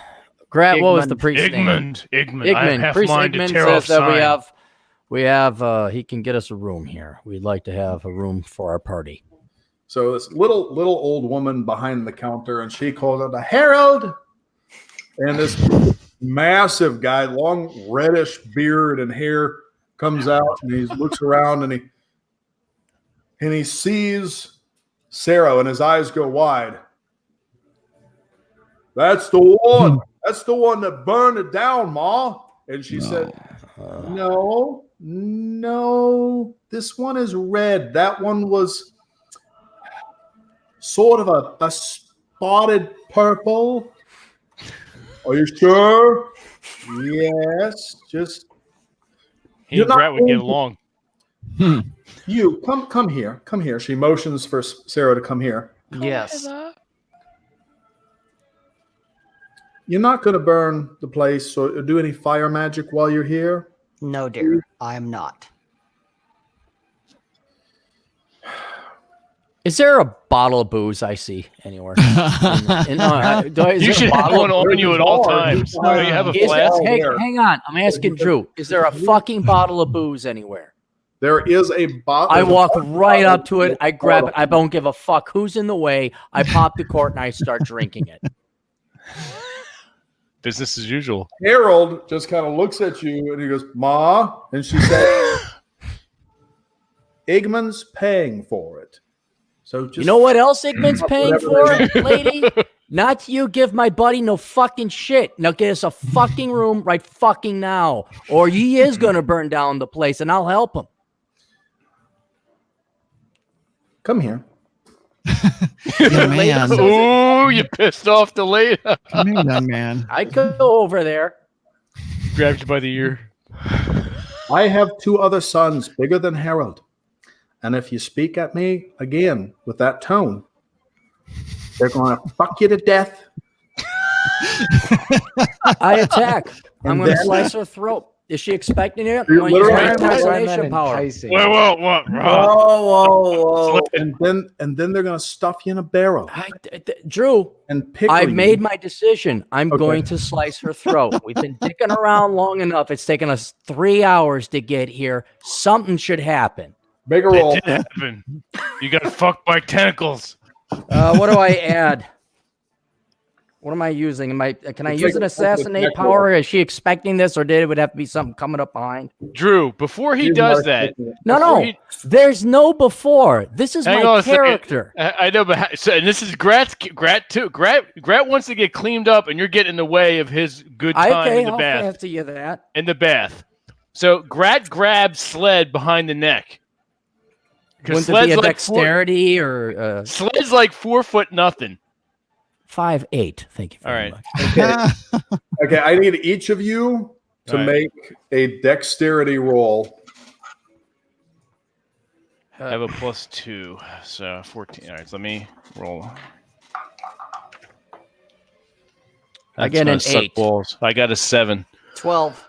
what was the priest's name? Igmund. I have half Priest mind to Igmund tear says off that sign. we have he can get us a room here. We'd like to have a room for our party. So this little old woman behind the counter, and she calls out, "The Herald!" And this massive guy, long reddish beard and hair, comes out and he looks around and he sees Sarah, and his eyes go wide. That's the one. That's the one that burned it down, Ma. And she said, No, this one is red. That one was sort of a spotted purple. Are you sure? Yes. Just He and Brett would get along. You come here. Come here. She motions for Sarah to come here. Yes. You're not going to burn the place or do any fire magic while you're here? No, dear. I am not. Is there a bottle of booze I see anywhere? You should have one on you at all times. You have a flask. Hang on. I'm asking Drew. Is there a fucking bottle of booze anywhere? There is a bottle. I walk right up to it. I grab it. I don't give a fuck who's in the way. I pop the cork and I start drinking it. Business as usual. Harold just kind of looks at you and he goes, Ma. And she said, Igmund's paying for it. So just You know what else Igman's paying Whatever for, lady? Not you give my buddy no fucking shit. Now get us a fucking room right fucking now. Or he is going to burn down the place and I'll help him. come here. Young man, Ooh, you pissed off the lady. come here, young man. I could go over there. Grabbed you by the ear. I have 2 other sons bigger than Harold. And if you speak at me again with that tone, they're going to fuck you to death. I attack. I'm And going to then- slice her throat. Is she expecting it? You're I'm going to use my literally- assassination power. Enticing. Whoa. Whoa. And then they're going to stuff you in a barrel Drew, and pickle I've you. made my decision. I'm Okay. going to slice her throat. We've been dicking around long enough. It's taken us 3 hours to get here. Something should happen. Make a roll. It did happen. You got fucked by tentacles. What do I add? What am I using? Can I It's use like an a assassinate neck power? roll. Is she expecting this, or did it would have to be something coming up behind? Drew, before he does that, No. he- There's no before. This is hang on my a second. character. I know, but and this is Grat too. Grat wants to get cleaned up, and you're getting in the way of his good time Okay, in the I'll bath. answer you that. In the bath. So Grat grabs Sled behind the neck. Wouldn't it be a dexterity or Sled's like 4 foot nothing. 5'8"? Thank you. All Very right. much. Okay, I need each of you to All right. make a dexterity roll. I have a +2, so 14. All right, so let me roll. I get gonna an suck 8. balls. I got a 7. 12.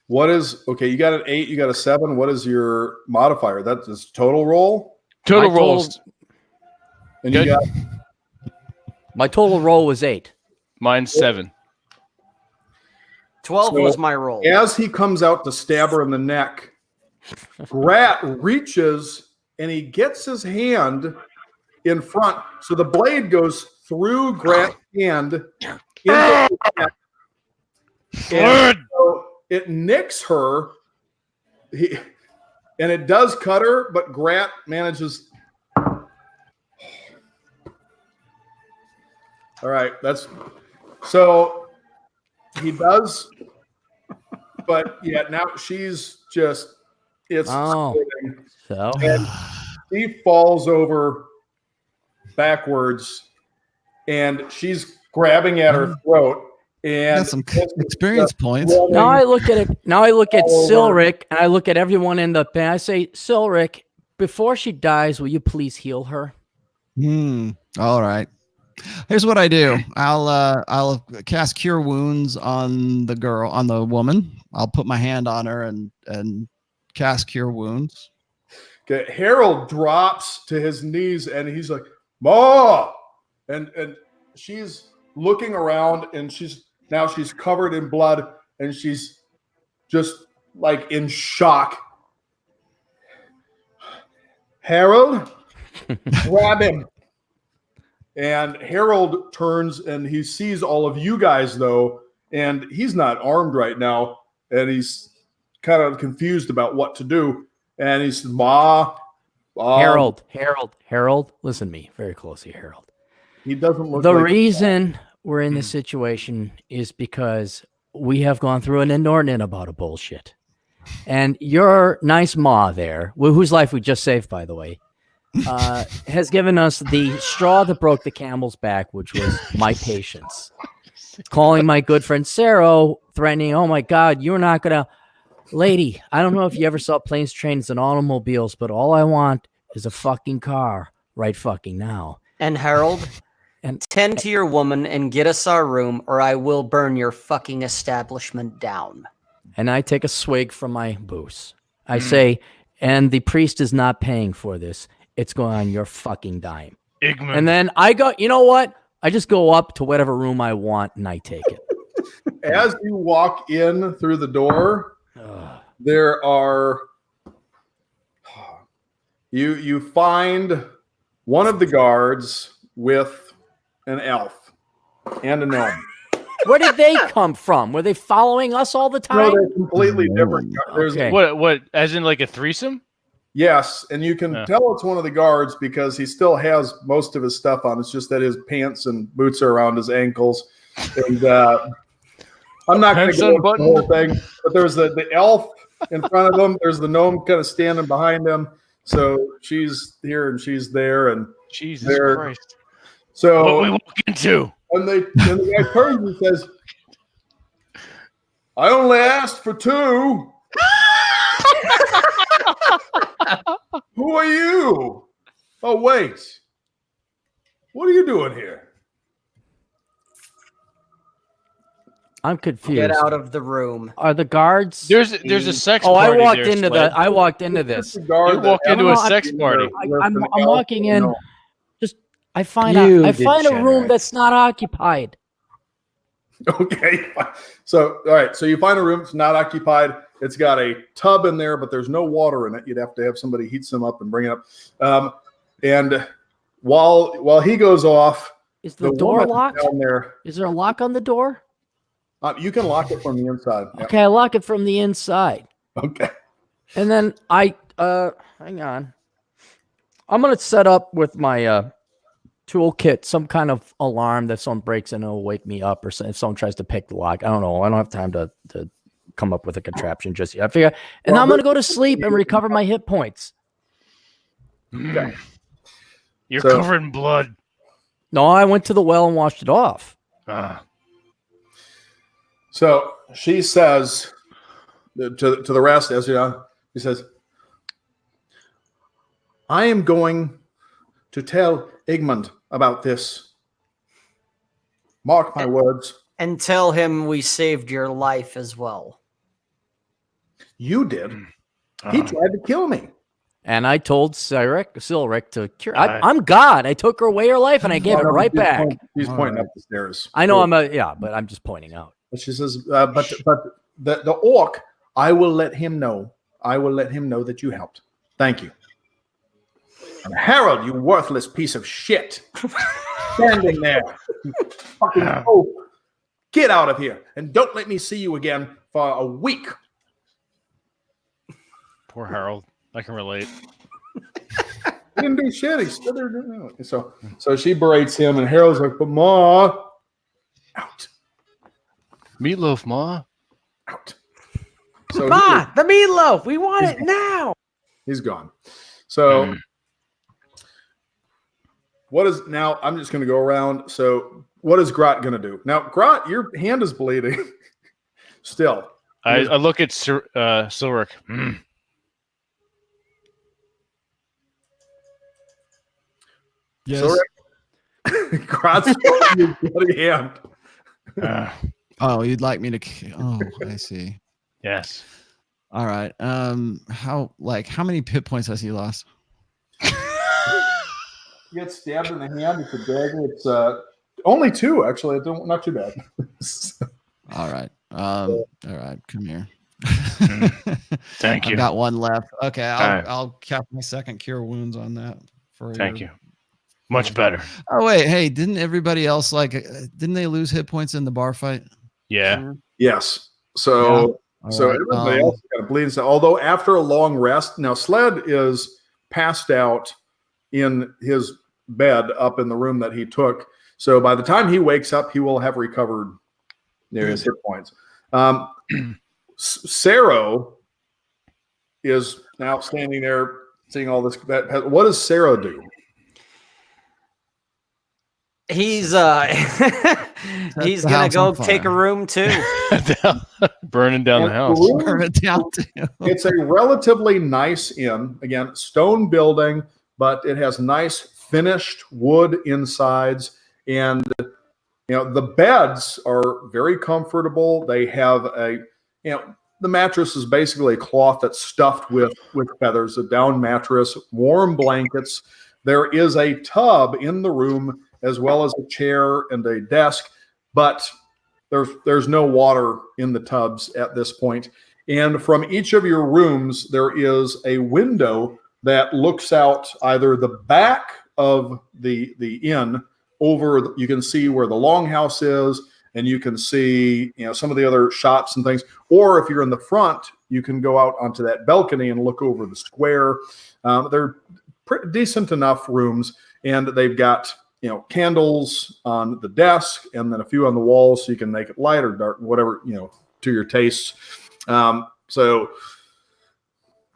What is okay? You got an 8, you got a 7. What is your modifier? That is total roll. Total My rolls. And you Good. got My total roll was 8. Mine's 7. 12 So- was my roll. as he comes out to stab her in the neck, Grat reaches and he gets his hand in front. So the blade goes through Grat's hand into the neck. And so it nicks her. And it does cut her, but Grat manages. All right, that's so he does, but yeah, now she's just it's Oh. splitting. So And she falls over backwards and she's grabbing at her throat and Got some experience points. now I look at it. Now I look at All over. Silric, and I look at everyone in the pen. I say, Silric, before she dies, will you please heal her? All right. Here's what I do. I'll cast Cure Wounds on the woman. I'll put my hand on her and cast Cure Wounds. Okay, Harold drops to his knees and he's like, "Ma!" And she's looking around and she's covered in blood and she's just like in shock. Harold, grab him. And Harold turns and he sees all of you guys though, and he's not armed right now, and he's kind of confused about what to do. And he says, "Ma, Harold, listen to me very closely, Harold. He doesn't look The like reason we're in this situation is because we have gone through an inordinate amount of bullshit. And your nice ma there, whose life we just saved, by the way, has given us the straw that broke the camel's back, which was my patience. Calling my good friend Sarah, threatening, "Oh my God, you're not going to..." Lady, I don't know if you ever saw planes, trains, and automobiles, but all I want is a fucking car right fucking now. And Harold, And- tend to your woman and get us our room, or I will burn your fucking establishment down. And I take a swig from my booze. I say, and the priest is not paying for this. It's going on your fucking dime. Igman. And then I go, you know what? I just go up to whatever room I want and I take it. as you walk in through the door, there are you find one of the guards with an elf and a gnome. Where did they come from? Were they following us all the No, time? they're completely different. There's Okay. What? As in like a threesome? Yes, and you can tell it's one of the guards because he still has most of his stuff on. It's just that his pants and boots are around his ankles. And I'm not going to go into the whole thing, but there's the elf in front of him. There's the gnome kind of standing behind him. So she's here and she's there, and Jesus Christ! So what we walk into? And the guy turns and says, "I only asked for 2. Who are you? Oh, wait. What are you doing here?" I'm confused. Get out of the room. Are the guards? There's a sex Oh, party. I walked there, into Sled. the. I walked into this. You walked into a sex party. I'm walking in. Just I find You a room degenerate. that's not occupied. Okay. So, all right. So you find a room that's not occupied. It's got a tub in there, but there's no water in it. You'd have to have somebody heat some up and bring it up. And while he goes off, Is the door woman locked? down there, Is there a lock on the door? you can lock it from the inside. Yeah. Okay, I lock it from the inside. Okay. And then I hang on. I'm gonna set up with my toolkit some kind of alarm that someone breaks in and will wake me up, or if someone tries to pick the lock. I don't know. I don't have time to come up with a contraption just yet. I figure, and Well, I'm gonna go to sleep and recover my hit points. Okay. You're So- covered in blood. No, I went to the well and washed it off. So she says to the rest, as you know, he says, "I am going to tell Igmund about this. Mark my words. And tell him we saved your life as well. You did. He tried to kill me." And I told Silric to cure. I'm God. I took away her life and I gave it right back. She's pointing up the stairs. I know but I'm just pointing out. But she says, but the orc, I will let him know. I will let him know that you helped. Thank you. And Harold, you worthless piece of shit. Standing there. You fucking hope. Get out of here. And don't let me see you again for a week. Poor Harold. I can relate. He didn't do shit. He stood there doing it. So she berates him, and Harold's like, "But Ma, out, Meatloaf, Ma. out." So Ma, the meatloaf. We want it now. he's gone. So what is now? I'm just going to go around. So what is Grot going to do now? Grot, your hand is bleeding. Still, I look at Silric. Yes. So Grot's holding his bloody hand. Oh, you'd like me to? Oh, I see. Yes. All right. How many hit points has he lost? You get stabbed in the hand. It's a dagger. It's only 2 actually. Not too bad. All right. All right. Come here. Thank you. I've got 1 left. Okay. right. I'll cap my second cure wounds on that. Thank you. Much better. Oh wait, hey, didn't everybody else didn't they lose hit points in the bar fight? Yeah. Yes. So All so right, everybody else got to bleed. Although after a long rest, now Sled is passed out in his bed up in the room that he took. So by the time he wakes up, he will have recovered his hit points. Saro is now standing there seeing all this. What does Saro do? He's he's gonna house go on fire. take a room too. Burning down the house. Burn it down too. It's a relatively nice inn. Again, stone building, but it has nice finished wood insides, and the beds are very comfortable. They have the mattress is basically a cloth that's stuffed with feathers, a down mattress, warm blankets. There is a tub in the room as well as a chair and a desk, but there's no water in the tubs at this point. And from each of your rooms, there is a window that looks out either the back of the inn over. You can see where the longhouse is, and you can see, some of the other shops and things. Or if you're in the front, you can go out onto that balcony and look over the square. They're pretty decent enough rooms, and they've got candles on the desk and then a few on the walls, so you can make it light or dark, whatever to your tastes. So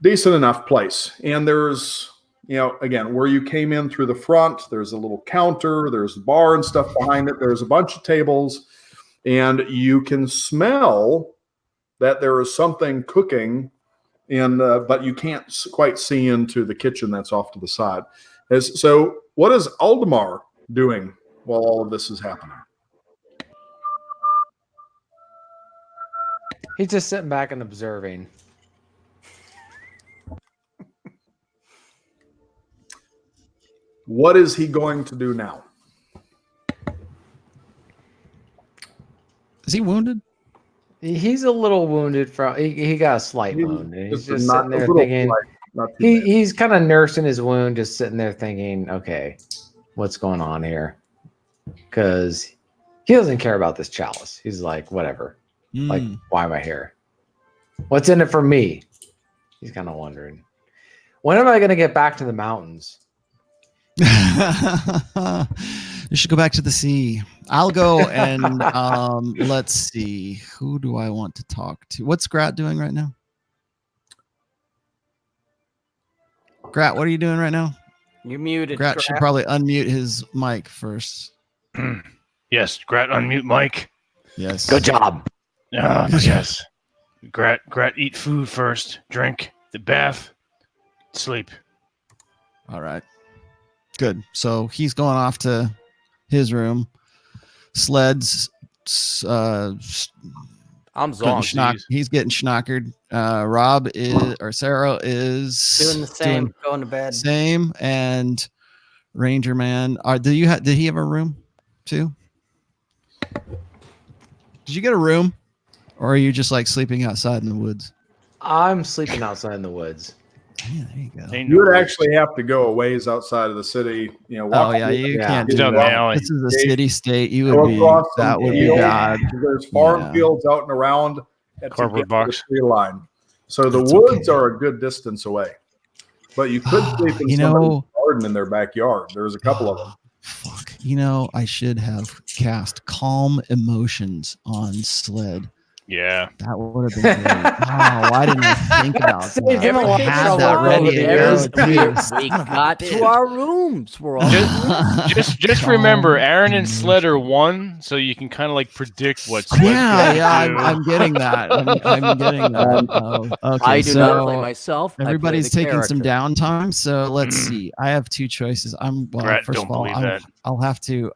decent enough place. And there's again, where you came in through the front, there's a little counter, there's a bar and stuff behind it, there's a bunch of tables, and you can smell that there is something cooking but you can't quite see into the kitchen that's off to the side. So what is Aldemar doing while all of this is happening? He's just sitting back and observing. What is he going to do now? Is he wounded? He's a little wounded from he got a slight wound. And he's just sitting there thinking he's kind of nursing his wound, just sitting there thinking, okay, what's going on here? Because he doesn't care about this chalice. He's like, whatever. Like, why am I here? What's in it for me? He's kind of wondering. When am I going to get back to the mountains? You should go back to the sea. I'll go and let's see. Who do I want to talk to? What's Grat doing right now? Grat, what are you doing right now? You muted. Grat should probably unmute his mic first. Yes, Grat, unmute Mike. Yes. Good job. Yes. Grat, eat food first, drink, the bath, sleep. All right. Good. So he's going off to his room. Sled's I'm zonked. he's getting schnockered. Rob Sarah is Doing the same, going to bed. Same. And Ranger Man. Did he have a room too? Did you get a room? Or are you just like sleeping outside in the woods? I'm sleeping outside in the woods. Yeah, there you go. You would actually have to go a ways outside of the city. Walk you can't do Down that. the alley. This is a city state. You Go would be across that some would be fields. bad. There's farm fields out and around at Cardboard box. the tree line. So the That's woods okay. are a good distance away. But you could sleep in somebody's garden in their backyard. There's a couple of them. Fuck. I should have cast Calm Emotions on Sled. Yeah. That would have been great. Oh, why didn't I think about that? I had that ready to go. We got to our rooms. We're all Just remember, Aaron and Sled are one, so you can kind of like predict what's. I'm getting that. I'm getting that. Oh, okay, I do not play myself. Everybody's taking some character. downtime, so let's see. I have two choices. Brett, First don't of all, believe that. I'll have to.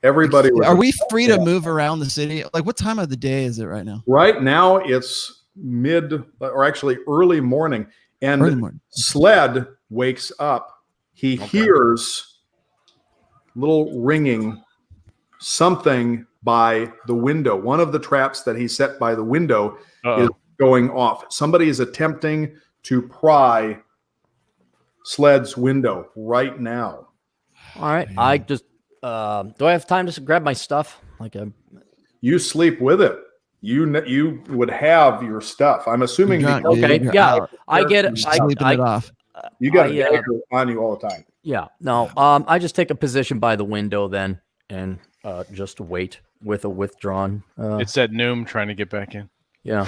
Everybody. Are we free to move around the city? Like, what time of the day is it right now? Right now, it's early morning. And Early morning. Sled wakes up. He hears little ringing, something by the window. One of the traps that he set by the window is going off. Somebody is attempting to pry Sled's window right now. All right. I just do I have time to grab my stuff? You sleep with it. You would have your stuff. I'm assuming. Okay. Yeah. I get it. Sleeping it off. You got it on you all the time. Yeah. No. I just take a position by the window then, and just wait with a withdrawn. It's that gnome trying to get back in. Yeah.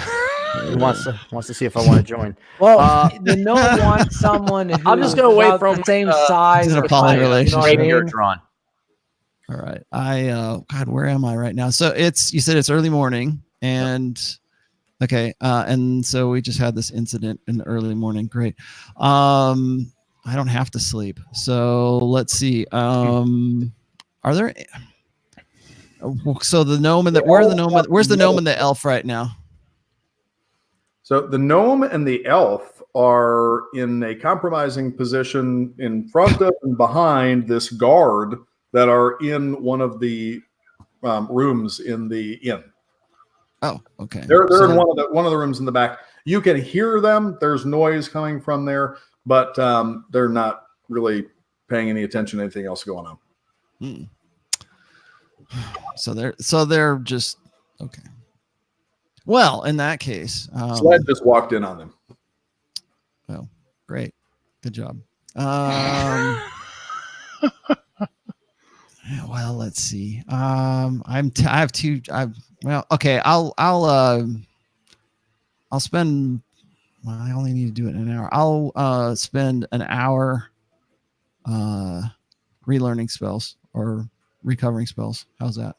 He wants to see if I want to join. Well, the gnome wants someone. I'm just gonna wait from the same size. It's in a as poly mine, relationship. you know what I mean? Drawn. All right. God, where am I right now? So you said it's early morning, and okay. And so we just had this incident in the early morning. Great. I don't have to sleep. So let's see. Are there? So the gnome and where's the gnome and the elf right now? So the gnome and the elf are in a compromising position in front of and behind this guard that are in one of the rooms in the inn. Oh, okay. They're in one of the rooms in the back. You can hear them. There's noise coming from there, but they're not really paying any attention to anything else going on. Hmm. So they're just okay. Well, in that case, Sled just walked in on them. well, great, good job. Well, let's see. I have two. Well, okay. I'll spend. Well, I only need to do it in an hour. I'll spend an hour relearning spells or recovering spells. How's that?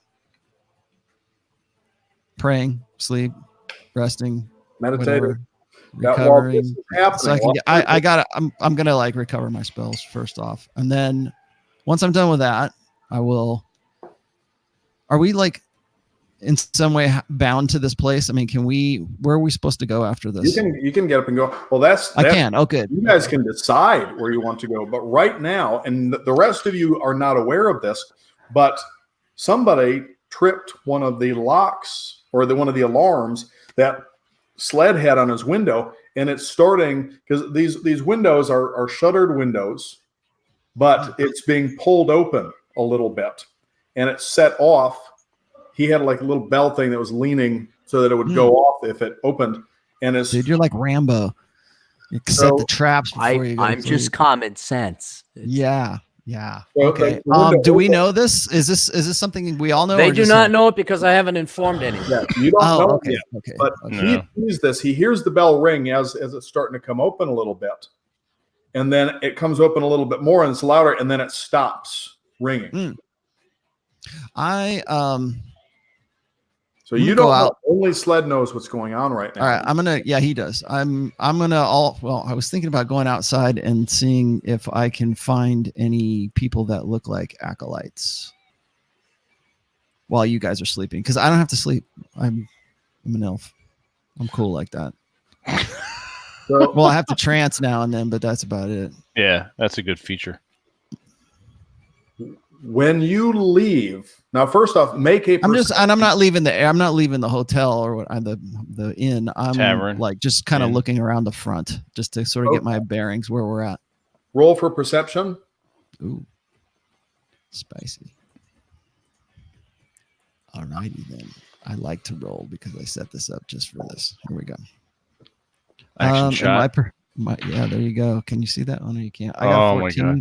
Praying, sleep, resting, Meditating. whatever. That while this Recovering. is happening, So I can get, I got I'm gonna like recover my spells first off. And then once I'm done with that, I will. Are we like in some way bound to this place? I mean, where are we supposed to go after this? you can get up and go. Well, I can. Oh, good. You guys can decide where you want to go, but right now, and the rest of you are not aware of this, but somebody tripped one of the locks or one of the alarms that Sled had on his window, and it's starting because these windows are shuttered windows, but it's being pulled open a little bit, and it's set off. He had like a little bell thing that was leaning so that it would go off if it opened. And Dude, you're like Rambo. You set the traps before you go. I'm just common sense. Yeah. So Okay. the window Do we opened. know this? Is this something we all know? They or do just not him? know it because I haven't informed anyone. Yeah, you don't know okay. yet. Okay. But No. he sees this. He hears the bell ring as it's starting to come open a little bit. And then it comes open a little bit more and it's louder, and then it stops ringing. So you go don't know. out. Only Sled knows what's going on right now. All right. Yeah, he does. I'm gonna I was thinking about going outside and seeing if I can find any people that look like acolytes while you guys are sleeping. Because I don't have to sleep. I'm an elf. I'm cool like that. So, Well, I have to trance now and then, but that's about it. Yeah, that's a good feature. when you leave, now first off, make a. I'm not leaving the hotel or what, the inn. I'm Tavern. like just kind of Inn. looking around the front just to sort of get my bearings where we're at. Roll for perception. Ooh, spicy. All righty then. I like to roll because I set this up just for this. Here we go. Action and shot. yeah, there you go. Can you see that? Oh no, you can't. I Oh, got my 14. God. There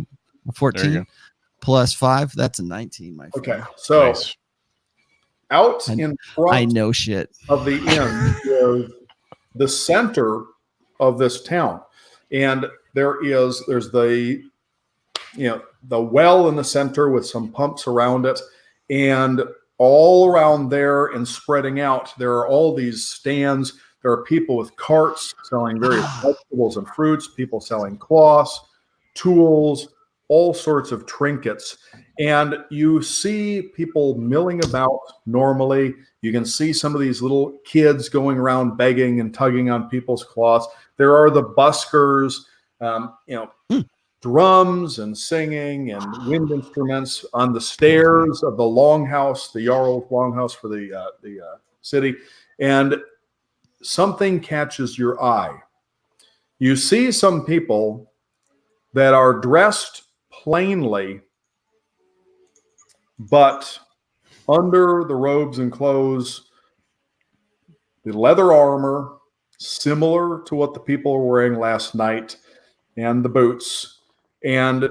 you 14 go. plus 5. That's a 19, my friend. Okay, so Nice. out in front I know shit. of the inn is the center of this town, and there's the the well in the center with some pumps around it, and all around there and spreading out there are all these stands. There are people with carts selling various vegetables and fruits, people selling cloths, tools, all sorts of trinkets. And you see people milling about normally. You can see some of these little kids going around begging and tugging on people's cloths. There are the buskers, drums and singing and wind instruments on the stairs of the longhouse, the Jarl's longhouse for the city. And something catches your eye. You see some people that are dressed plainly, but under the robes and clothes, the leather armor, similar to what the people were wearing last night, and the boots. And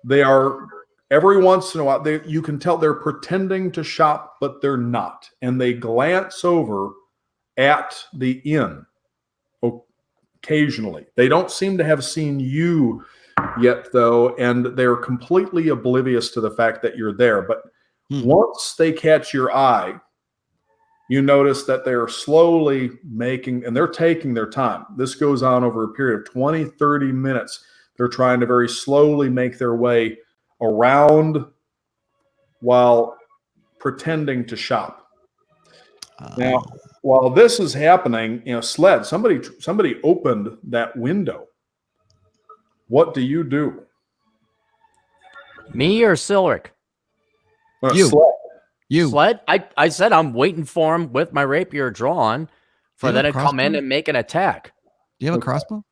they are, every once in a while, you can tell they're pretending to shop, but they're not. And they glance over at the inn occasionally. They don't seem to have seen you yet, though, and they're completely oblivious to the fact that you're there. But once they catch your eye, you notice that they're slowly making, and they're taking their time. This goes on over a period of 20, 30 minutes. They're trying to very slowly make their way around while pretending to shop. Now, while this is happening, Sled, somebody opened that window. What do you do? Me or Silric? You. Sled. You. Sled? I said I'm waiting for him with my rapier drawn for Do you them have to a come in crossbow? and make an attack. Do you have a crossbow?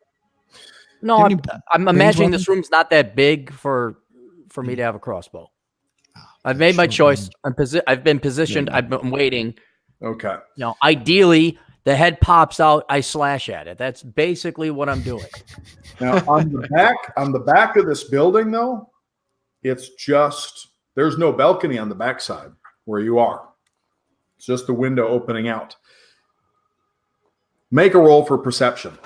No, Do you have I'm range imagining weapon? this room's not that big for me to have a crossbow. I've made my Short choice. range. I've been positioned. Yeah. I've been waiting. Okay. You know, ideally, the head pops out. I slash at it. That's basically what I'm doing. Now on the back of this building, though, it's just there's no balcony on the backside where you are. It's just the window opening out. Make a roll for perception.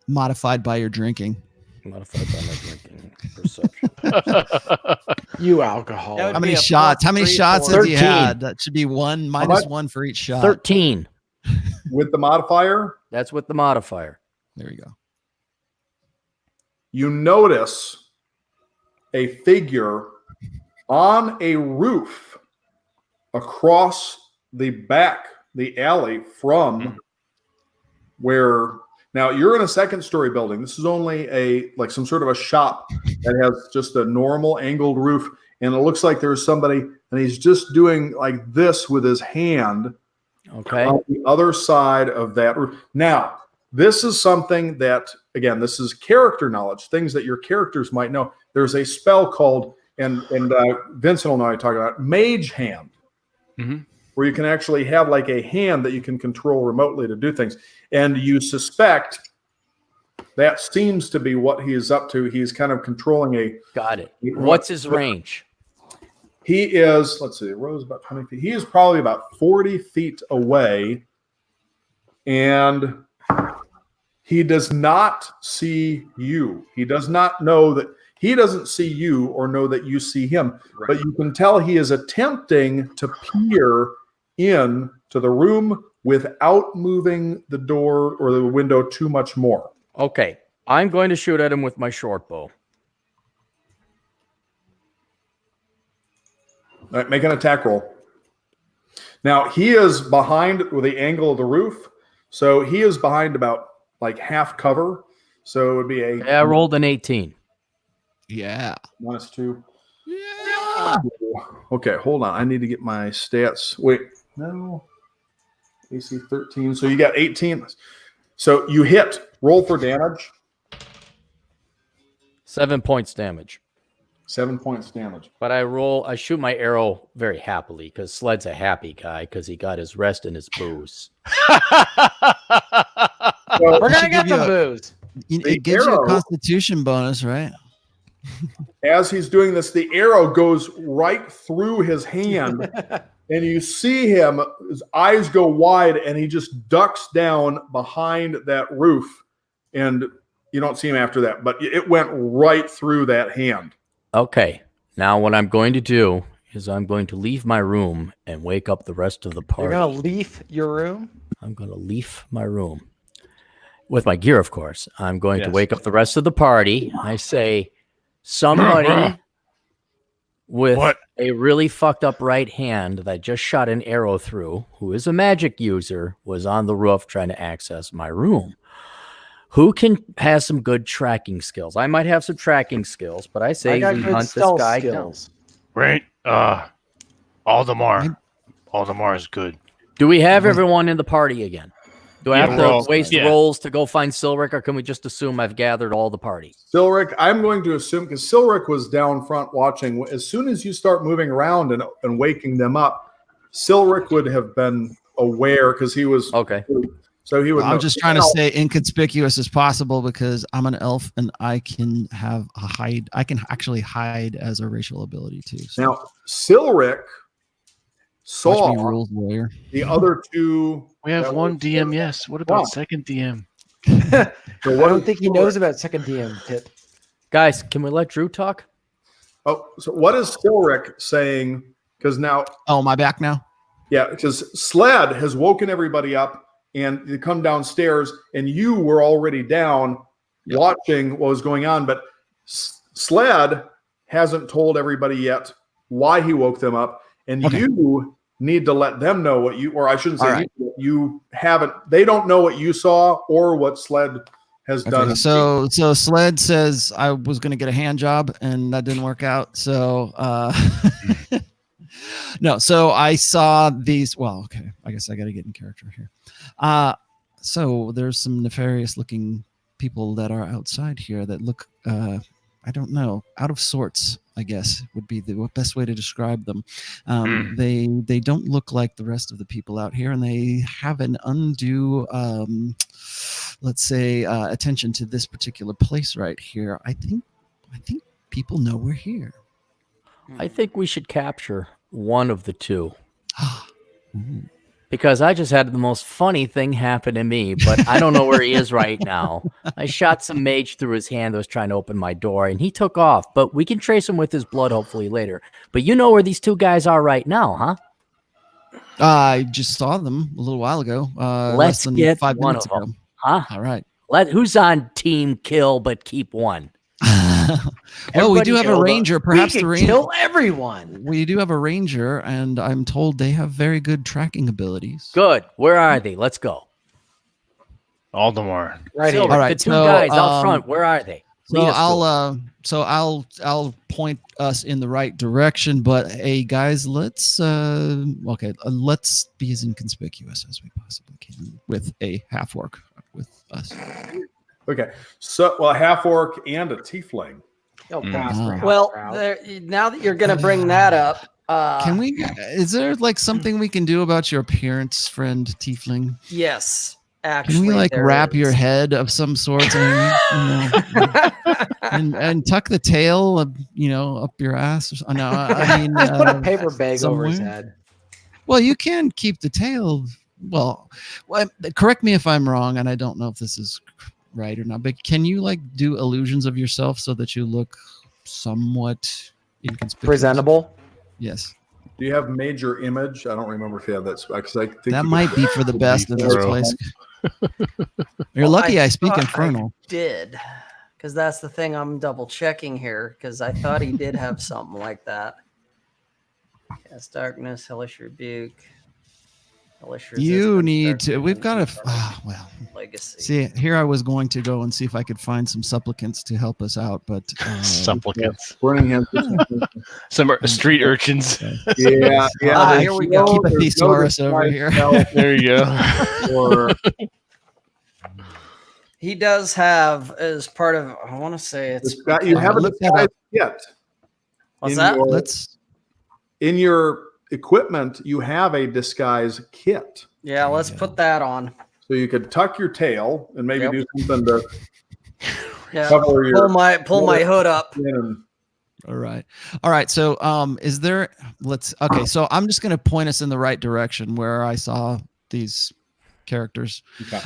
Modified by your drinking. Modified by my drinking perception. You alcohol. That would How be many a shots? plus How many 3 shots for- have you 13. had? That should be one minus much? 1 for each shot. 13. With the modifier, That's with the modifier. There you go. you notice a figure on a roof across the alley from where now you're in a second story building. This is only some sort of a shop that has just a normal angled roof. And it looks like there's somebody and he's just doing like this with his hand Okay. on the other side of that roof. Now, this is something that, again, this is character knowledge, things that your characters might know. There's a spell called, and Vincent will know I talk about, Mage Hand, where you can actually have like a hand that you can control remotely to do things. And you suspect that seems to be what he is up to. He's kind of controlling Got it. What's his range? He is, let's see, Rose about 20 feet. He is probably about 40 feet away. And he does not see you. He does not know that he doesn't see you or know that you see him. But you can tell he is attempting to peer in to the room without moving the door or the window too much more. Okay. I'm going to shoot at him with my short bow. All right, make an attack roll. Now, he is behind with the angle of the roof. So he is behind about like half cover. So it would be a I rolled an 18. Yeah. -2. Yeah. Okay, hold on. I need to get my stats. Wait, no. AC 13. So you got 18. So you hit. Roll for damage. 7 points damage. 7 points damage. But I shoot my arrow very happily because Sled's a happy guy because he got his rest and his booze. Well, We're gonna should get give you the a- booze. It gives you arrow- a constitution bonus, right? as he's doing this, the arrow goes right through his hand, and you see him, his eyes go wide, and he just ducks down behind that roof, and you don't see him after that, but it went right through that hand. Okay. Now what I'm going to do is I'm going to leave my room and wake up the rest of the You're party. gonna leave your room. I'm going to leave my room with my gear, of course. I'm going to Yes. wake up the rest of the party. I say, somebody with What? a really fucked up right hand that I just shot an arrow through, who is a magic user, was on the roof trying to access my room. Who has some good tracking skills? I might have some tracking skills, but I say I got we good hunt this stealth guy down. skills. Right? Aldemar. Aldemar is good. Do we have everyone in the party again? Do I Yeah, have we're to all- waste yeah. rolls to go find Silric, or can we just assume I've gathered all the party? Silric, I'm going to assume, because Silric was down front watching, as soon as you start moving around and waking them up, Silric would have been aware because he was Okay. so he would I'm know. just trying to stay inconspicuous as possible because I'm an elf and I can have a hide. I can actually hide as a racial ability too. So Now Silric watch saw me, rules lawyer. the other two. We have that one were- DM, yes. What about Wow. second DM? I So what don't is think he Silric- knows about second DM tip. Guys, can we let Drew talk? Oh, so what is Silric saying? Because now, Oh, my back now. yeah, because Sled has woken everybody up and they come downstairs, and you were already down Yep. watching what was going on. But Sled hasn't told everybody yet why he woke them up, and Okay. you need to let them know what you, or I shouldn't say All right. you haven't. They don't know what you saw or what Sled has done. Okay, so Sled says I was going to get a hand job and that didn't work out. So no, so I saw these. Well, okay, I guess I got to get in character here. So there's some nefarious looking people that are outside here that look. I I don't know, out of sorts, I guess would be the best way to describe them. They don't look like the rest of the people out here, and they have an undue, let's say, attention to this particular place right here. I think people know we're here. I think we should capture one of the two. Ooh. Because I just had the most funny thing happen to me, but I don't know where he is right now. I shot some mage through his hand that was trying to open my door, and he took off. But we can trace him with his blood hopefully later. But you know where these two guys are right now, huh? I just saw them a little while ago. Let's Less than get 5 one minutes of them, ago. huh? All right. Who's on team kill but keep one? Well, we do have a Everybody ranger. we Perhaps can the ranger. kill everyone. We do have a ranger, and I'm told they have very good tracking abilities. Good. Where are they? Let's go. Aldemar. Right Silver, here. All right, the two so, guys out front. Where are they? So Lead us to 'em. I'll point us in the right direction. But hey, guys, let's be as inconspicuous as we possibly can with a half orc with us. Okay. So, well, a half orc and a tiefling. He'll pass for half Well, route. now that you're going to bring that up, Can we? Is there like something we can do about your appearance, friend Tiefling? yes, actually, Can we like there wrap your is. head of some sort, and tuck the tail, up your ass? Or, no, I mean, Put a paper bag over his somewhere? head. Well, you can keep the tail. Well, correct me if I'm wrong, and I don't know if this is right or not. But can you like do illusions of yourself so that you look somewhat inconspicuous? Presentable. Yes. Do you have major image? I don't remember if you have that. Because I think That you might be for the best in this Thorough. place. You're Well, lucky I speak thought infernal. I did, because that's the thing I'm double checking here, because I thought he did have something like that. Yes, darkness, hellish rebuke, hellish resistance. You need dark to. We've got vision, to. Well, legacy. see, here I was going to go and see if I could find some supplicants to help us out, but Supplicants. Burning hands. Some street urchins. Yeah. Here we go. Keep a There's thesaurus over disguise here. spell There you go. or He does have as part of. I want to say it's. you have a Look that disguise up. kit. What's in that? your- Let's. In your equipment, you have a disguise kit. Yeah, let's put that on. So you could tuck your tail and maybe Yep. do something to Yeah, cover your pull my hood up. chin and All right. So, is there? Okay. So I'm just going to point us in the right direction where I saw these characters. Okay.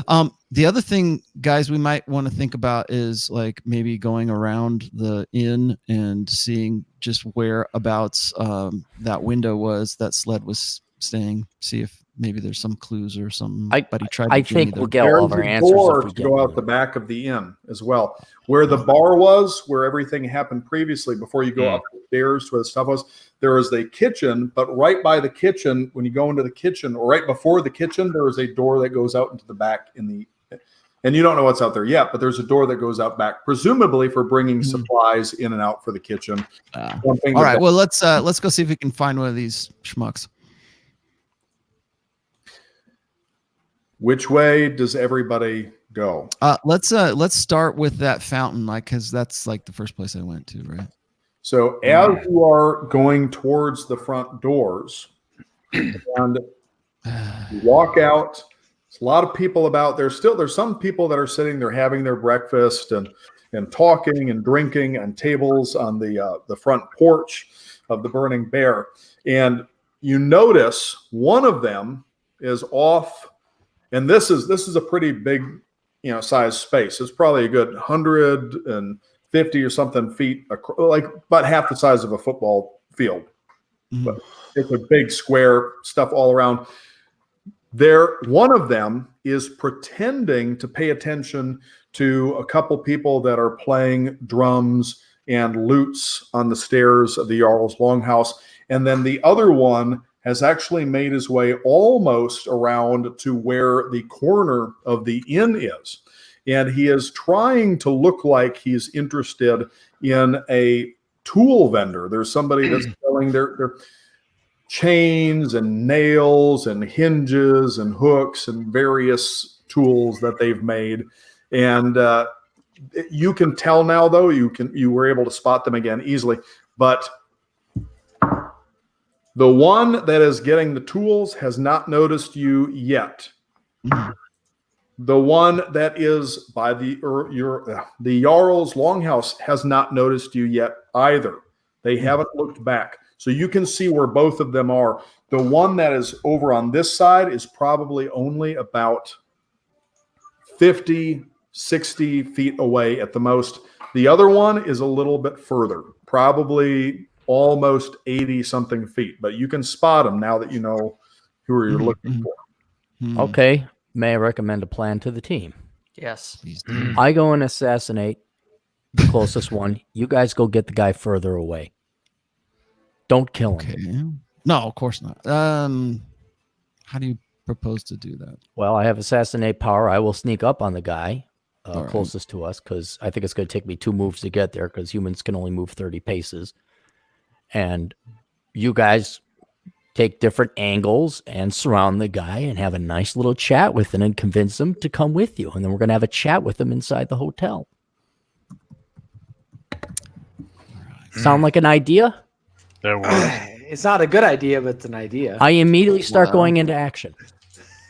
The other thing, guys, we might want to think about is like maybe going around the inn and seeing just whereabouts that window was that Sled was staying. See if maybe there's some clues or somebody tried to I give me think the- we'll get all of There's our a answers door if we to get go out one. the back of the inn as well. Where the bar was, where everything happened previously, before you go up the stairs to where the stuff was, there was a kitchen, but right by the kitchen, when you go into the kitchen, or right before the kitchen, there is a door that goes out into the back and you don't know what's out there yet, but there's a door that goes out back, presumably for bringing supplies in and out for the kitchen. All right. Well, let's go see if we can find one of these schmucks. Which way does everybody go? Let's start with that fountain, like, because that's like the first place I went to, right? So as you are going towards the front doors, and you walk out, there's a lot of people about. There's some people that are sitting there having their breakfast and talking and drinking on tables on the front porch of the Burning Bear. And you notice one of them is off, and this is a pretty big, size space. It's probably a good 150 or something feet, like about half the size of a football field. But it's a big square, stuff all around. One of them is pretending to pay attention to a couple people that are playing drums and lutes on the stairs of the Jarl's Longhouse. And then the other one has actually made his way almost around to where the corner of the inn is. And he is trying to look like he's interested in a tool vendor. There's somebody that's selling their chains and nails and hinges and hooks and various tools that they've made. And You can tell now, though. You were able to spot them again easily, but the one that is getting the tools has not noticed you yet. Mhm. The one that is by the Jarl's longhouse has not noticed you yet either. They haven't looked back. So you can see where both of them are. The one that is over on this side is probably only about 50, 60 feet away at the most. The other one is a little bit further, probably almost 80 something feet, but you can spot them now that you know who you're looking for. Okay. May I recommend a plan to the team? Yes. Please do. I go and assassinate the closest one. You guys go get the guy further away. Don't kill him. Okay. No, of course not. How do you propose to do that? Well, I have assassinate power. I will sneak up on the guy All right. closest to us because I think it's going to take me 2 moves to get there because humans can only move 30 paces. And you guys take different angles and surround the guy and have a nice little chat with him and convince him to come with you. And then we're going to have a chat with him inside the hotel. Sound like an idea? That works. It's not a good idea, but it's an idea. I immediately start Wow. going into action.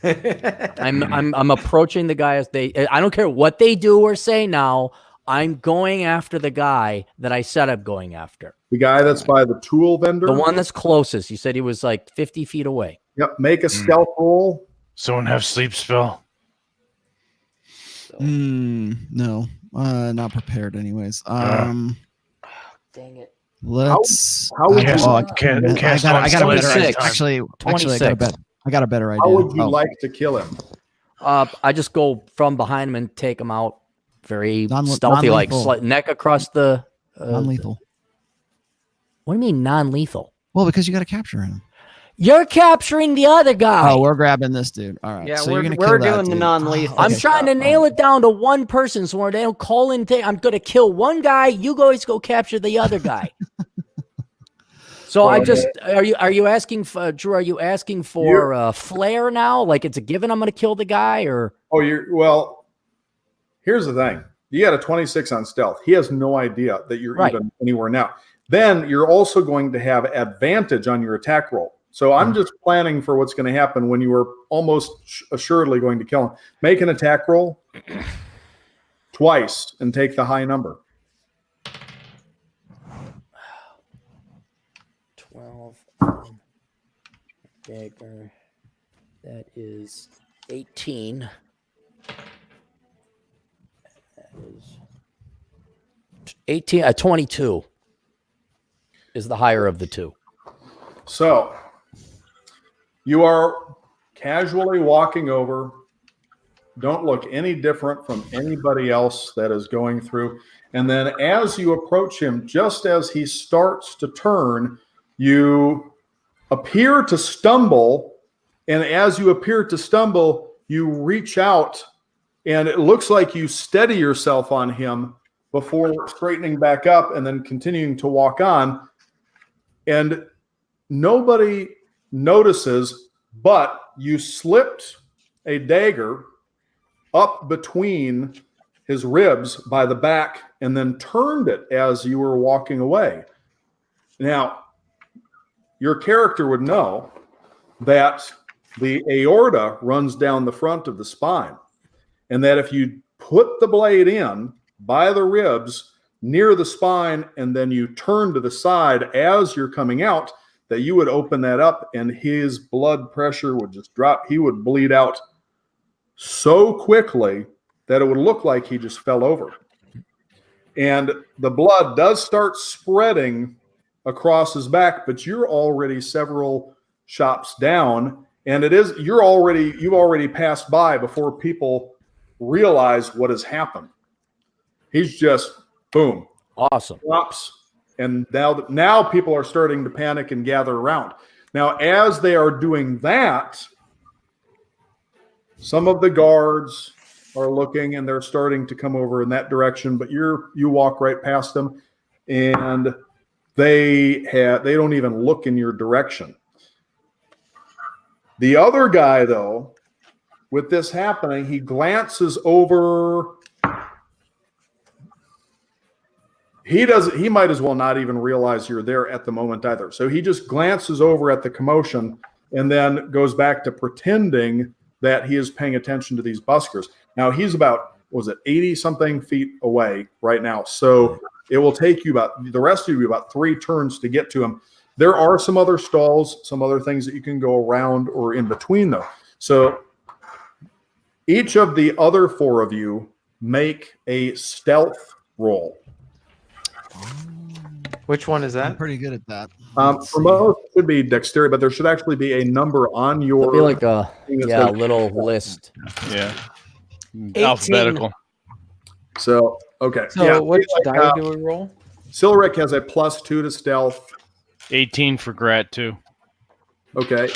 I'm approaching the guy as I don't care what they do or say now. I'm going after the guy that I said I'm going after. The guy that's by the tool vendor. The one that's closest. You said he was like 50 feet away. Yep. Make a stealth roll. Someone have sleep spell. No, not prepared. Anyways, Dang it. let's. how would Cast- you- I cast got on a better 26. idea. Actually, I got a better idea. How would you like to kill him? I just go from behind him and take him out very Non-le- stealthy, like non-lethal. neck across the. Non-lethal. What do you mean non-lethal? Well, because you got to capture him. You're capturing the other guy. Oh, we're grabbing this dude. All right. Yeah, so we're you're gonna kill that doing the dude. non-lethal. I'm Okay. trying to nail it down to one person so they don't call in. I'm going to kill one guy. You guys go capture the other guy. So I just are you asking for Drew? Are you asking for flair now? Like it's a given? I'm going to kill the guy, or Well, here's the thing. You got a 26 on stealth. He has no idea that you're Right. even anywhere now. Then you're also going to have advantage on your attack roll. So I'm just planning for what's going to happen when you are almost assuredly going to kill him. Make an attack roll twice and take the high number. 12 dagger. That is 18. That is 18. 22 is the higher of the two. So you are casually walking over. Don't look any different from anybody else that is going through. And then as you approach him, just as he starts to turn, you appear to stumble. And as you appear to stumble, you reach out and it looks like you steady yourself on him before straightening back up and then continuing to walk on. And nobody notices, but you slipped a dagger up between his ribs by the back and then turned it as you were walking away. Now, your character would know that the aorta runs down the front of the spine, and that if you put the blade in by the ribs near the spine and then you turn to the side as you're coming out, that you would open that up and his blood pressure would just drop. He would bleed out so quickly that it would look like he just fell over. And the blood does start spreading across his back, but you're already several shops down, and you've already passed by before people realize what has happened. He's just boom, Awesome. drops, and now people are starting to panic and gather around. Now, as they are doing that, some of the guards are looking and they're starting to come over in that direction, but you walk right past them, and they don't even look in your direction. The other guy, though, with this happening, he glances over He might as well not even realize you're there at the moment either. So he just glances over at the commotion and then goes back to pretending that he is paying attention to these buskers. Now he's about, 80 something feet away right now. So it will take you the rest of you about 3 turns to get to him. There are some other stalls, some other things that you can go around or in between though. So each of the other 4 of you make a stealth roll. Which one is I'm that? pretty good at that. For most, it should be dexterity, but there should actually be a number on your. It'll be like a thing that says- little list. Yeah. 18. Alphabetical. So okay. So which like, die do we roll? Silric has a +2 to stealth. 18 for Grat too. Okay.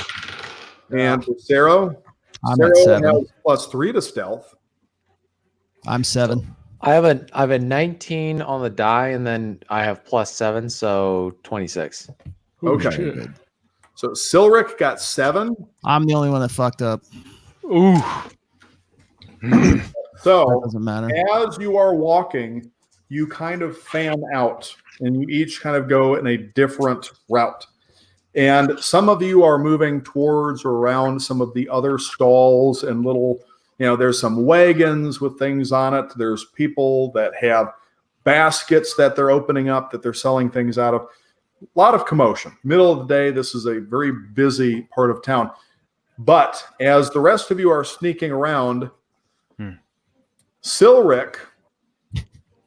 And for Saro, I'm at 7. has +3 to stealth. I'm 7. I have a 19 on the die, and then I have +7, so 26. Okay. Good. So Silric got 7. I'm the only one that fucked up. Ooh. That So doesn't matter. as you are walking, you kind of fan out and you each kind of go in a different route. And some of you are moving towards or around some of the other stalls and little, there's some wagons with things on it. There's people that have baskets that they're opening up that they're selling things out of. A lot of commotion. Middle of the day, this is a very busy part of town. But as the rest of you are sneaking around, Silric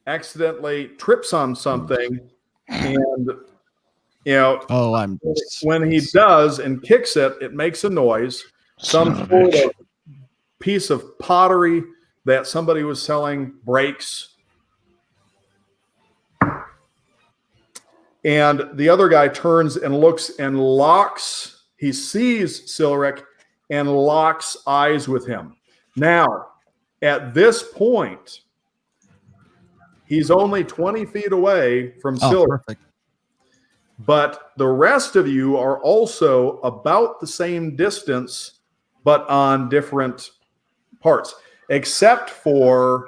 accidentally trips on something, and when he does and kicks it, it makes a noise. Some sort of piece of pottery that somebody was selling breaks, and the other guy turns and looks and locks. He sees Silric and locks eyes with him. Now, at this point, he's only 20 feet away from Silric. Perfect. But the rest of you are also about the same distance, but on different parts, except for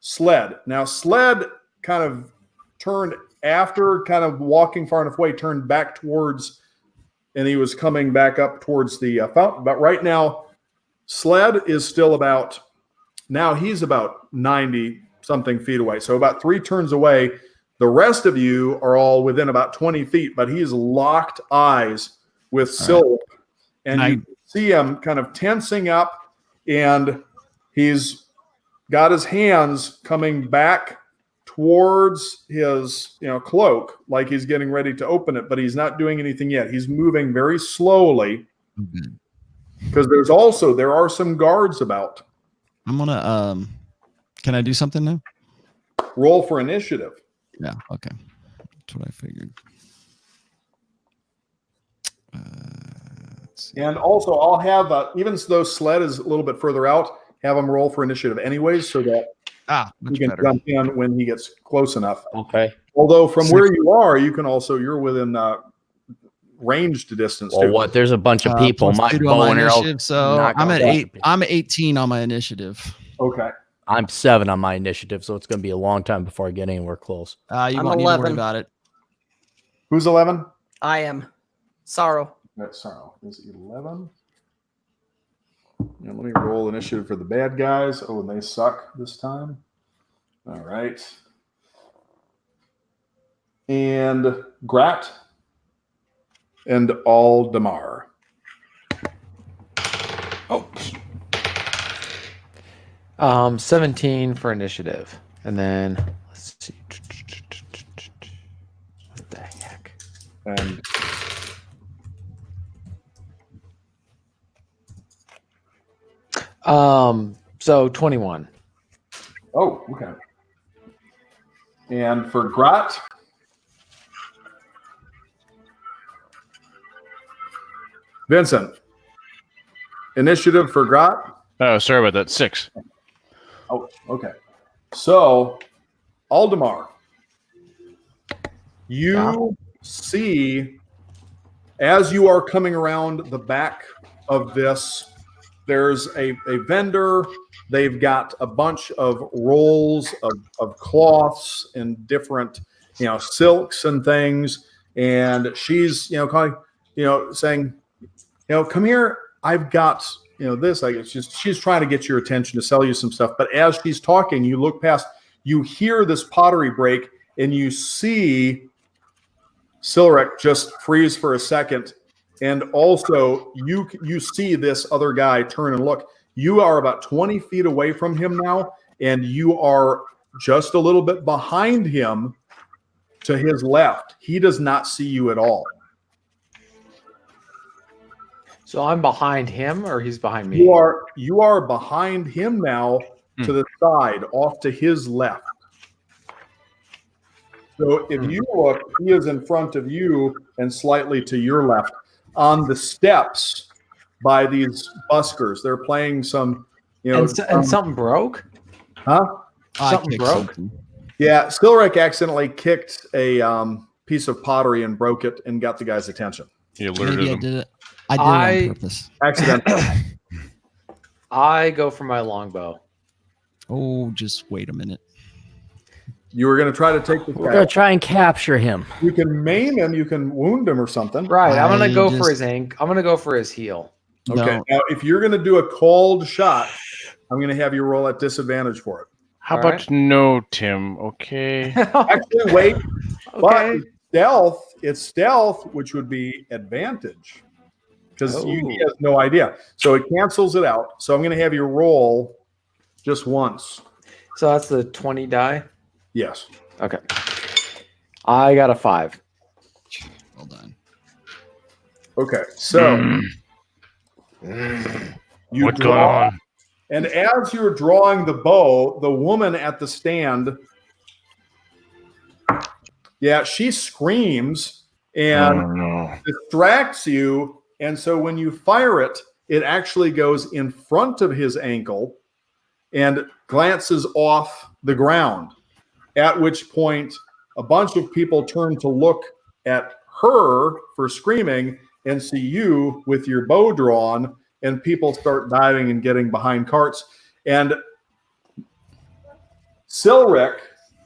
Sled. Now, Sled kind of turned after kind of walking far enough away, turned back towards, and he was coming back up towards the fountain. But right now, Sled is still he's about 90 something feet away. So about 3 turns away. The rest of you are all within about 20 feet, but he's locked eyes with Silric. And you see him kind of tensing up, and he's got his hands coming back towards his cloak, like he's getting ready to open it, but he's not doing anything yet. He's moving very slowly because there are some guards about. I'm gonna can I do something now? Roll for initiative. Yeah, okay. That's what I figured. Let's see. And also, I'll have, even though Sled is a little bit further out, have him roll for initiative anyways, so that Much you can better. jump in when he gets close enough. Okay. Although from where you are, you're within ranged distance. Well, too. what? There's a bunch of people. My +2 on bow and arrow. initiative, so knock I'm out at a bunch 8. of people. I'm at 18 on my initiative. Okay. I'm 7 on my initiative, so it's going to be a long time before I get anywhere close. You I'm won't need to worry 11. about it. Who's 11? I am. Sorrow. That's Sorrow. Is 11? And let me roll initiative for the bad guys. Oh, and they suck this time. All right. And Grat and Aldemar. Oh, 17 for initiative, and then let's see. What the heck? And So 21. oh, okay. And for Grat, Vincent. Initiative for Grat. oh, sorry about that. 6. Oh, okay. So, Aldemar, you see, as you are coming around the back of this, there's a vendor. They've got a bunch of rolls of cloths and different, silks and things, and she's calling, saying, come here. I've got this. Like she's trying to get your attention to sell you some stuff. But as she's talking, you look past, you hear this pottery break, and you see Silric just freeze for a second. And also, you see this other guy turn and look. You are about 20 feet away from him now, and you are just a little bit behind him to his left. He does not see you at all. So I'm behind him, or he's behind me? You are behind him now to the side, off to his left. So if you look, he is in front of you and slightly to your left. On the steps by these buskers, they're playing some, and something broke? Huh? Something broke? Something. Yeah, Silric accidentally kicked a piece of pottery and broke it and got the guy's attention. He alerted Maybe I him. did it. I did it on purpose. Accidentally. I go for my longbow. Oh, just wait a minute. You were going to try to take the We're guy. gonna try and capture him. You can maim him. You can wound him or something. Right. I'm gonna I go for just- his ankle. I'm gonna go for his heel. Okay. No. Now, if you're going to do a called shot, I'm going to have you roll at disadvantage for it. How All about right. no, Tim? Okay. Actually, wait. Okay. But it's stealth, which would be advantage because he has no idea. So it cancels it out. So I'm going to have you roll just once. So that's the 20 die. Yes. Okay. I got a 5. Well done. Okay. So you What's draw, going on? and as you're drawing the bow, the woman at the stand, she screams and distracts you. And so when you fire it, it actually goes in front of his ankle and glances off the ground, at which point a bunch of people turn to look at her for screaming and see you with your bow drawn, and people start diving and getting behind carts. And Silric,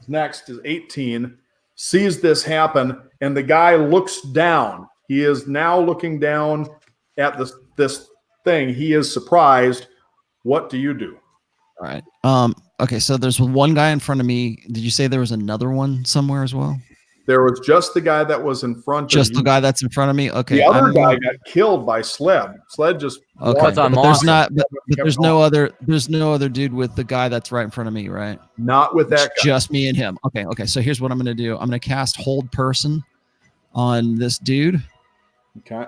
next, is 18, sees this happen, and the guy looks down. He is now looking down at this thing. He is surprised. What do you do? All right. Okay, so there's one guy in front of me. Did you say there was another one somewhere as well? There was just the guy that was in front Just of the you. guy that's in front of me. Okay. The other I'm guy going- got killed by Sled. Sled just Okay, Because I'm but there's awesome. not. But Kept there's going. no other dude with the guy that's right in front of me, right? not with that It's guy. just me and him. Okay. Okay. So here's what I'm gonna do. I'm gonna cast Hold Person on this dude, Okay.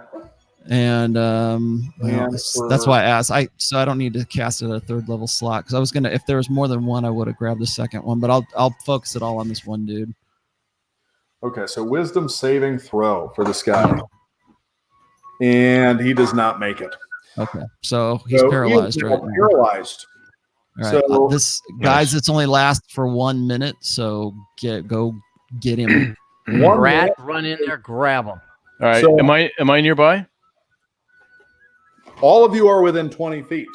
and And that's why I asked. I don't need to cast it at a 3rd level slot because I was gonna. If there was more than one, I would have grabbed the second one. But I'll focus it all on this one dude. Okay, so wisdom saving throw for this guy. And he does not make it. Okay. So he's So paralyzed he is right now now. paralyzed. All right. So- This guys, it's only lasts for 1 minute. So go get him. One Rat, minute. run in there, grab him. All right. So- am I nearby? All of you are within 20 feet.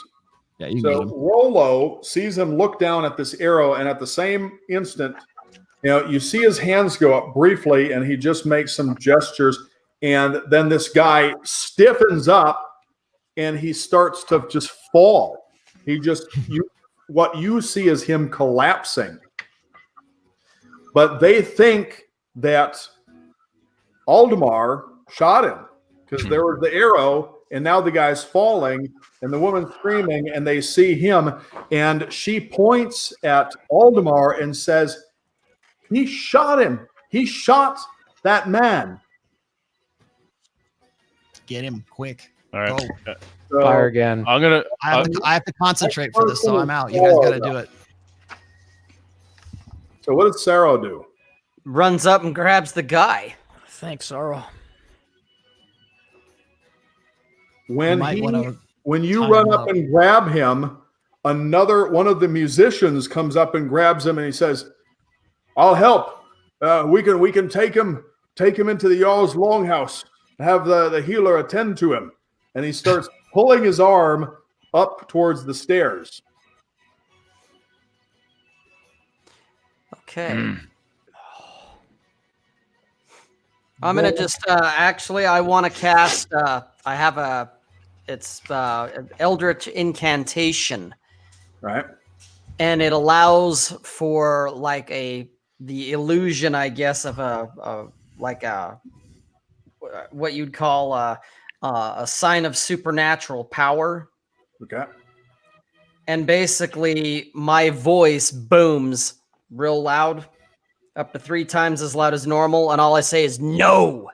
Yeah, you can So get him. Rolo sees him look down at this arrow, and at the same instant, you see his hands go up briefly, and he just makes some gestures, and then this guy stiffens up, and he starts to just fall. What you see is him collapsing. But they think that Aldemar shot him because there was the arrow, and now the guy's falling, and the woman's screaming, and they see him, and she points at Aldemar and says, "He shot him. He shot that man." Get him quick. All right. Go. So, Fire again. I'm gonna. I have to concentrate for this, so I'm out. You guys got to do it. so what does Sarah do? Runs up and grabs the guy. Thanks, Sorrow. When might wanna when you time run him up up. and grab him, another one of the musicians comes up and grabs him, and he says, "I'll help. We can take him into the Jarl's longhouse. Have the healer attend to him." And he starts pulling his arm up towards the stairs. Okay. I'm gonna just actually I want to cast. I have it's Eldritch Incantation, Right. and it allows for like the illusion, I guess, of a what you'd call a sign of supernatural power. Okay. And basically, my voice booms real loud, up to 3 times as loud as normal, and all I say is no.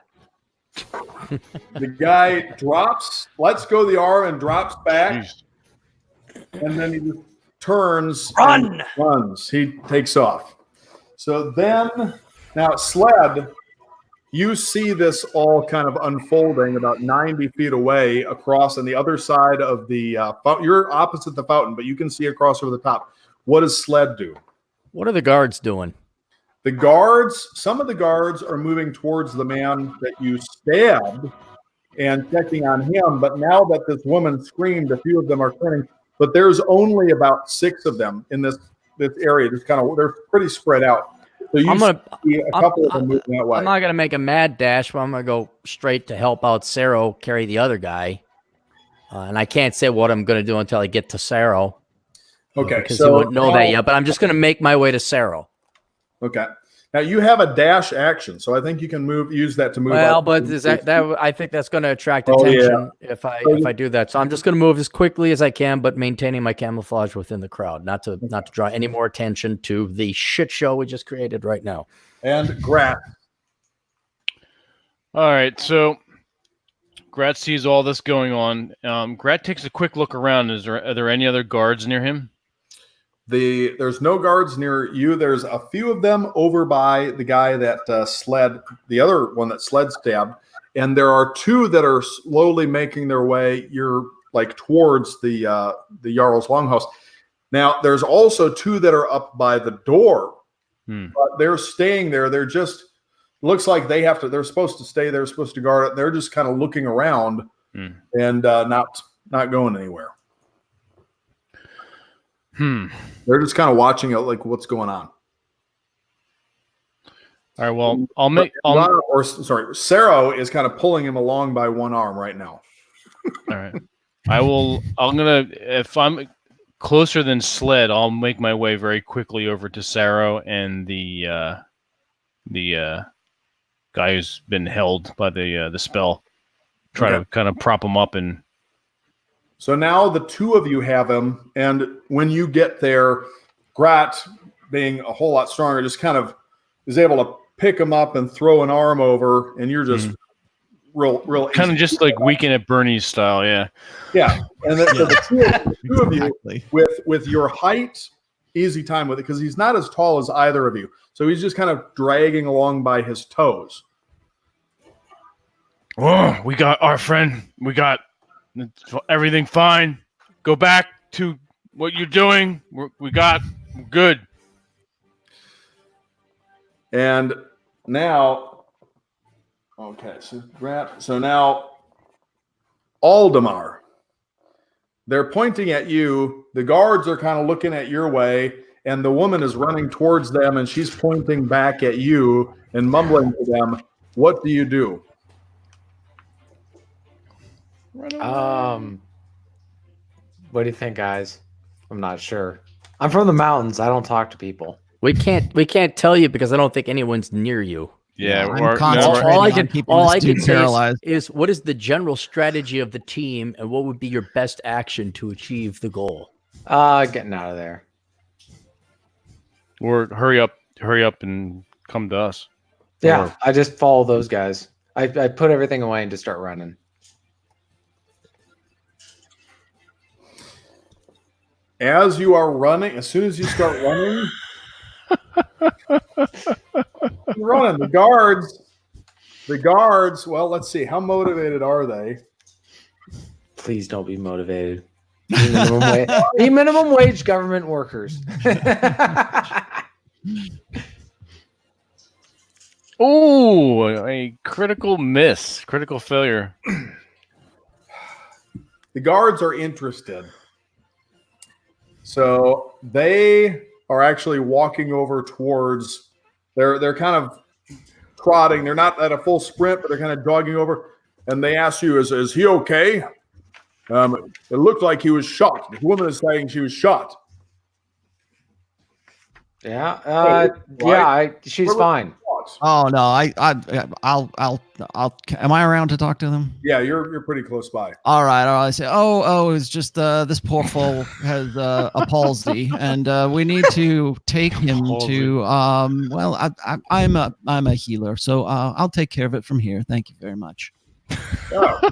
The guy drops, lets go of the arm and drops back, Jeez. and then he just turns Run! and runs. He takes off. So then, now Sled, you see this all kind of unfolding about 90 feet away across on the other side of the fountain. You're opposite the fountain, but you can see across over the top. What does Sled do? What are the guards doing? The guards, some of the guards are moving towards the man that you stabbed and checking on him. But now that this woman screamed, a few of them are turning. But there's only about 6 of them in this area. Just kind of, they're pretty spread out. So you see a couple of them moving that way. I'm not going to make a mad dash, but I'm going to go straight to help out Saro carry the other guy. And I can't say what I'm going to do until I get to Saro. Okay. Because you wouldn't know that yet. But I'm just going to make my way to Saro. Okay. Now you have a dash action, so I think you can use that to move. Well, up. but is that I think that's going to attract attention if I do that. So I'm just going to move as quickly as I can, but maintaining my camouflage within the crowd, not to draw any more attention to the shit show we just created right now. And Grat. All right, so Grat sees all this going on. Grat takes a quick look around. Are there any other guards near him? There's no guards near you. There's a few of them over by the guy that the other one that Sled stabbed, and there are 2 that are slowly making their way. You're like towards the Jarl's Longhouse. Now there's also 2 that are up by the door, but they're staying there. They're just looks like they're supposed to stay. They're supposed to guard it. They're just kind of looking around and not going anywhere. They're just kind of watching it, like what's going on. All right. Well, Saro is kind of pulling him along by one arm right now. All right. If I'm closer than Sled, I'll make my way very quickly over to Saro and the guy who's been held by the spell. Try to kind of prop him up and. So now the 2 of you have him, and when you get there, Grat, being a whole lot stronger, just kind of is able to pick him up and throw an arm over, and you're just real kind of just like Weekend at Bernie's style, yeah. Yeah, and so the two of you Exactly. with your height, easy time with it because he's not as tall as either of you, so he's just kind of dragging along by his toes. Oh, we got our friend. We got everything fine. Go back to what you're doing. We're good. And now, okay, so now Aldemar, they're pointing at you. The guards are kind of looking at your way, and the woman is running towards them, and she's pointing back at you and mumbling to them. What do you do? What do you think, guys? I'm not sure. I'm from the mountains. I don't talk to people. We can't tell you because I don't think anyone's near you. Yeah, I'm concentrating All I on can keeping this dude say paralyzed. is what is the general strategy of the team, and what would be your best action to achieve the goal? Getting out of there. Or hurry up and come to us. Yeah, I just follow those guys. I put everything away and just start running. As you are running, as soon as you start running, you're running. The guards, well, let's see. How motivated are they? Please don't be motivated. Be minimum wage government workers. Oh, a critical miss, critical failure. The guards are interested. So they are actually walking over towards, they're kind of trotting. They're not at a full sprint, but they're kind of jogging over. And they ask you, is he okay? It looked like he was shot. The woman is saying she was shot. Yeah. She's fine. Oh no, I'll. Am I around to talk to them? Yeah, you're pretty close by. All right. I say, it's just this poor fool has a palsy, and we need to take him to. Well, I'm a healer, so I'll take care of it from here. Thank you very much. Oh.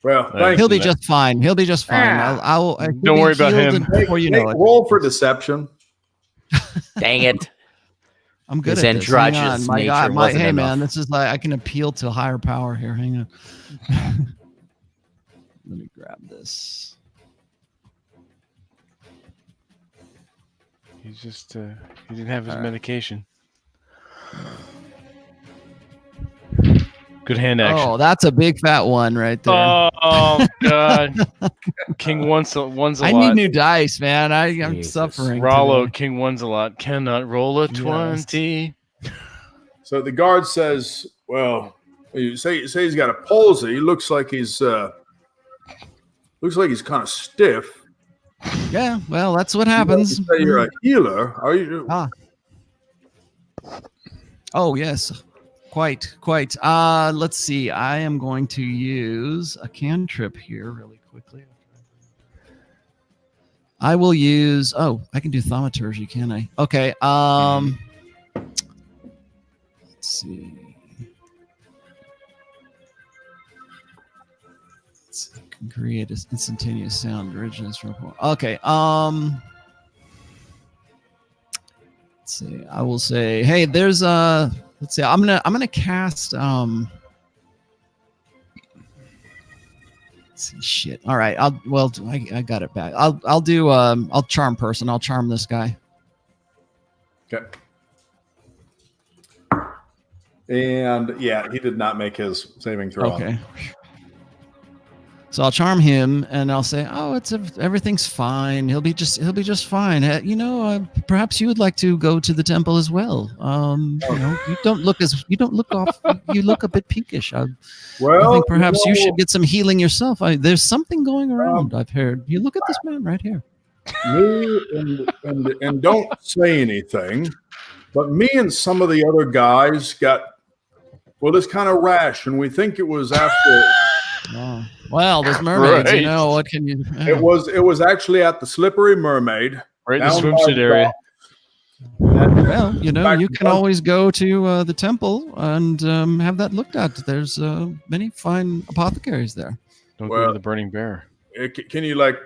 Well, He'll be just fine. He'll be just fine. I'll Don't worry about him. Before you know it. Roll for deception. Dang it. I'm good His at this. Hang androgynous on. My nature God, wasn't hey enough. man, this is like I can appeal to a higher power here. Hang on. Let me grab this. He's just he didn't have his medication. Good hand action. Oh, that's a big fat one right there. Oh God, King one's a I lot. need new dice, man. I'm Jesus. suffering. Rollo, today. King one's a lot. Cannot roll a Yes. 20. So the guard says, "Well, you say he's got a palsy. He looks like he's kind of stiff. Yeah, well, that's what happens. You say you're a healer. Are you? Oh yes, quite. Let's see. I am going to use a cantrip here really quickly. I will use. Oh, I can do thaumaturgy, can I? Okay. Let's see. Can create an instantaneous sound richness report. Okay. Let's see. I will say, hey, there's a. Let's see. I'm gonna cast. Let's see, shit. All right. I got it back. I'll do. I'll charm person. I'll charm this guy. Okay. And yeah, he did not make his saving throw. Okay. So I'll charm him, and I'll say, "Oh, everything's fine. He'll be just fine. Perhaps you would like to go to the temple as well. You don't look off. You look a bit pinkish. I think perhaps you should get some healing yourself. There's something going around. I've heard. You look at this man right here. Me and don't say anything, but me and some of the other guys got this kind of rash, and we think it was after." Oh. Well, there's mermaids. Right. What can you? It was actually at the Slippery Mermaid. Right in the down by swimsuit area. Well, you can always go to the temple and have that looked at. There's many fine apothecaries there. Don't go to the Burning Bear. Can you like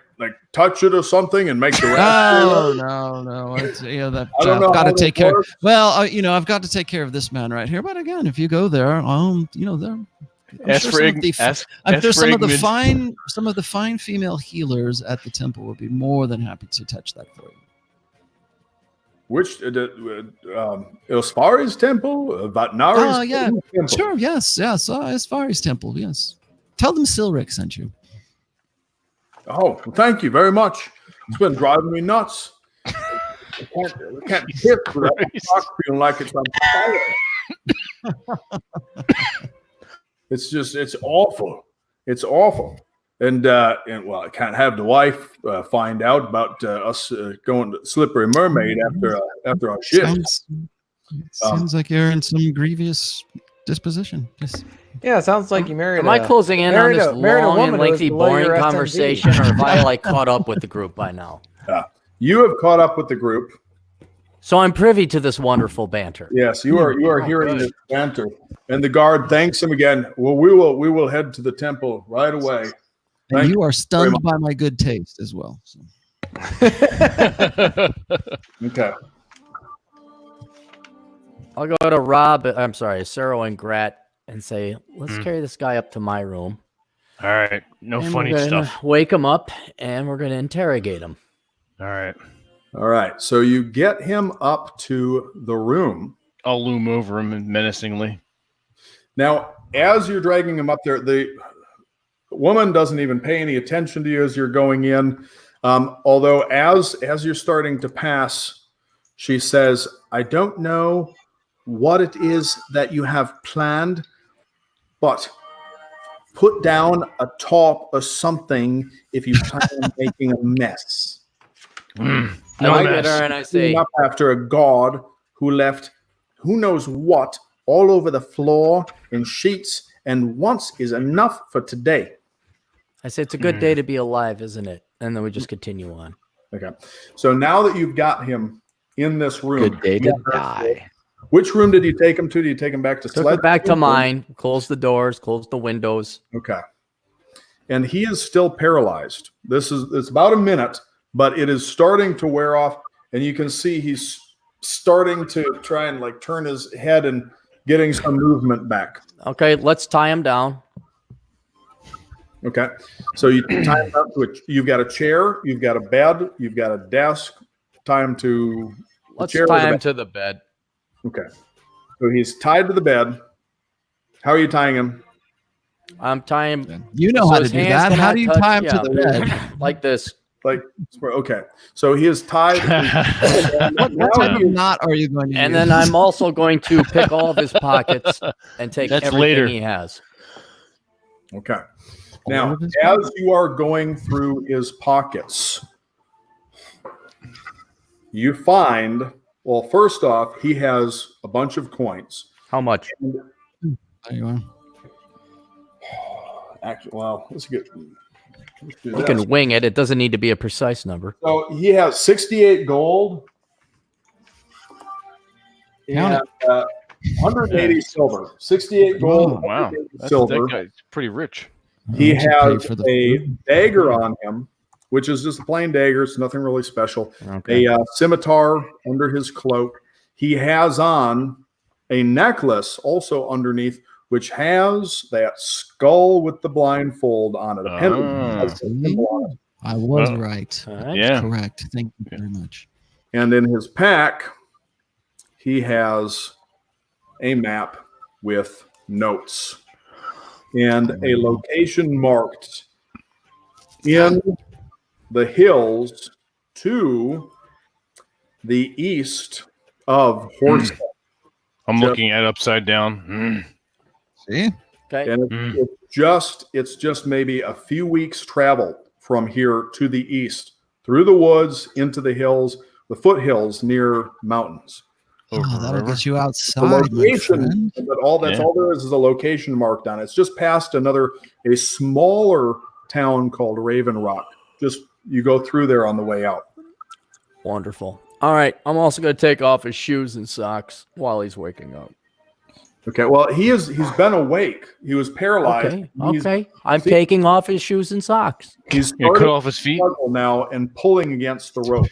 touch it or something and make the rash? No. It's, that I don't know I've got how to take this care. works. Well, I've got to take care of this man right here. But again, if you go there, there's some of the fine female healers at the temple would be more than happy to touch that for you. Which Ilspari's temple, Vatnari's Yeah, temple. sure, yes, as far as temple, yes. Tell them Silric sent you. Oh, well, thank you very much. It's been driving me nuts. I can't hit without my cock feeling like it's on fire. It's awful. It's awful. And well, I can't have the wife find out about us going to Slippery Mermaid after our shift. Sounds like you're in some grievous disposition. Yes. Yeah, it sounds like you married. Am I closing in on this married a long woman and who was lengthy, below boring your SMD. conversation, or have I caught up with the group by now? You have caught up with the group. So I'm privy to this wonderful banter. Yes, you are hearing this banter, and the guard thanks him again. Well, we will head to the temple right away. And you are stunned by my good taste as well. So. Okay. I'll go to Sarah and Grat and say, let's carry this guy up to my room. All right. No And funny we're gonna stuff. Wake him up, and we're going to interrogate him. All right. All right. So you get him up to the room. I'll loom over him menacingly. Now, as you're dragging him up there, the woman doesn't even pay any attention to you as you're going in. Although as you're starting to pass, she says, I don't know what it is that you have planned, but put down a top or something if you plan on making a mess. No I look mess. at her and I Clean say, up after a god who left who knows what all over the floor in sheets, and once is enough for today. it's a good day to be alive, isn't it? And then we just continue on. Okay. So now that you've got him in this room, Good day to die. which room did you take him to? Did you take him back to Took Sled? her back to mine, close the doors, close the windows. Okay. And he is still paralyzed. It's about a minute, but it is starting to wear off, and you can see he's starting to try and like turn his head and getting some movement back. Okay, let's tie him down. Okay. So you tie him up to it. You've got a chair, you've got a bed, you've got a desk. Tie him to the Let's chair or tie the him bed? to the bed. Okay. So he's tied to the bed. How are you tying him? I'm tying. You know so how to his do hands that. How cannot do you touch- tie him yeah, to the bed? like this. Like, okay. So he is tied. What Now type he of is- knot are you going to And use? then I'm also going to pick all of his pockets and take That's everything later. he has. Okay. Now, of his as you are going through his pockets, you find, well, first off, he has a bunch of coins. How much? There you are. Actually, well, let's do You this. can wing it. It doesn't need to be a precise number. So he has 68 gold Count and 180 silver. 68 gold, Oh, wow. 180 silver. That guy's pretty rich. He That should pay has for the a food. dagger on him, which is just a plain dagger. It's nothing really special. Okay. A scimitar under his cloak. He has on a necklace also underneath, which has that skull with the blindfold on it. A pendant has a symbol on it. I was Oh. right. All right. Yeah. Correct. Thank you very much. And in his pack, he has a map with notes and a location marked in the hills to the east of Horse. I'm Yep. looking at it upside down. See? Okay. And it's just maybe a few weeks travel from here to the east, through the woods, into the hills, the foothills near mountains. Over Oh, the that'll river. get you The outside, my location, friend. but all there is a location marked on it. It's just past a smaller town called Raven Rock. Just you go through there on the way out. Wonderful. All right. I'm also going to take off his shoes and socks while he's waking up. Okay. Well, he's been awake. He was paralyzed. Okay. He's, Okay. I'm see- taking off his shoes and socks. He's Yeah, cut starting off his to feet. struggle now and pulling against the rope.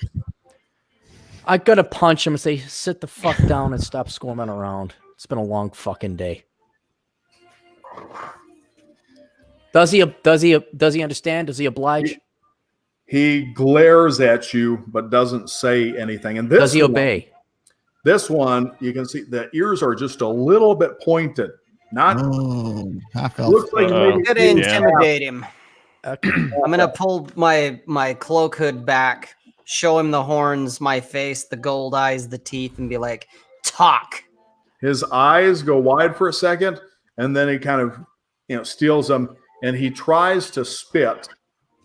I got to punch him and say, sit the fuck down and stop squirming around. It's been a long fucking day. Does he understand? Does he oblige? He glares at you but doesn't say anything. And this Does he one- obey? This one, you can see the ears are just a little bit pointed. Not Oh, half elf. looks like Uh-oh. maybe Gonna Yeah. intimidate him. Okay. I'm gonna pull my cloak hood back, show him the horns, my face, the gold eyes, the teeth, and be like, "Talk." his eyes go wide for a second, and then he kind of steals them, and he tries to spit,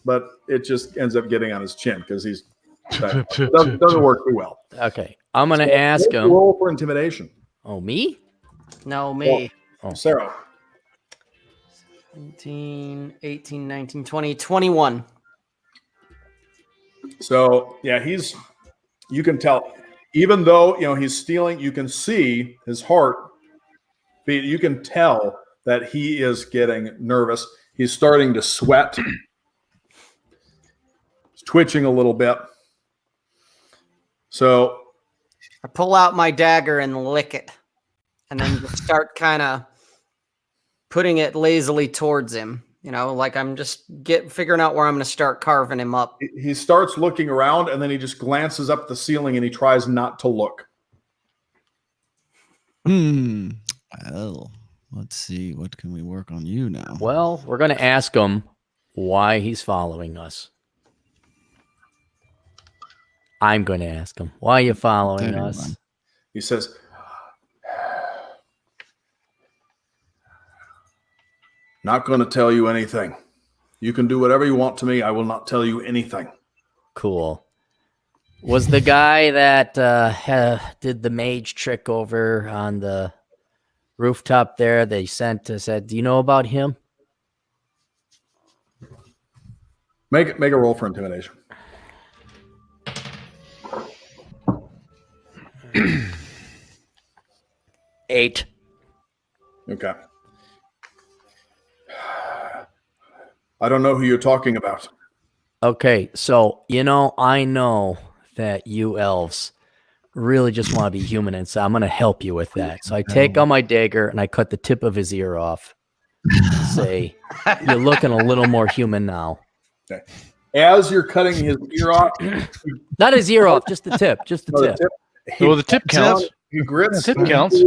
but it just ends up getting on his chin because he's doesn't work too well. Okay. I'm going to ask Make a him. roll for intimidation. Oh, me? No, me. Oh. Sarah. 17, 18, 19, 20, 21. So yeah, you can tell, even though he's stealing, you can see his heart beat. You can tell that he is getting nervous. He's starting to sweat. He's twitching a little bit. So I pull out my dagger and lick it, and then just start kind of putting it lazily towards him. Like I'm just figuring out where I'm going to start carving him up. he starts looking around, and then he just glances up the ceiling, and he tries not to look. Well, let's see. What can we work on you now? Well, we're going to ask him why he's following us. I'm going to ask him, why are you following There you us? He says, Not going to tell you anything. You can do whatever you want to me. I will not tell you anything. Cool. Was the guy that did the mage trick over on the rooftop there, they said, do you know about him? Make a roll for intimidation. Eight. Okay. I don't know who you're talking about. Okay, so, I know that you elves really just want to be human, and so I'm going to help you with that. So I take out my dagger, and I cut the tip of his ear off. Say, you're looking a little more human now. Okay. As you're cutting his ear off. Not his ear off, just the tip. Just the tip. Well, the tip counts. He grits. The tip counts.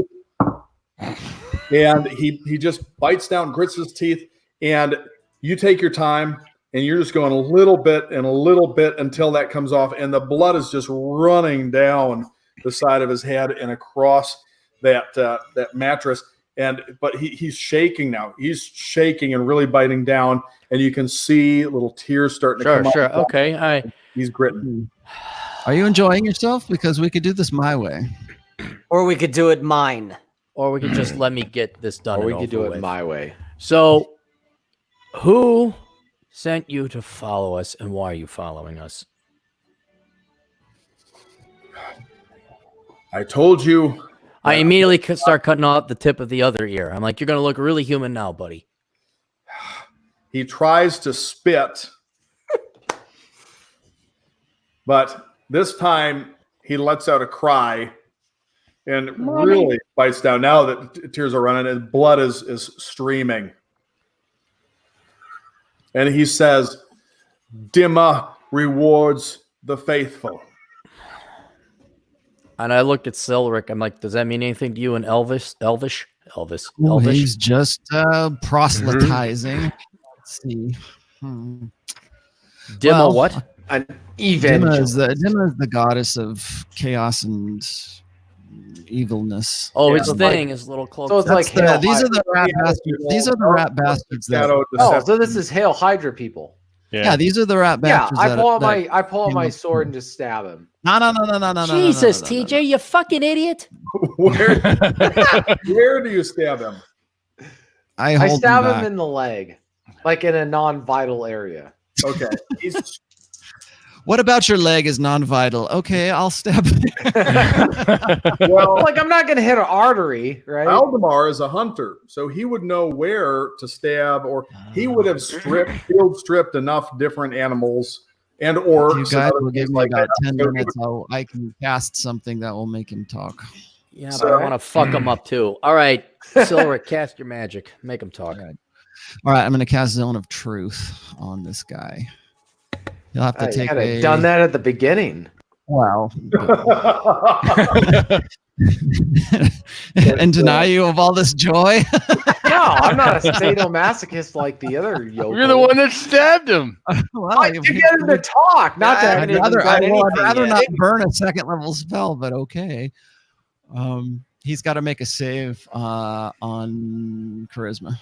And he just bites down, grits his teeth, and you take your time, and you're just going a little bit and a little bit until that comes off, and the blood is just running down the side of his head and across that mattress. But he's shaking now. He's shaking and really biting down, and you can see little tears starting to come out. Sure. Okay. He's gritting. Are you enjoying yourself? Because we could do this my way. Or we could do it mine. Or we could just let me get this done. Or we and could do over it with. my way. So, who sent you to follow us, and why are you following us? I told you. I immediately start cutting off the tip of the other ear. I'm like, you're going to look really human now, buddy. He tries to spit, but this time he lets out a cry and really bites down. Now that tears are running and blood is streaming. And he says, Dimma rewards the faithful. And I looked at Silric. I'm like, does that mean anything to you in Elvish? Oh, he's just proselytizing. Let's see. Dimma what? An Dimma is evangelist. the goddess of chaos and evilness. Oh, Yeah, his so thing is little cloak. So it's That's like Hail these are Hydra. the rat bastards. These are the rat bastards that. Oh, so this is Hail Hydra people. Yeah, these are the rat Yeah, bastards. I pull out you my know. sword and just stab him. No. Jesus, no, TJ, you fucking idiot. Where do you stab him? I stab back. him in the leg, like in a non-vital area. Okay. What about your leg is non-vital? Okay, I'll stab it. Well, Like I'm not gonna hit an artery, right? Valdemar is a hunter, so he would know where to stab, or he would have field stripped enough different animals and orcs. You guys will and give me like about that. 10 minutes. I can cast something that will make him talk. Yeah, but I want to fuck him up too. All right, Silric, cast your magic. Make him talk. All right, I'm going to cast Zone of Truth on this guy. You'll have to I take could have done that at the beginning. Wow. And deny you of all this joy. No, I'm not a sadomasochist like the other yokel. You're the one that stabbed him. Well, To get him to talk, not to I'd rather anything not yet. burn a second level spell, but okay. He's got to make a save on charisma.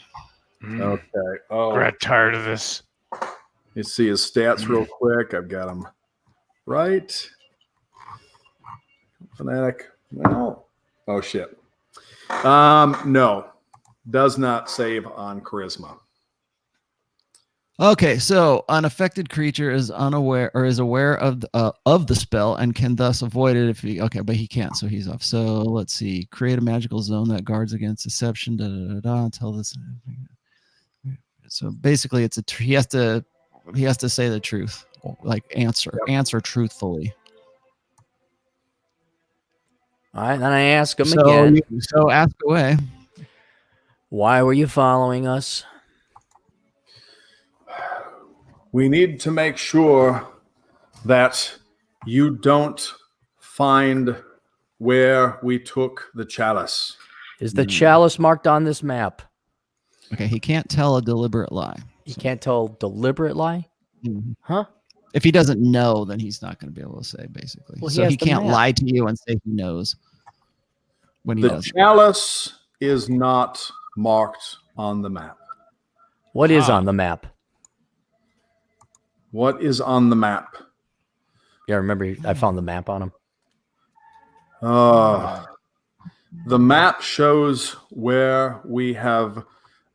Okay. Oh, Got tired of this. you see his stats real quick. I've got him right. Fanatic. Well, oh shit. No, does not save on charisma. Okay, so unaffected creature is unaware or is aware of the spell and can thus avoid it if he. Okay, but he can't, so he's off. So let's see. Create a magical zone that guards against deception. Tell this. So basically, he has to say the truth, like answer truthfully. All right, then I ask him So again. So ask away. Why were you following us? We need to make sure that you don't find where we took the chalice. Is the chalice marked on this map? Okay, he can't tell a deliberate lie. You can't tell deliberate lie? Mhm. Huh? If he doesn't know, then he's not going to be able to say, basically. Well, he so has he the can't map. lie to you and say he knows when he The doesn't. chalice is not marked on the map. What is on the map? What is on the map? Yeah, remember I found the map on him. The map shows where we have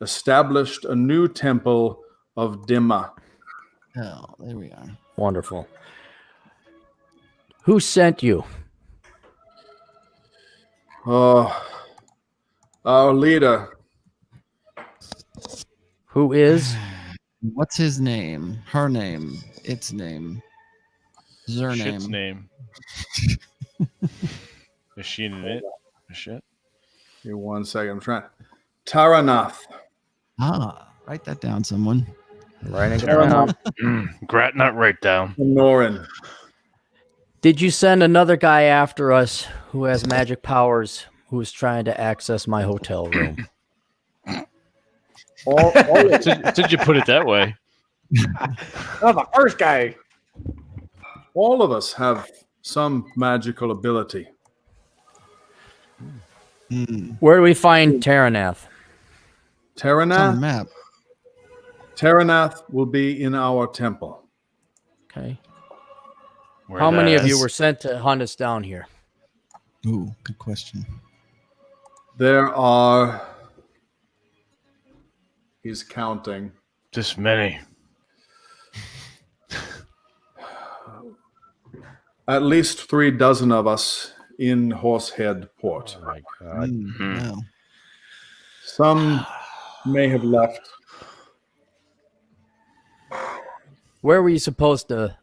established a new temple of Dimma. Oh, there we are. Wonderful. Who sent you? Our leader. Who is? What's his name? Her name? Its name? Their Shit's name? Is she in it? Shit. Give me 1 second. I'm trying. Taranath. Ah, write that down, someone. Writing it down. Grat not right down. Norin. Did you send another guy after us who has magic powers who is trying to access my hotel room? Did you put it that way? Oh, the first guy. All of us have some magical ability. Where do we find Taranath? It's on the Taranath? map. Taranath will be in our temple. Okay. Where How many that of you is? were sent to hunt us down here? Ooh, good question. There are. He's counting. This many? At least 3 dozen of us in Horsehead Port. Oh my god. Wow. Some may have left. Where were you supposed to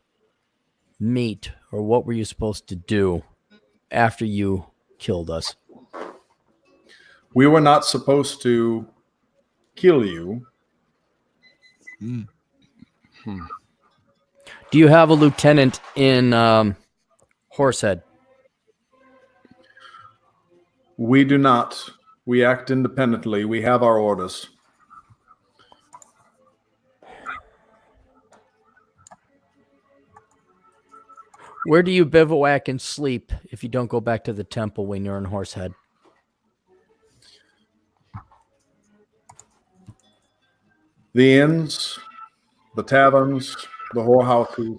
meet, or what were you supposed to do after you killed us? We were not supposed to kill you. Do you have a lieutenant in Horsehead? We do not. We act independently. We have our orders. Where do you bivouac and sleep if you don't go back to the temple when you're in Horsehead? The inns, the taverns, the whorehouses.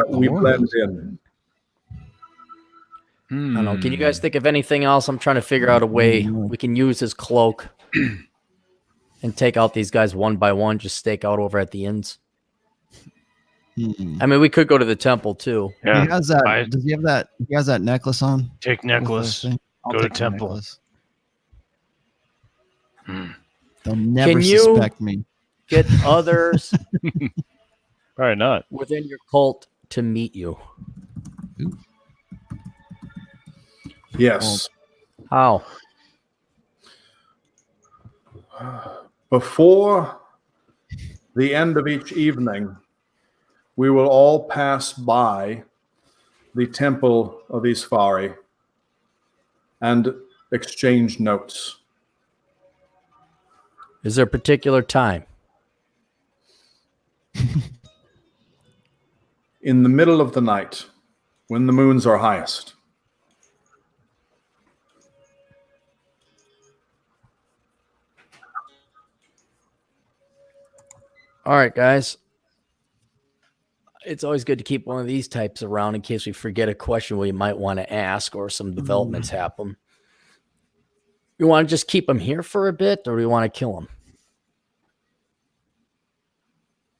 We blend in. I don't know. Can you guys think of anything else? I'm trying to figure out a way we can use his cloak and take out these guys one by one, just stake out over at the inns. I mean, we could go to the temple too. Yeah. He has that. Does he have that? He has that necklace on. Take with the necklace. thing? I'll Go to take the temple. necklace. They'll never Can you- suspect me. Get others Probably not. within your cult to meet you. Yes. How? Before the end of each evening, we will all pass by the temple of Isfari and exchange notes. Is there a particular time? In the middle of the night, when the moons are highest. All right, guys. It's always good to keep one of these types around in case we forget a question we might want to ask or some developments happen. You want to just keep them here for a bit, or do we want to kill them?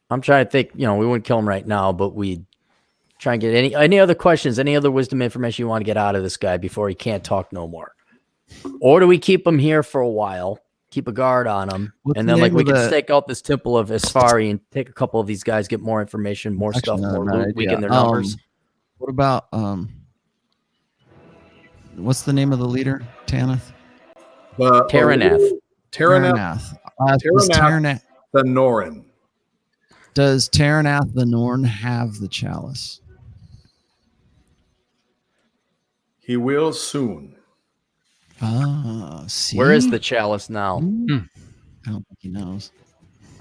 I'm trying to think. We wouldn't kill him right now, but we'd try and get any other questions, any other wisdom information you want to get out of this guy before he can't talk no more. Or do we keep him here for a while, keep a guard on him, What's and the then name we of can the- stake out this temple of Isfari and take a couple of these guys, get more information, more Actually, stuff, not a more bad loot, idea. weaken their numbers. What about what's the name of the leader? Tanath. Taranath. Taranath Does Taranath, the Norin. does Taranath the Norn have the chalice? He will soon. Ah, see? Where is the chalice now? I don't think he knows.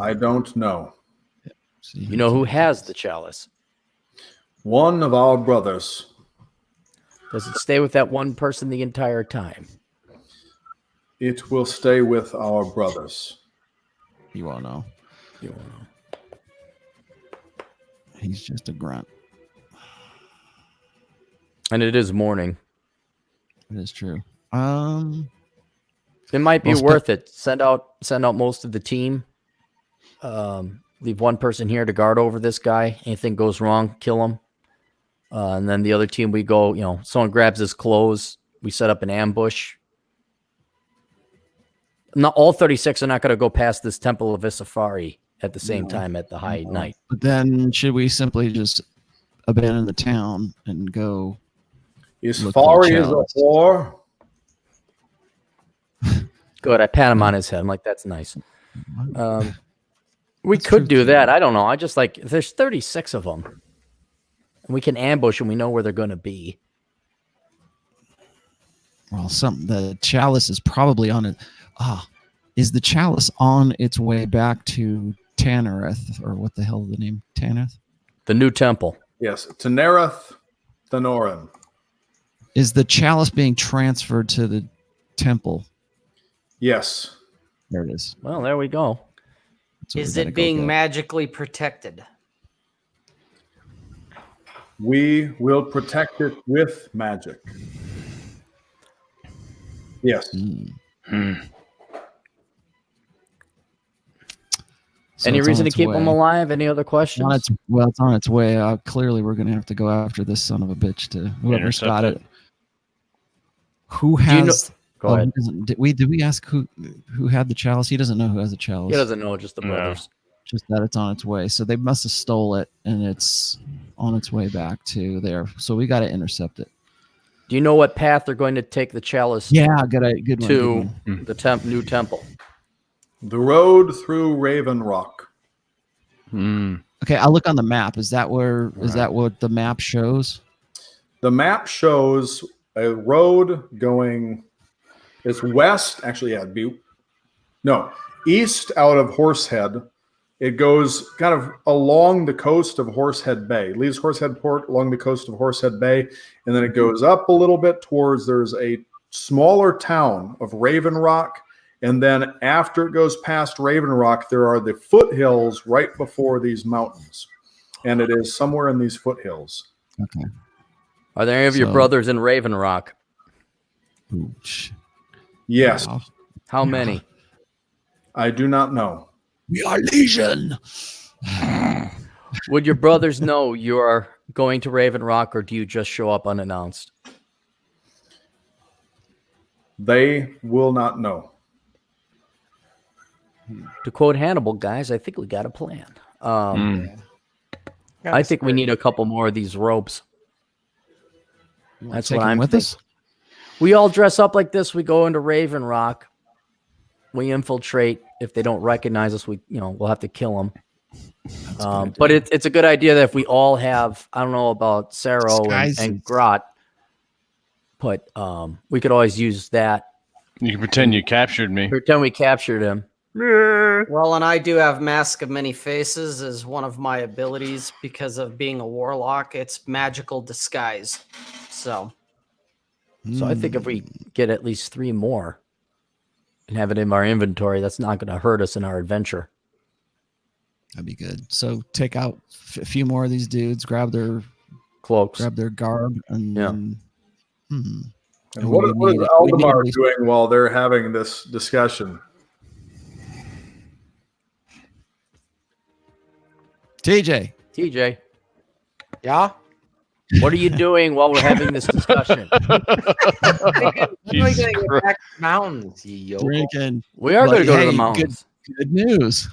I don't know. See, You know who has the chalice? One of our brothers. Does it stay with that one person the entire time? It will stay with our brothers. You won't know. You won't know. He's just a grunt. And it is morning. It is true. It might be Well, worth it. Send out most of the team. Leave one person here to guard over this guy. Anything goes wrong, kill him. And then the other team, we go, someone grabs his clothes. We set up an ambush. Not all 36 are not going to go past this Temple of Isafari at the same time at the high night. But then should we simply just abandon the town and go? Isafari is a whore. Good. I pat him on his head. I'm like, that's nice. We could do that. I don't know. I just like, there's 36 of them. And we can ambush and we know where they're going to be. Well, the chalice is probably on it. Is the chalice on its way back to Tanareth, or what the hell is the name? Tanareth? The new temple. Yes, Tanereth Thanoran. Is the chalice being transferred to the temple? Yes. There it is. Well, there we go. Is it being magically protected? We will protect it with magic. Yes. So Any it's reason on to its keep way. them alive? Any other questions? It's on its way. Clearly, we're going to have to go after this son of a bitch to whoever's Intercept got it. it. Who has? Go ahead. Did we ask who had the chalice? He doesn't know who has the chalice. He doesn't know, just the brothers. Just that it's on its way. So they must have stole it, and it's on its way back to there. So we got to intercept it. Do you know what path they're going to take the chalice Yeah, good one. to the new temple? The road through Raven Rock. Okay, I'll look on the map. Is that what the map shows? The map shows a road going. It's west. Actually, east out of Horsehead. It goes kind of along the coast of Horsehead Bay. It leaves Horsehead Port along the coast of Horsehead Bay, and then it goes up a little bit towards. There's a smaller town of Raven Rock. And then after it goes past Raven Rock, there are the foothills right before these mountains. And it is somewhere in these foothills. Okay. Are there any of your brothers in Raven Rock? Ooch. Yes. Wow. How many? I do not know. We are legion. Would your brothers know you are going to Raven Rock, or do you just show up unannounced? They will not know. To quote Hannibal, guys, I think we got a plan. I think we need a couple more of these ropes. That's what I'm with us. We all dress up like this. We go into Raven Rock. We infiltrate. If they don't recognize us, we'll have to kill them. But it's a good idea that if we all have, I don't know about Saro and Grot, but we could always use that. You can pretend you captured me. Pretend we captured him. Well, and I do have Mask of Many Faces as one of my abilities because of being a warlock. It's magical disguise. So I think if we get at least 3 more and have it in our inventory, that's not going to hurt us in our adventure. That'd be good. So take out a few more of these dudes, grab their cloaks, grab their garb, and then, And what is Aldemar doing while they're having this discussion? TJ. Yeah. What are you doing while we're having this discussion? Jesus Get Christ. back to the mountains, you yokel. Drinking. We are going to go to the Hey, mountains. Good news.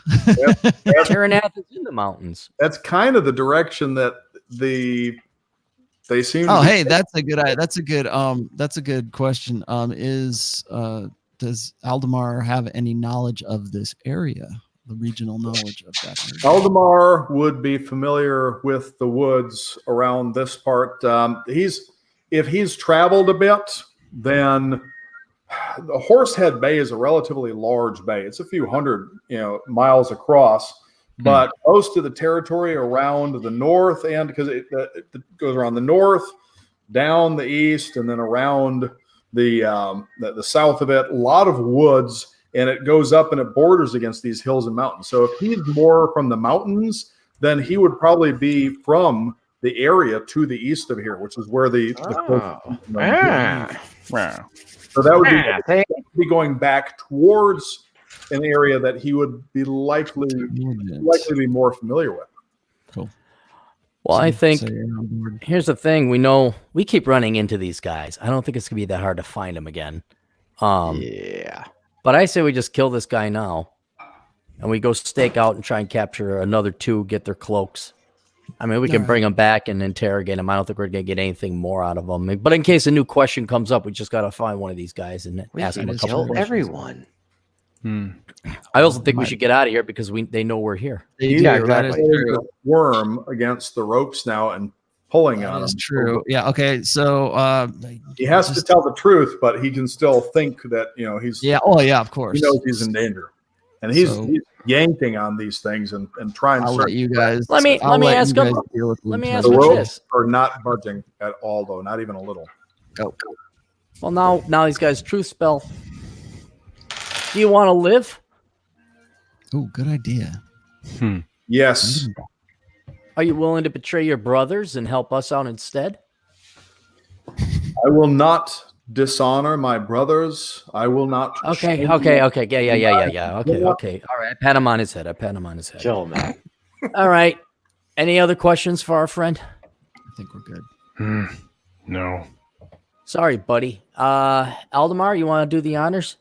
Taranath is in the mountains. That's kind of the direction that they seem. Oh, to be hey, that's a good question. Does Aldemar have any knowledge of this area? The regional knowledge of that area? Aldemar would be familiar with the woods around this part. If he's traveled a bit, then the Horsehead Bay is a relatively large bay. It's a few hundred, miles across, but most of the territory around the north end, because it goes around the north, down the east, and then around the south of it, a lot of woods. and it goes up and it borders against these hills and mountains. So if he's more from the mountains, then he would probably be from the area to the east of here, which is where the so that would be going back towards an area that he would be likely to be more familiar with. Cool. Well, I think So you're on board. here's the thing. We know we keep running into these guys. I don't think it's gonna be that hard to find them again. Yeah. But I say we just kill this guy now, and we go stake out and try and capture another 2, get their cloaks. I mean, we can bring them back and interrogate them. I don't think we're going to get anything more out of them. But in case a new question comes up, we just got to find one of these guys and We ask them a can couple kill questions. everyone. I also think we should get out of here because they know we're here. Yeah, He's exactly. a worm against the ropes now and pulling on That him. is true. Yeah. Okay. So He has to tell the truth, but he can still think that he's yeah. Oh yeah. Of course. he knows he's in danger, and he's So- yanking on these things and trying I'll to. let you guys. Let me I'll let ask you him- guys deal with let me each ask The other. him ropes this. are not budging at all, though, not even a little. Go. Well, now these guys truth spell. Do you want to live? Oh, good idea. Yes, Are you willing to betray your brothers and help us out instead? I will not dishonor my brothers. I will not. Okay. shame Yeah. them. Okay. All right. I pat him on his head. Kill him, man. All right. Any other questions for our friend? I think we're good. No. Sorry, buddy. Aldemar, you want to do the honors?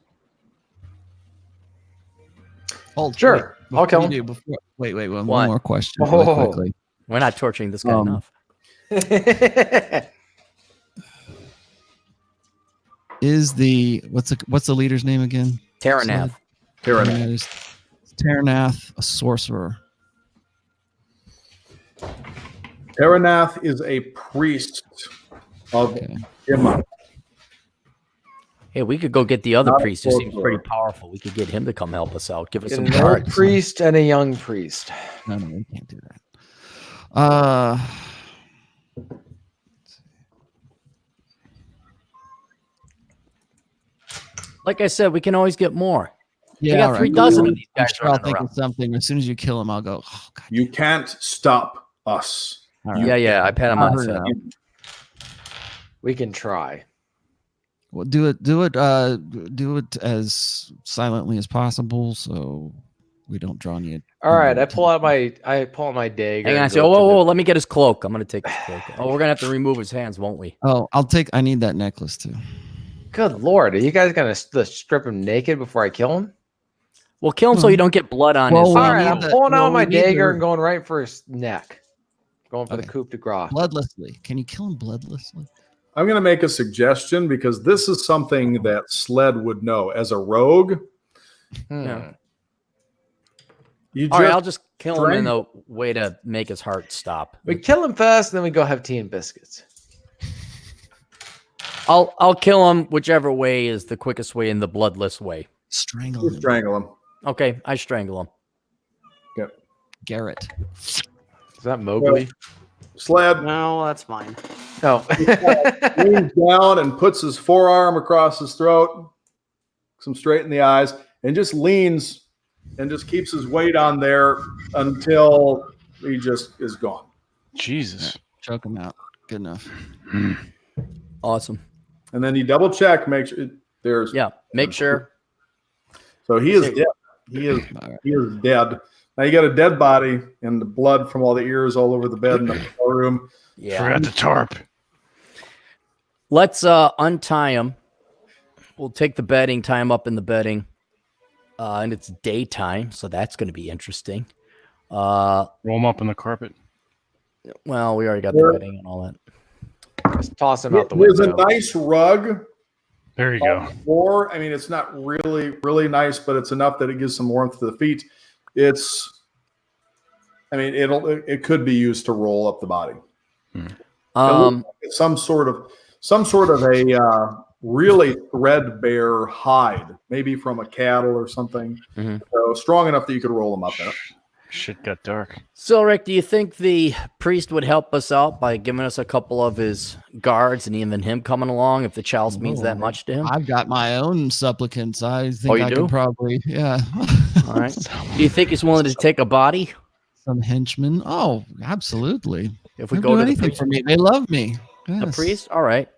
Oh, Sure. wait, I'll kill before you him. do, wait. One What? more question. Oh. Really quickly. We're not torturing this guy enough. Is what's the leader's name again? Terranath. Tyrannath. Terranath, a sorcerer. Tyrannath is a priest of Okay. Tiamat. Hey, we could go get the other Not a priest who seems sorcerer. pretty powerful. We could get him to come help us out. Give us some An old cards. priest and a young priest. No, we can't do that. Like I said, we can always get more. Yeah, got all right. 3 dozen of these I'm guys sure I'll running think around. of something. As soon as you kill him, I'll go. Oh God. You can't stop us. All right. Yeah. I pat him on his head. We can try. Well, do it as silently as possible, so we don't draw any. All right, I pull out my dagger. Hang on. and So, go to whoa. the- Let me get his cloak. I'm going to take his cloak. Oh, we're going to have to remove his hands, won't we? Oh, I need that necklace too. Good lord, are you guys gonna strip him naked before I kill him? We'll kill him so you don't get blood on Well, his. we All right, need I'm the- pulling out well, my we need dagger the- and going right for his neck. Going for the Okay. coup de grace. Bloodlessly. Can you kill him bloodlessly? I'm going to make a suggestion because this is something that Sled would know. As a rogue, Yeah. you just All right, I'll just kill him in strangle- the way to make his heart stop. We kill him first, and then we go have tea and biscuits. I'll kill him whichever way is the quickest way in the bloodless way. Strangle you him. strangle him. Okay, I strangle him. Garrett. Is that Mowgli? Sled No, that's mine. No. leans down and puts his forearm across his throat, looks him straight in the eyes, and just leans and just keeps his weight on there until he just is gone. Jesus. Choke him out. Good enough. Awesome. And then you double check, make sure there's Yeah, make sure. So he is dead. He is dead. Now you got a dead body and the blood from all the ears all over the bed in the hotel room. Yeah. Forgot the tarp. Let's untie him. We'll take the bedding, tie him up in the bedding. And it's daytime, so that's going to be interesting. Roll him up on the carpet. Well, we already got the bedding and all that. Just toss him out the There's a window. nice rug. There you go. Or I mean, it's not really nice, but it's enough that it gives some warmth to the feet. It could be used to roll up the body. It's some sort of a really threadbare hide, maybe from a cattle or something. Mhm. So strong enough that you could roll them up in it. Shit got dark. So, Rick, do you think the priest would help us out by giving us a couple of his guards and even him coming along if the chalice means that much to him? I've got my own supplicants. I think you I do? could probably, yeah. All right. Do you think he's willing to take a body Some henchmen. Oh, absolutely. if we They'll go do to the anything priest? for me. They love me. The Yes. priest? All right.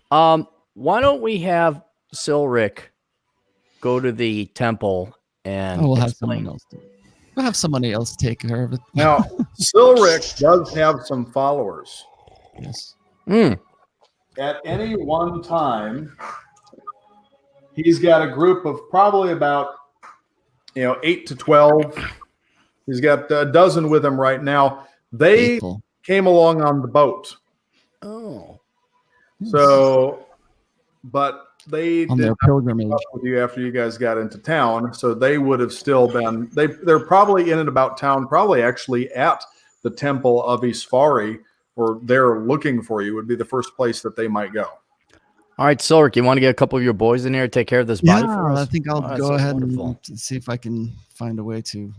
Why don't we have Silric go to the temple and Oh, we'll have explain? someone else. We'll have somebody else take care of it. Now, Silric does have some followers. Yes. At any one time, he's got a group of probably about 8 to 12. He's got a dozen with him right now. They Faithful. came along on the boat. Oh. So, but they On did their not pilgrimage. up with you after you guys got into town. So they would have still been, they're probably in and about town, probably actually at the temple of Isfari, or they're looking for you would be the first place that they might go. All right, Silric, you want to get a couple of your boys in here to take care of this body for us? I think I'll Oh, that's go so ahead wonderful. and see if I can find a way to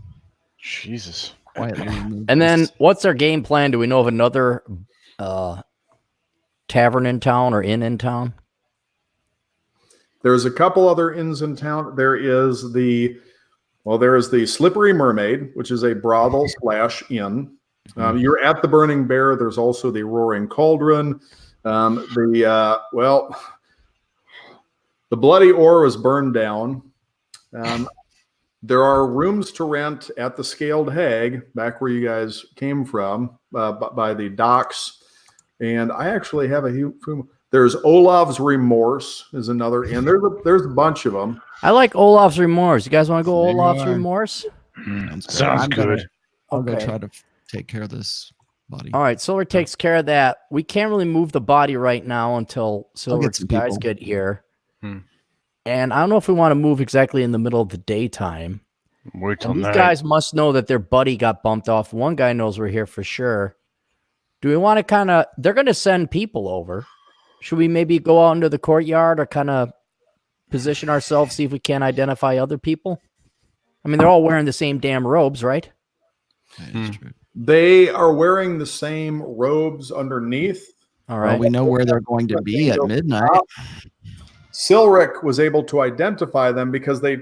Jesus. quietly remove And then this. what's our game plan? Do we know of another tavern in town or inn in town? There's a couple other inns in town. There is the Slippery Mermaid, which is a brothel / inn. You're at the Burning Bear. There's also the Roaring Cauldron. The Bloody Oar was burned down. There are rooms to rent at the Scaled Hag, back where you guys came from, by the docks. And I actually have there's Olaf's Remorse is another inn. There's a bunch of them. I like Olaf's Remorse. You guys want to go There you Olaf's are. Remorse? Sounds I'm gonna- good. I'll go Okay. try to take care of this body. All right, Silver takes care of that. We can't really move the body right now until Silver's some guys people. get here. Hmm. And I don't know if we want to move exactly in the middle of the daytime. Wait till And these night. guys must know that their buddy got bumped off. One guy knows we're here for sure. Do we want to they're going to send people over. Should we maybe go out into the courtyard or kind of position ourselves, see if we can identify other people? I mean, they're all wearing the same damn robes, right? That is true. They are wearing the same robes underneath. All Well, right. we know where they're going to be at midnight. Silric was able to identify them because they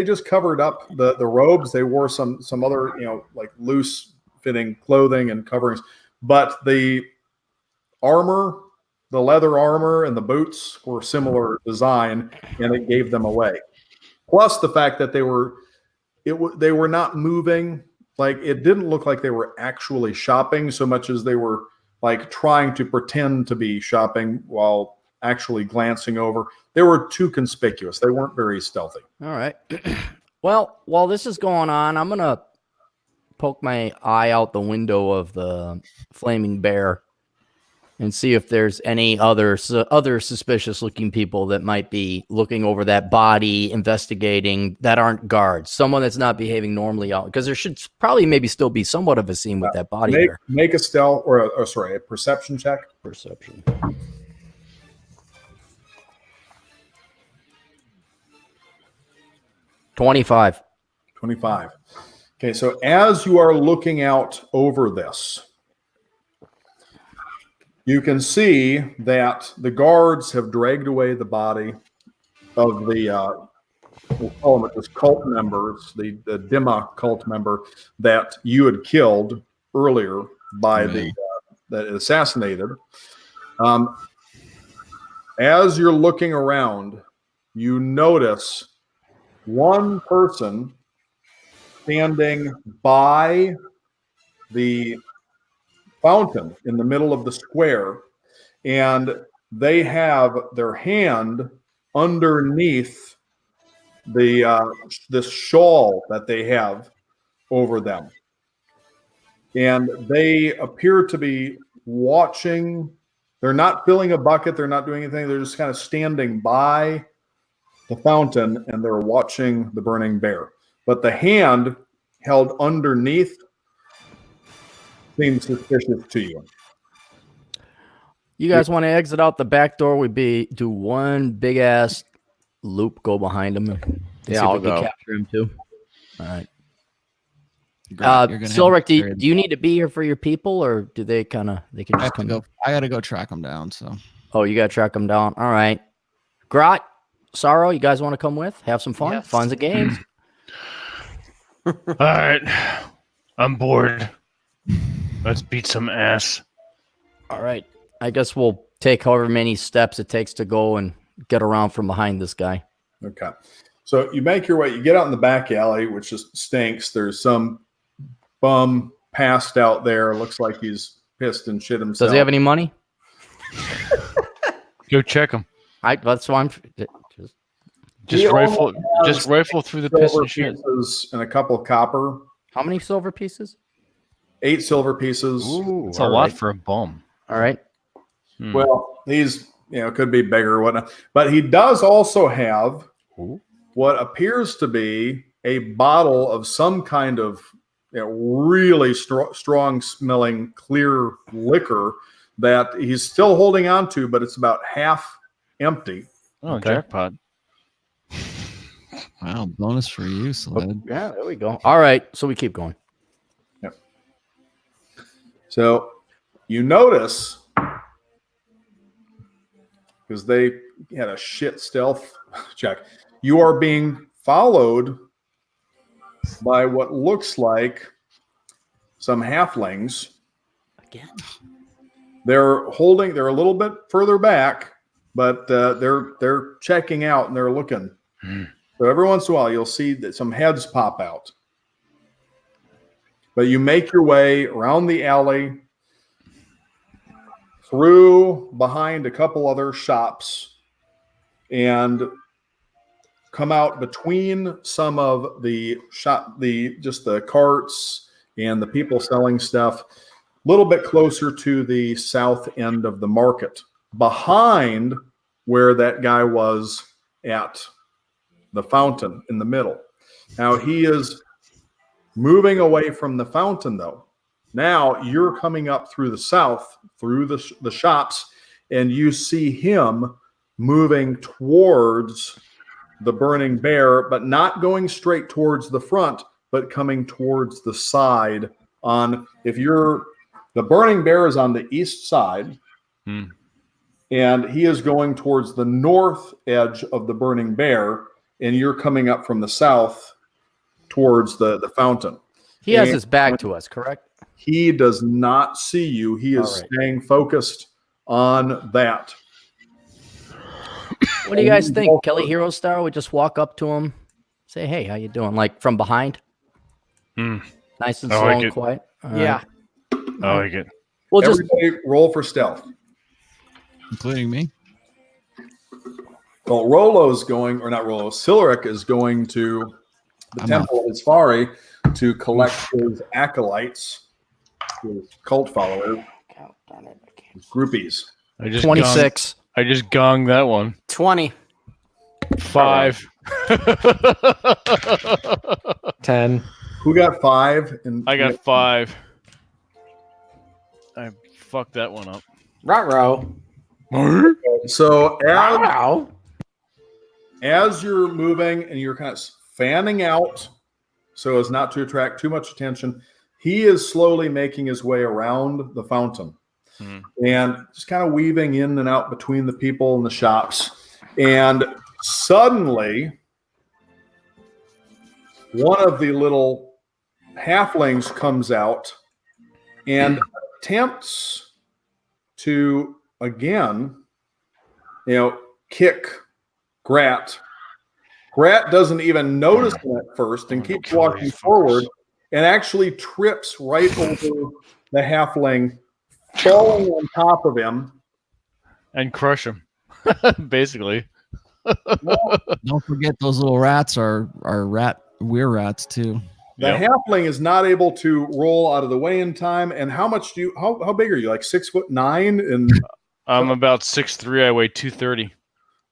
just covered up the robes. They wore some other, like loose fitting clothing and coverings, but the armor, the leather armor and the boots were similar design, and it gave them away. Plus the fact that they were not moving. Like, it didn't look like they were actually shopping so much as they were like trying to pretend to be shopping while actually glancing over. They were too conspicuous. They weren't very stealthy. All right. Well, while this is going on, I'm going to poke my eye out the window of the Flaming Bear and see if there's any other suspicious looking people that might be looking over that body, investigating, that aren't guards. Someone that's not behaving normally out, because there should probably maybe still be somewhat of a scene with that body there. Make a stealth or a perception check. Perception. 25. 25. Okay, so as you are looking out over this, you can see that the guards have dragged away the body of the we'll call them just cult members, the Dima cult member that you had killed earlier by that assassinated. As you're looking around, you notice one person standing by the fountain in the middle of the square, and they have their hand underneath this shawl that they have over them, and they appear to be watching. They're not filling a bucket, they're not doing anything, they're just kind of standing by the fountain and they're watching the burning bear. But the hand held underneath seems suspicious to you. You guys want to exit out the back door? Do one big ass loop, go behind him. And see if I'll we can go. capture him too. All right. Great, you're gonna have Silric, to carry do you need to be here for your people, or do they can I just have to come? go. I got to go track them down. So Oh, you got to track them down. All right. Grot, Sorrow, you guys want to come with? Have some fun? Yes. Fun's and games. All right, I'm bored. Let's beat some ass. All right. I guess we'll take however many steps it takes to go and get around from behind this guy. Okay. So you make your way, you get out in the back alley, which just stinks. There's some bum passed out there. Looks like he's pissed and shit himself. Does he have any money? Go check him. That's why I'm Just He rifle, only just has rifle through the piss silver and shit. pieces and a couple of copper. How many silver pieces? 8 silver pieces. It's a lot for a bum. All right. Well, he's, could be bigger or whatnot. But he does also have what appears to be a bottle of some kind of really strong smelling clear liquor that he's still holding on to, but it's about half empty. Oh, Okay. jackpot. wow, bonus for you, Sled. Yeah, there we go. All right. So we keep going. So you notice, because they had a shit stealth check, you are being followed by what looks like some halflings. Again. They're a little bit further back, but they're checking out and they're looking. So every once in a while, you'll see that some heads pop out. But you make your way around the alley, through behind a couple other shops, and come out between some of the carts and the people selling stuff, a little bit closer to the south end of the market, behind where that guy was at the fountain in the middle. Now he is moving away from the fountain, though. Now you're coming up through the south, through the shops, and you see him moving towards the Burning Bear, but not going straight towards the front, but coming towards the side. The Burning Bear is on the east side, and he is going towards the north edge of the Burning Bear, and you're coming up from the south towards the fountain. He has his back to us, correct? He does not see you. He is staying focused on that. What do you guys think? Kelly Hero Star would just walk up to him, say, "Hey, how you doing?" Like from behind. Nice and slow and quiet. All right. Yeah. I like it. We'll just Everybody roll for stealth. Including me. Well, Silric is going to the Temple of Isfari to collect his acolytes, his cult followers, his groupies. I just 26. I just gonged that one. 20. 5. 10. Who got 5? And I got 5. I fucked that one up. Ruh-roh. So Ruh-roh. as you're moving and you're kind of fanning out so as not to attract too much attention, he is slowly making his way around the fountain and just kind of weaving in and out between the people and the shops. And suddenly, one of the little halflings comes out and attempts to, again, kick Grat. Grat doesn't even notice him at first and keeps walking forward and actually trips right over the halfling, falling on top of him. And crush him, basically. Don't forget those little rats are we're rats too. The halfling is not able to roll out of the way in time. And how big are you? Like 6'9"? And I'm about 6'3". I weigh 230.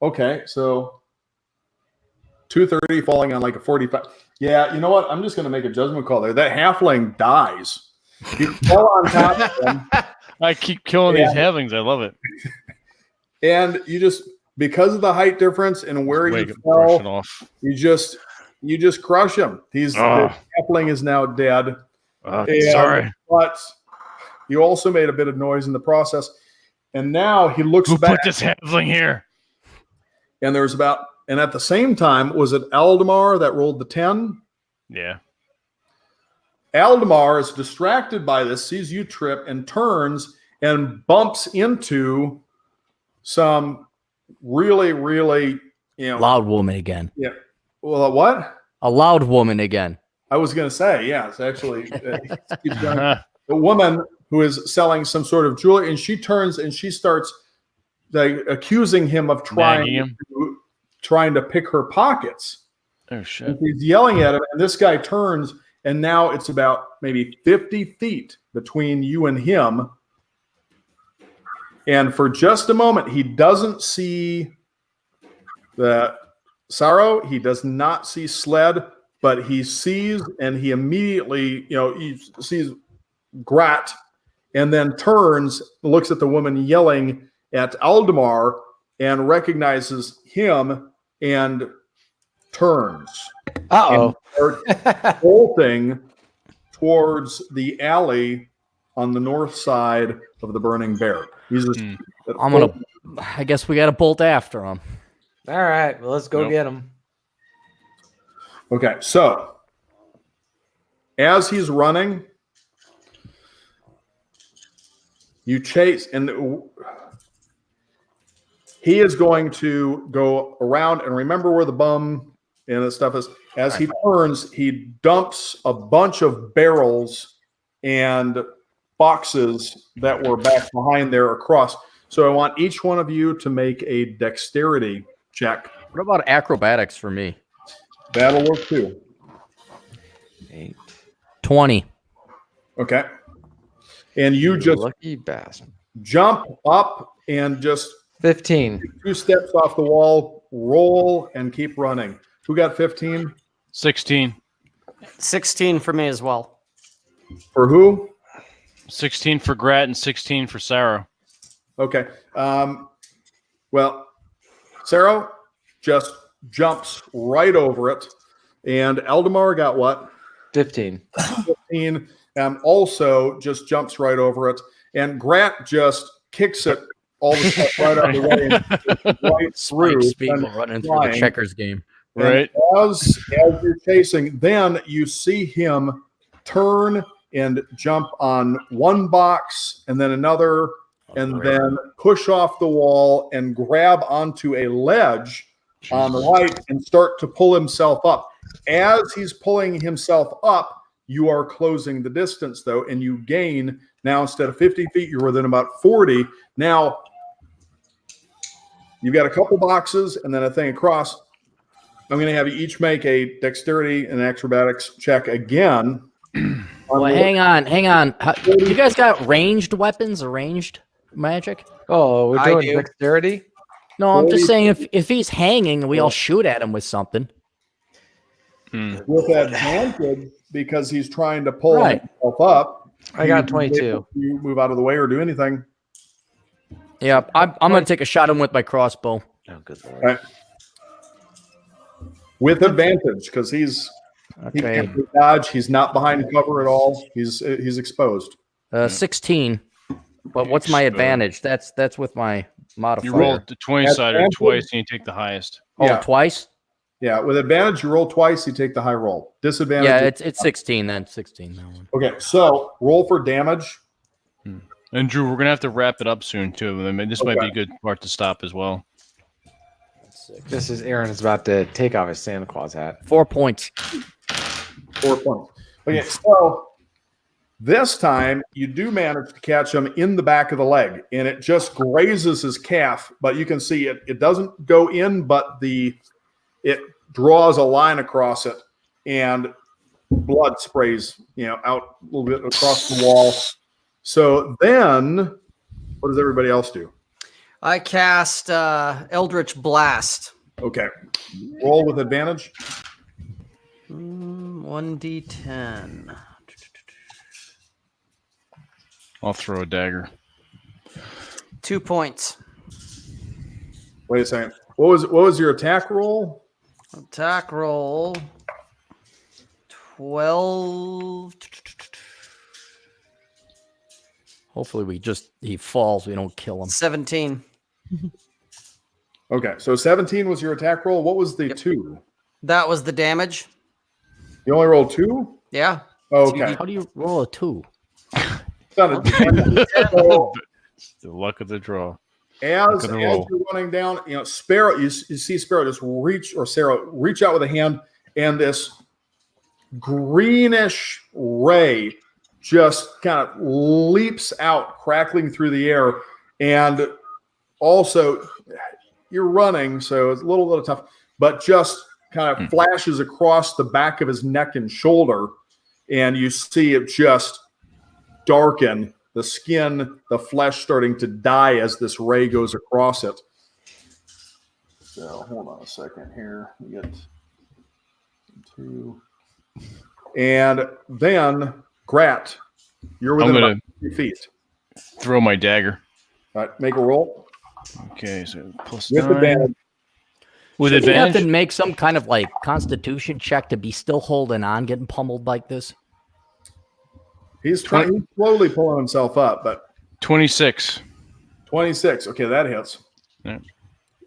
okay, so 230 falling on like a 45. Yeah, you know what? I'm just going to make a judgment call there. That halfling dies. You fall on top of him. I keep killing these halflings. I love it. And you just, because of the height difference and where you Brush it fell, off. you just You just crush him. The halfling is now dead. Sorry. But you also made a bit of noise in the process. And now he looks Who back. put this halfling here? And and at the same time, was it Aldemar that rolled the 10? Yeah. Aldemar is distracted by this, sees you trip, and turns and bumps into some really, really, Loud woman again. Yeah. Well, what? A loud woman again. I was going to say, yeah, it's actually a woman who is selling some sort of jewelry, and she turns and she starts accusing him of trying to pick her pockets. Oh, shit. And he's yelling at him, and this guy turns, and now it's about maybe 50 feet between you and him. And for just a moment, he doesn't see the Sorrow. He does not see Sled, but he sees, and he immediately, he sees Grat, and then turns, looks at the woman yelling at Aldemar, and recognizes him, and turns. Uh-oh. And starts bolting towards the alley on the north side of the Burning Bear. He's just I guess we got to bolt after him. All right. Well, let's go get him. Okay, so as he's running, you chase, and he is going to go around, and remember where the bum and the stuff is. As he turns, he dumps a bunch of barrels and boxes that were back behind there across. So I want each one of you to make a dexterity check. What about acrobatics for me? That'll work too. 8. 20. Okay. And you just lucky bastard. jump up and just 15. 2 steps off the wall, roll, and keep running. Who got 15? 16. 16 for me as well. For who? 16 for Grat and 16 for Sarah. Okay. Well, Sarah just jumps right over it. And Aldemar got what? 15. 15. Also just jumps right over it. And Grat just kicks it all the stuff right out of the way and right through. Spikes people running through the checkers game. And as you're chasing, then you see him turn and jump on one box and then another, and then push off the wall and grab onto a ledge on the right and start to pull himself up. As he's pulling himself up, you are closing the distance, though, and you gain now, instead of 50 feet, you're within about 40. Now, you've got a couple boxes and then a thing across. I'm going to have you each make a dexterity and acrobatics check again. Well, hang on. You guys got ranged weapons or ranged magic? Oh, we're doing dexterity? No, I'm just saying if he's hanging, we all shoot at him with something. With advantage, because he's trying to pull himself up. I got 22. You move out of the way or do anything. Yeah, I'm going to take a shot at him with my crossbow. Oh, good lord. Right. With advantage, because he can't dodge. He's not behind cover at all. He's exposed. 16. But what's my advantage? That's with my modifier. You roll the 20-sider twice, and you take the highest. Oh, twice? Yeah, with advantage, you roll twice. You take the high roll. Disadvantage. Yeah, it's 16 then. 16 that one. Okay, so roll for damage. And Drew, we're gonna have to wrap it up soon too. I mean, this might be a good part to stop as well. This is Aaron is about to take off his Santa Claus hat. 4 points. 4 points. Okay, so this time you do manage to catch him in the back of the leg, and it just grazes his calf. But you can see it doesn't go in, but it draws a line across it, and blood sprays out a little bit across the wall. So then, what does everybody else do? I cast Eldritch Blast. Okay. Roll with advantage. 1d10. I'll throw a dagger. 2 points. Wait a second. What was your attack roll? Attack roll 12. Hopefully he falls. We don't kill him. 17. Okay, so 17 was your attack roll. What was the Yep. 2? That was the damage. You only rolled 2? Yeah. Okay. How do you roll a 2? Sounded The luck of the draw. As Gonna you're roll. running down, Sparrow, you see Sparrow just Sarah reach out with a hand, and this greenish ray just kind of leaps out, crackling through the air. And also, you're running, so it's a little tough, but just kind of flashes across the back of his neck and shoulder, and you see it just darken. The skin, the flesh starting to die as this ray goes across it. So hold on a second here. We get 2. And then, Grat, you're within I'm about gonna 3 feet. throw my dagger. All right, make a roll. Okay, so plus With 9. advantage. With Does he have advantage? to make some kind of like constitution check to be still holding on, getting pummeled like this? He's slowly pulling himself up, but 26. 26. Okay, that hits. Yeah.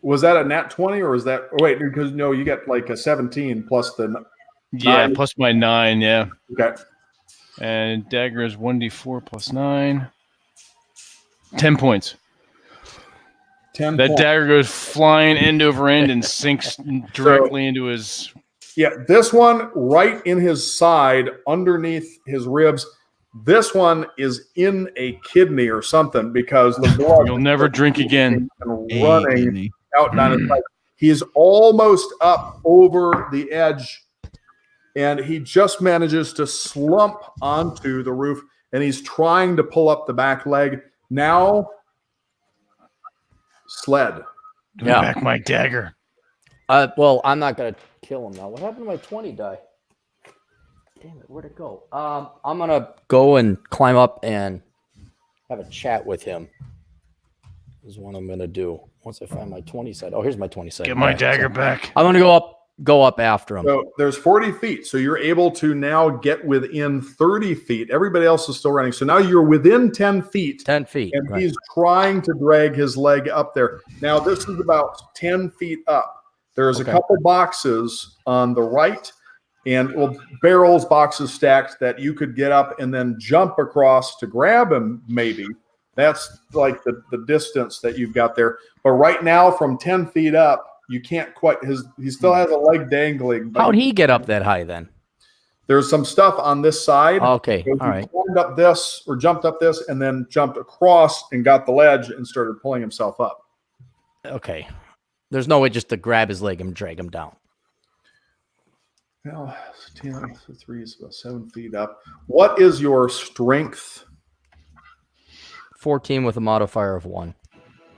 Was that a nat 20 or is that? Oh, wait, because no, you got like a 17 plus the. Yeah, 9. plus my 9, yeah. Okay. And dagger is 1d4 plus 9. 10 points. 10 That points. dagger goes flying end over end and sinks directly into his. Yeah, this one right in his side, underneath his ribs. This one is in a kidney or something because the blood. You'll never drink again. And A running kidney. out down his leg. He's almost up over the edge, and he just manages to slump onto the roof, and he's trying to pull up the back leg. Now, Sled. Give me back my dagger. Well, I'm not gonna kill him now. What happened to my 20 die? Damn it, where'd it go? I'm gonna go and climb up and have a chat with him. Is what I'm gonna do once I find my 20 side. Oh, here's my 20 side. Get my dagger back. I'm gonna go up after him. So there's 40 feet. So you're able to now get within 30 feet. Everybody else is still running. So now you're within 10 feet. 10 feet. And right. he's trying to drag his leg up there. Now, this is about 10 feet up. There's Okay. a couple boxes on the right and barrels, boxes stacked that you could get up and then jump across to grab him, maybe. That's like the distance that you've got there. But right now, from 10 feet up, you can't quite. He still has a leg dangling. But How'd he get up that high then? there's some stuff on this side. Okay, So all he right. climbed up this or jumped up this and then jumped across and got the ledge and started pulling himself up. Okay. There's no way just to grab his leg and drag him down. Well, 10, so 3 is about 7 feet up. What is your strength? 14 with a modifier of 1.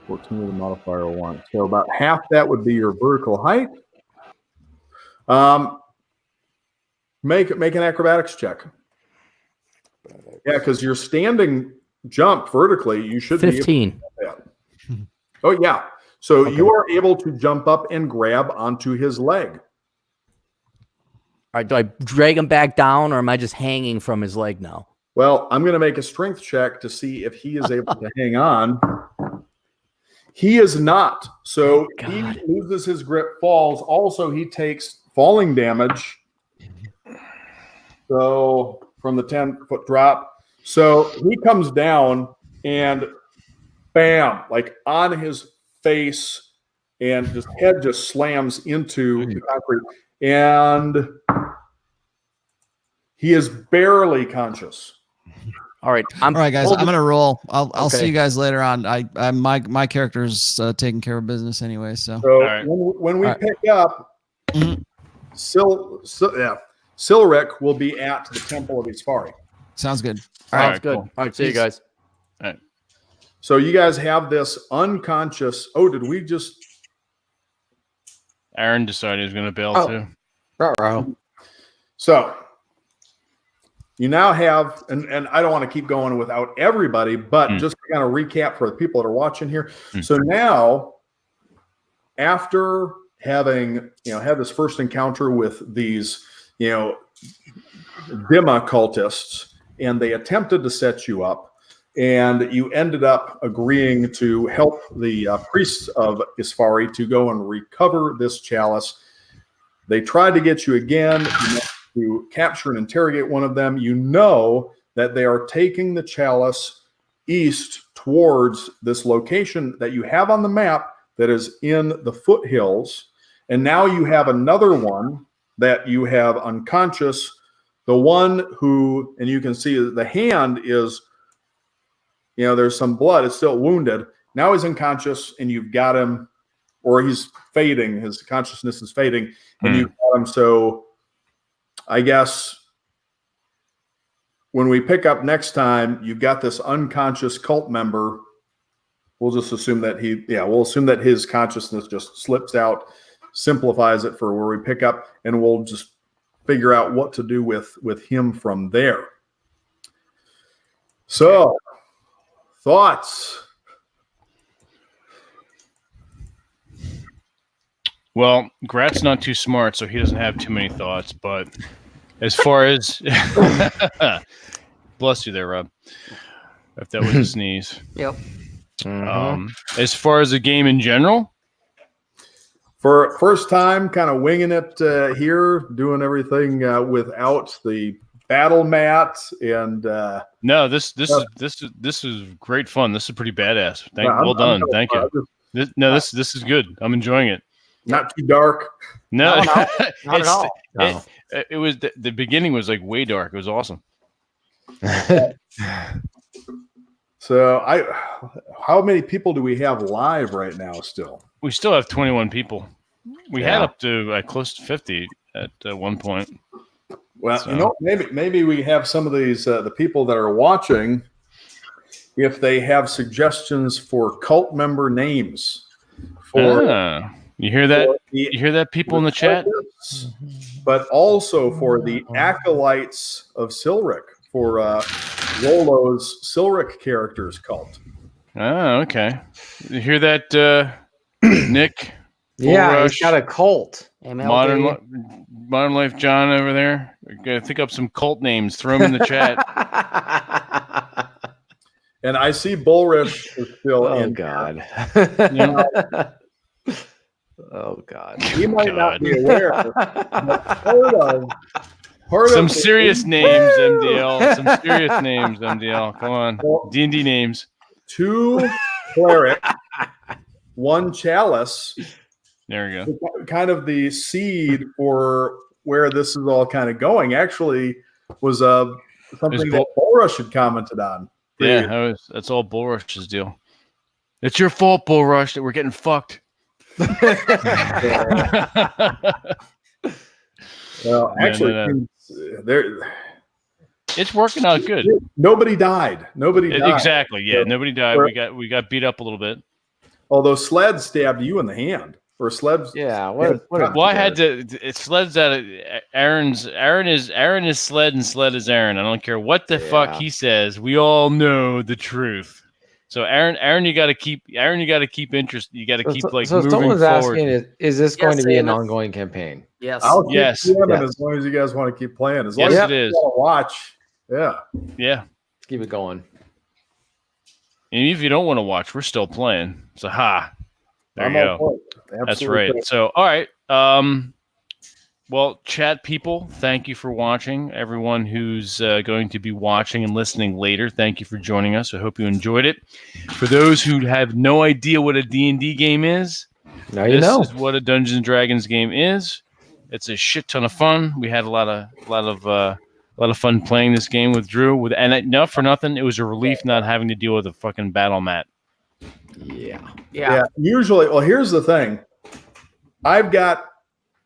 14 with a modifier of 1. So about half that would be your vertical height. Make an acrobatics check. Yeah, because your standing jump vertically, you should be 15. able to do that. Oh, yeah. So Okay. you are able to jump up and grab onto his leg. All right, do I drag him back down or am I just hanging from his leg now? Well, I'm going to make a strength check to see if he is able to hang on. He is not. So he God. loses his grip, falls. Also, he takes falling damage. So from the 10-foot drop. So he comes down and bam, like on his face, and his head just slams into the concrete. And he is barely conscious. All right. All right, guys, I'm gonna roll. I'll see Okay. you guys later on. My character's taking care of business anyway. So So right. when we All right. pick up, Mhm. Silric will be at the Temple of Isfari. sounds good. All All right, right, good. cool. All right, see you Peace. guys. So you guys have this unconscious. Oh, did we just? Aaron decided he was going to bail Oh. too. Ruh-roh. So you now have, and I don't want to keep going without everybody, but just to kind of recap for the people that are watching here. So now, after having had this first encounter with these Dima cultists, and they attempted to set you up, and you ended up agreeing to help the priests of Isfari to go and recover this chalice. They tried to get you again to capture and interrogate one of them. You know that they are taking the chalice east towards this location that you have on the map that is in the foothills. And now you have another one that you have unconscious. The one who, and you can see the hand is, there's some blood. It's still wounded. Now he's unconscious, and you've got him, or he's fading. His consciousness is fading, and you've got him. So I guess when we pick up next time, you've got this unconscious cult member. We'll just assume that we'll assume that his consciousness just slips out, simplifies it for where we pick up, and we'll just figure out what to do with him from there. So, thoughts? Well, Grat's not too smart, so he doesn't have too many thoughts. But as far as bless you there, Rob. If that was a sneeze. Yep. As far as the game in general, for first time, kind of winging it here, doing everything without the battle mat and no, this is great fun. This is pretty badass. Well done. Thank you. This is good. I'm enjoying it. Not too dark. No, not at all. No. It was the beginning was like way dark. It was awesome. So how many people do we have live right now still? We still have 21 people. We had up to close to 50 at one point. Well, so. Maybe we have some of these the people that are watching, if they have suggestions for cult member names. You hear that? You hear that, people in the chat? But also for the acolytes of Silric, for Rolo's Silric characters cult. Oh, okay. You hear that, Nick? Yeah, he's got a cult. Modern Life John over there. We're gonna think up some cult names. Throw them in the chat. And I see Bullrush is still in. God. Oh God. He might not be aware. Some serious names, MDL. Some serious names, MDL. Come on. D&D names. 2 cleric, 1 chalice. There we go. Kind of the seed for where this is all kind of going actually was something that Bullrush had commented on. Yeah, that's all Bullrush's deal. It's your fault, Bullrush, that we're getting fucked. Well, actually, it's working out good. Nobody died. Exactly. Yeah, nobody died. We got beat up a lit's bit. Although Sled stabbed you in the hand, or Sled's. Yeah. Well, I had to. Sled's out. Aaron is Sled, and Sled is Aaron. I don't care what the fuck he says. We all know the truth. So Aaron, you got to keep interest. You got to keep moving forward. So someone's asking, is this going to be an ongoing campaign? Yes. I'll keep playing as long as you guys want to keep playing. As long as it is. You want to watch. Yeah. Yeah. Let's keep it going. And if you don't want to watch, we're still playing. So there you go. That's right. So all right. Well, chat people, thank you for watching. Everyone who's going to be watching and listening later, thank you for joining us. I hope you enjoyed it. For those who have no idea what a D&D game is, now you know. This is what a Dungeons and Dragons game is. It's a shit ton of fun. We had a lot of fun playing this game with Drew. And not for nothing, it was a relief not having to deal with a fucking battle mat. Yeah. Usually, well, here's the thing. I've got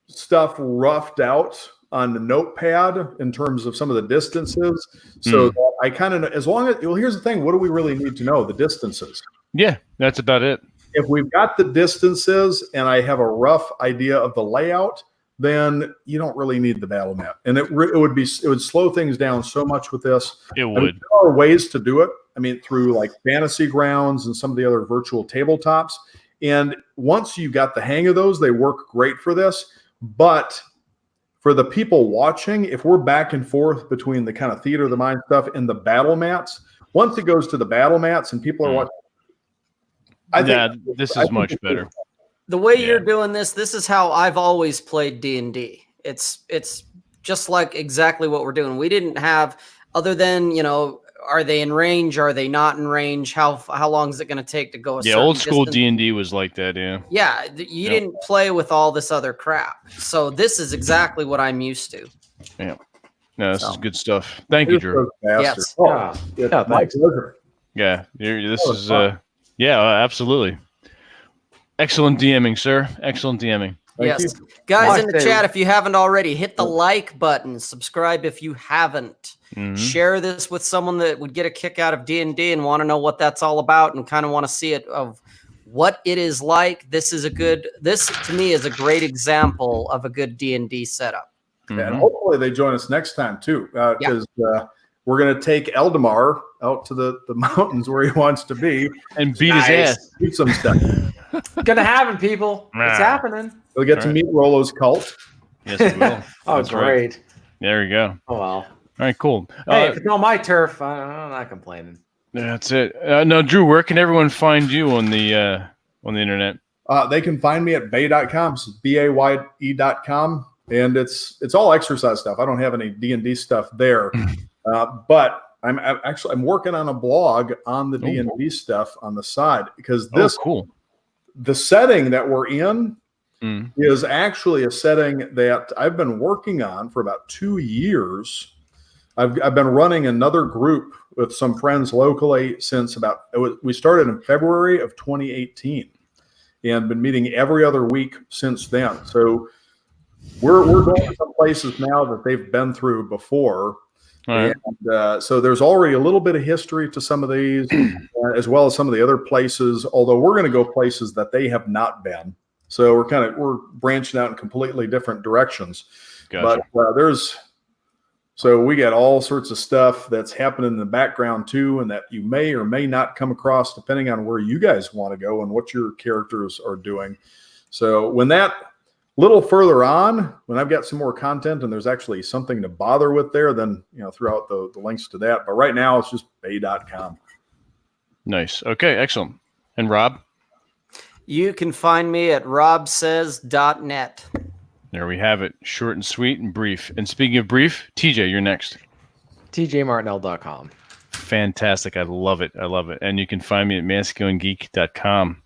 stuff roughed out on the notepad in terms of some of the distances. So that I kind of, as long as, well, here's the thing. What do we really need to know? The distances. Yeah, that's about it. If we've got the distances and I have a rough idea of the layout, then you don't really need the battle map. And it would slow things down so much with this. It would. I mean, there are ways to do it. I mean, through like Fantasy Grounds and some of the other virtual tabletops. And once you got the hang of those, they work great for this. But for the people watching, if we're back and forth between the kind of theater of the mind stuff and the battle mats, once it goes to the battle mats and people are watching, this is much better. The way you're doing this is how I've always played D&D. It's just like exactly what we're doing. We didn't have, other than, you know, are they in range? Are they not in range? How long is it going to take to go? Old school D&D was like that. Yeah, you didn't play with all this other crap. So this is exactly what I'm used to. Yeah, no, this is good stuff. Thank you, Drew. Yes. Oh, Yeah, my thanks. pleasure. Yeah, this is absolutely excellent DMing, sir. Excellent DMing. Thank Yes. you. Guys in the chat, if you haven't already, hit the like button, subscribe if you haven't. Share this with someone that would get a kick out of D&D and want to know what that's all about and kind of want to see it of what it is like. This to me is a great example of a good D&D setup. And hopefully they join us next time too, because we're going to take Eldemar out to the mountains where he wants to be and beat his ass. Beat some stuff. Gonna happen, people. It's happening. We'll get to meet Rollo's cult. Yes, we will. Oh, That's great. Right. There we go. Oh, well. All right, cool. Hey, if it's not my turf, I'm not complaining. That's it. No, Drew, where can everyone find you on the internet? They can find me at baye.com. So BAYE.com. And it's all exercise stuff. I don't have any D&D stuff there. But I'm working on a blog on the D&D stuff on the side, because the setting that we're in is actually a setting that I've been working on for about 2 years. I've been running another group with some friends locally since we started in February of 2018 and been meeting every other week since then. So we're going to some places now that they've been through before. Right. And so there's already a little bit of history to some of these, as well as some of the other places, although we're going to go places that they have not been. So we're branching out in completely different directions. Gotcha. But so we got all sorts of stuff that's happening in the background too, and that you may or may not come across depending on where you guys want to go and what your characters are doing. So when that little further on, when I've got some more content and there's actually something to bother with there, then throw out the links to that. But right now it's just baye.com. Nice. Okay, excellent. And Rob? You can find me at robsays.net. There we have it. Short and sweet and brief. And speaking of brief, TJ, you're next. tjmartinell.com. Fantastic. I love it. And you can find me at masculinegeek.com.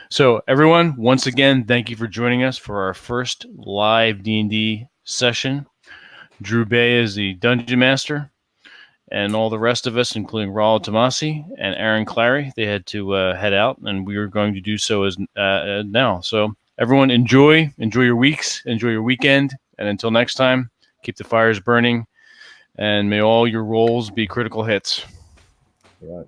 So everyone, once again, thank you for joining us for our first live D&D session. Drew Baye is the Dungeon Master, and all the rest of us, including Raul Tomasi and Aaron Clary, they had to head out, and we are going to do so as now. So everyone, enjoy your weeks, enjoy your weekend, and until next time, keep the fires burning, and may all your rolls be critical hits. Right.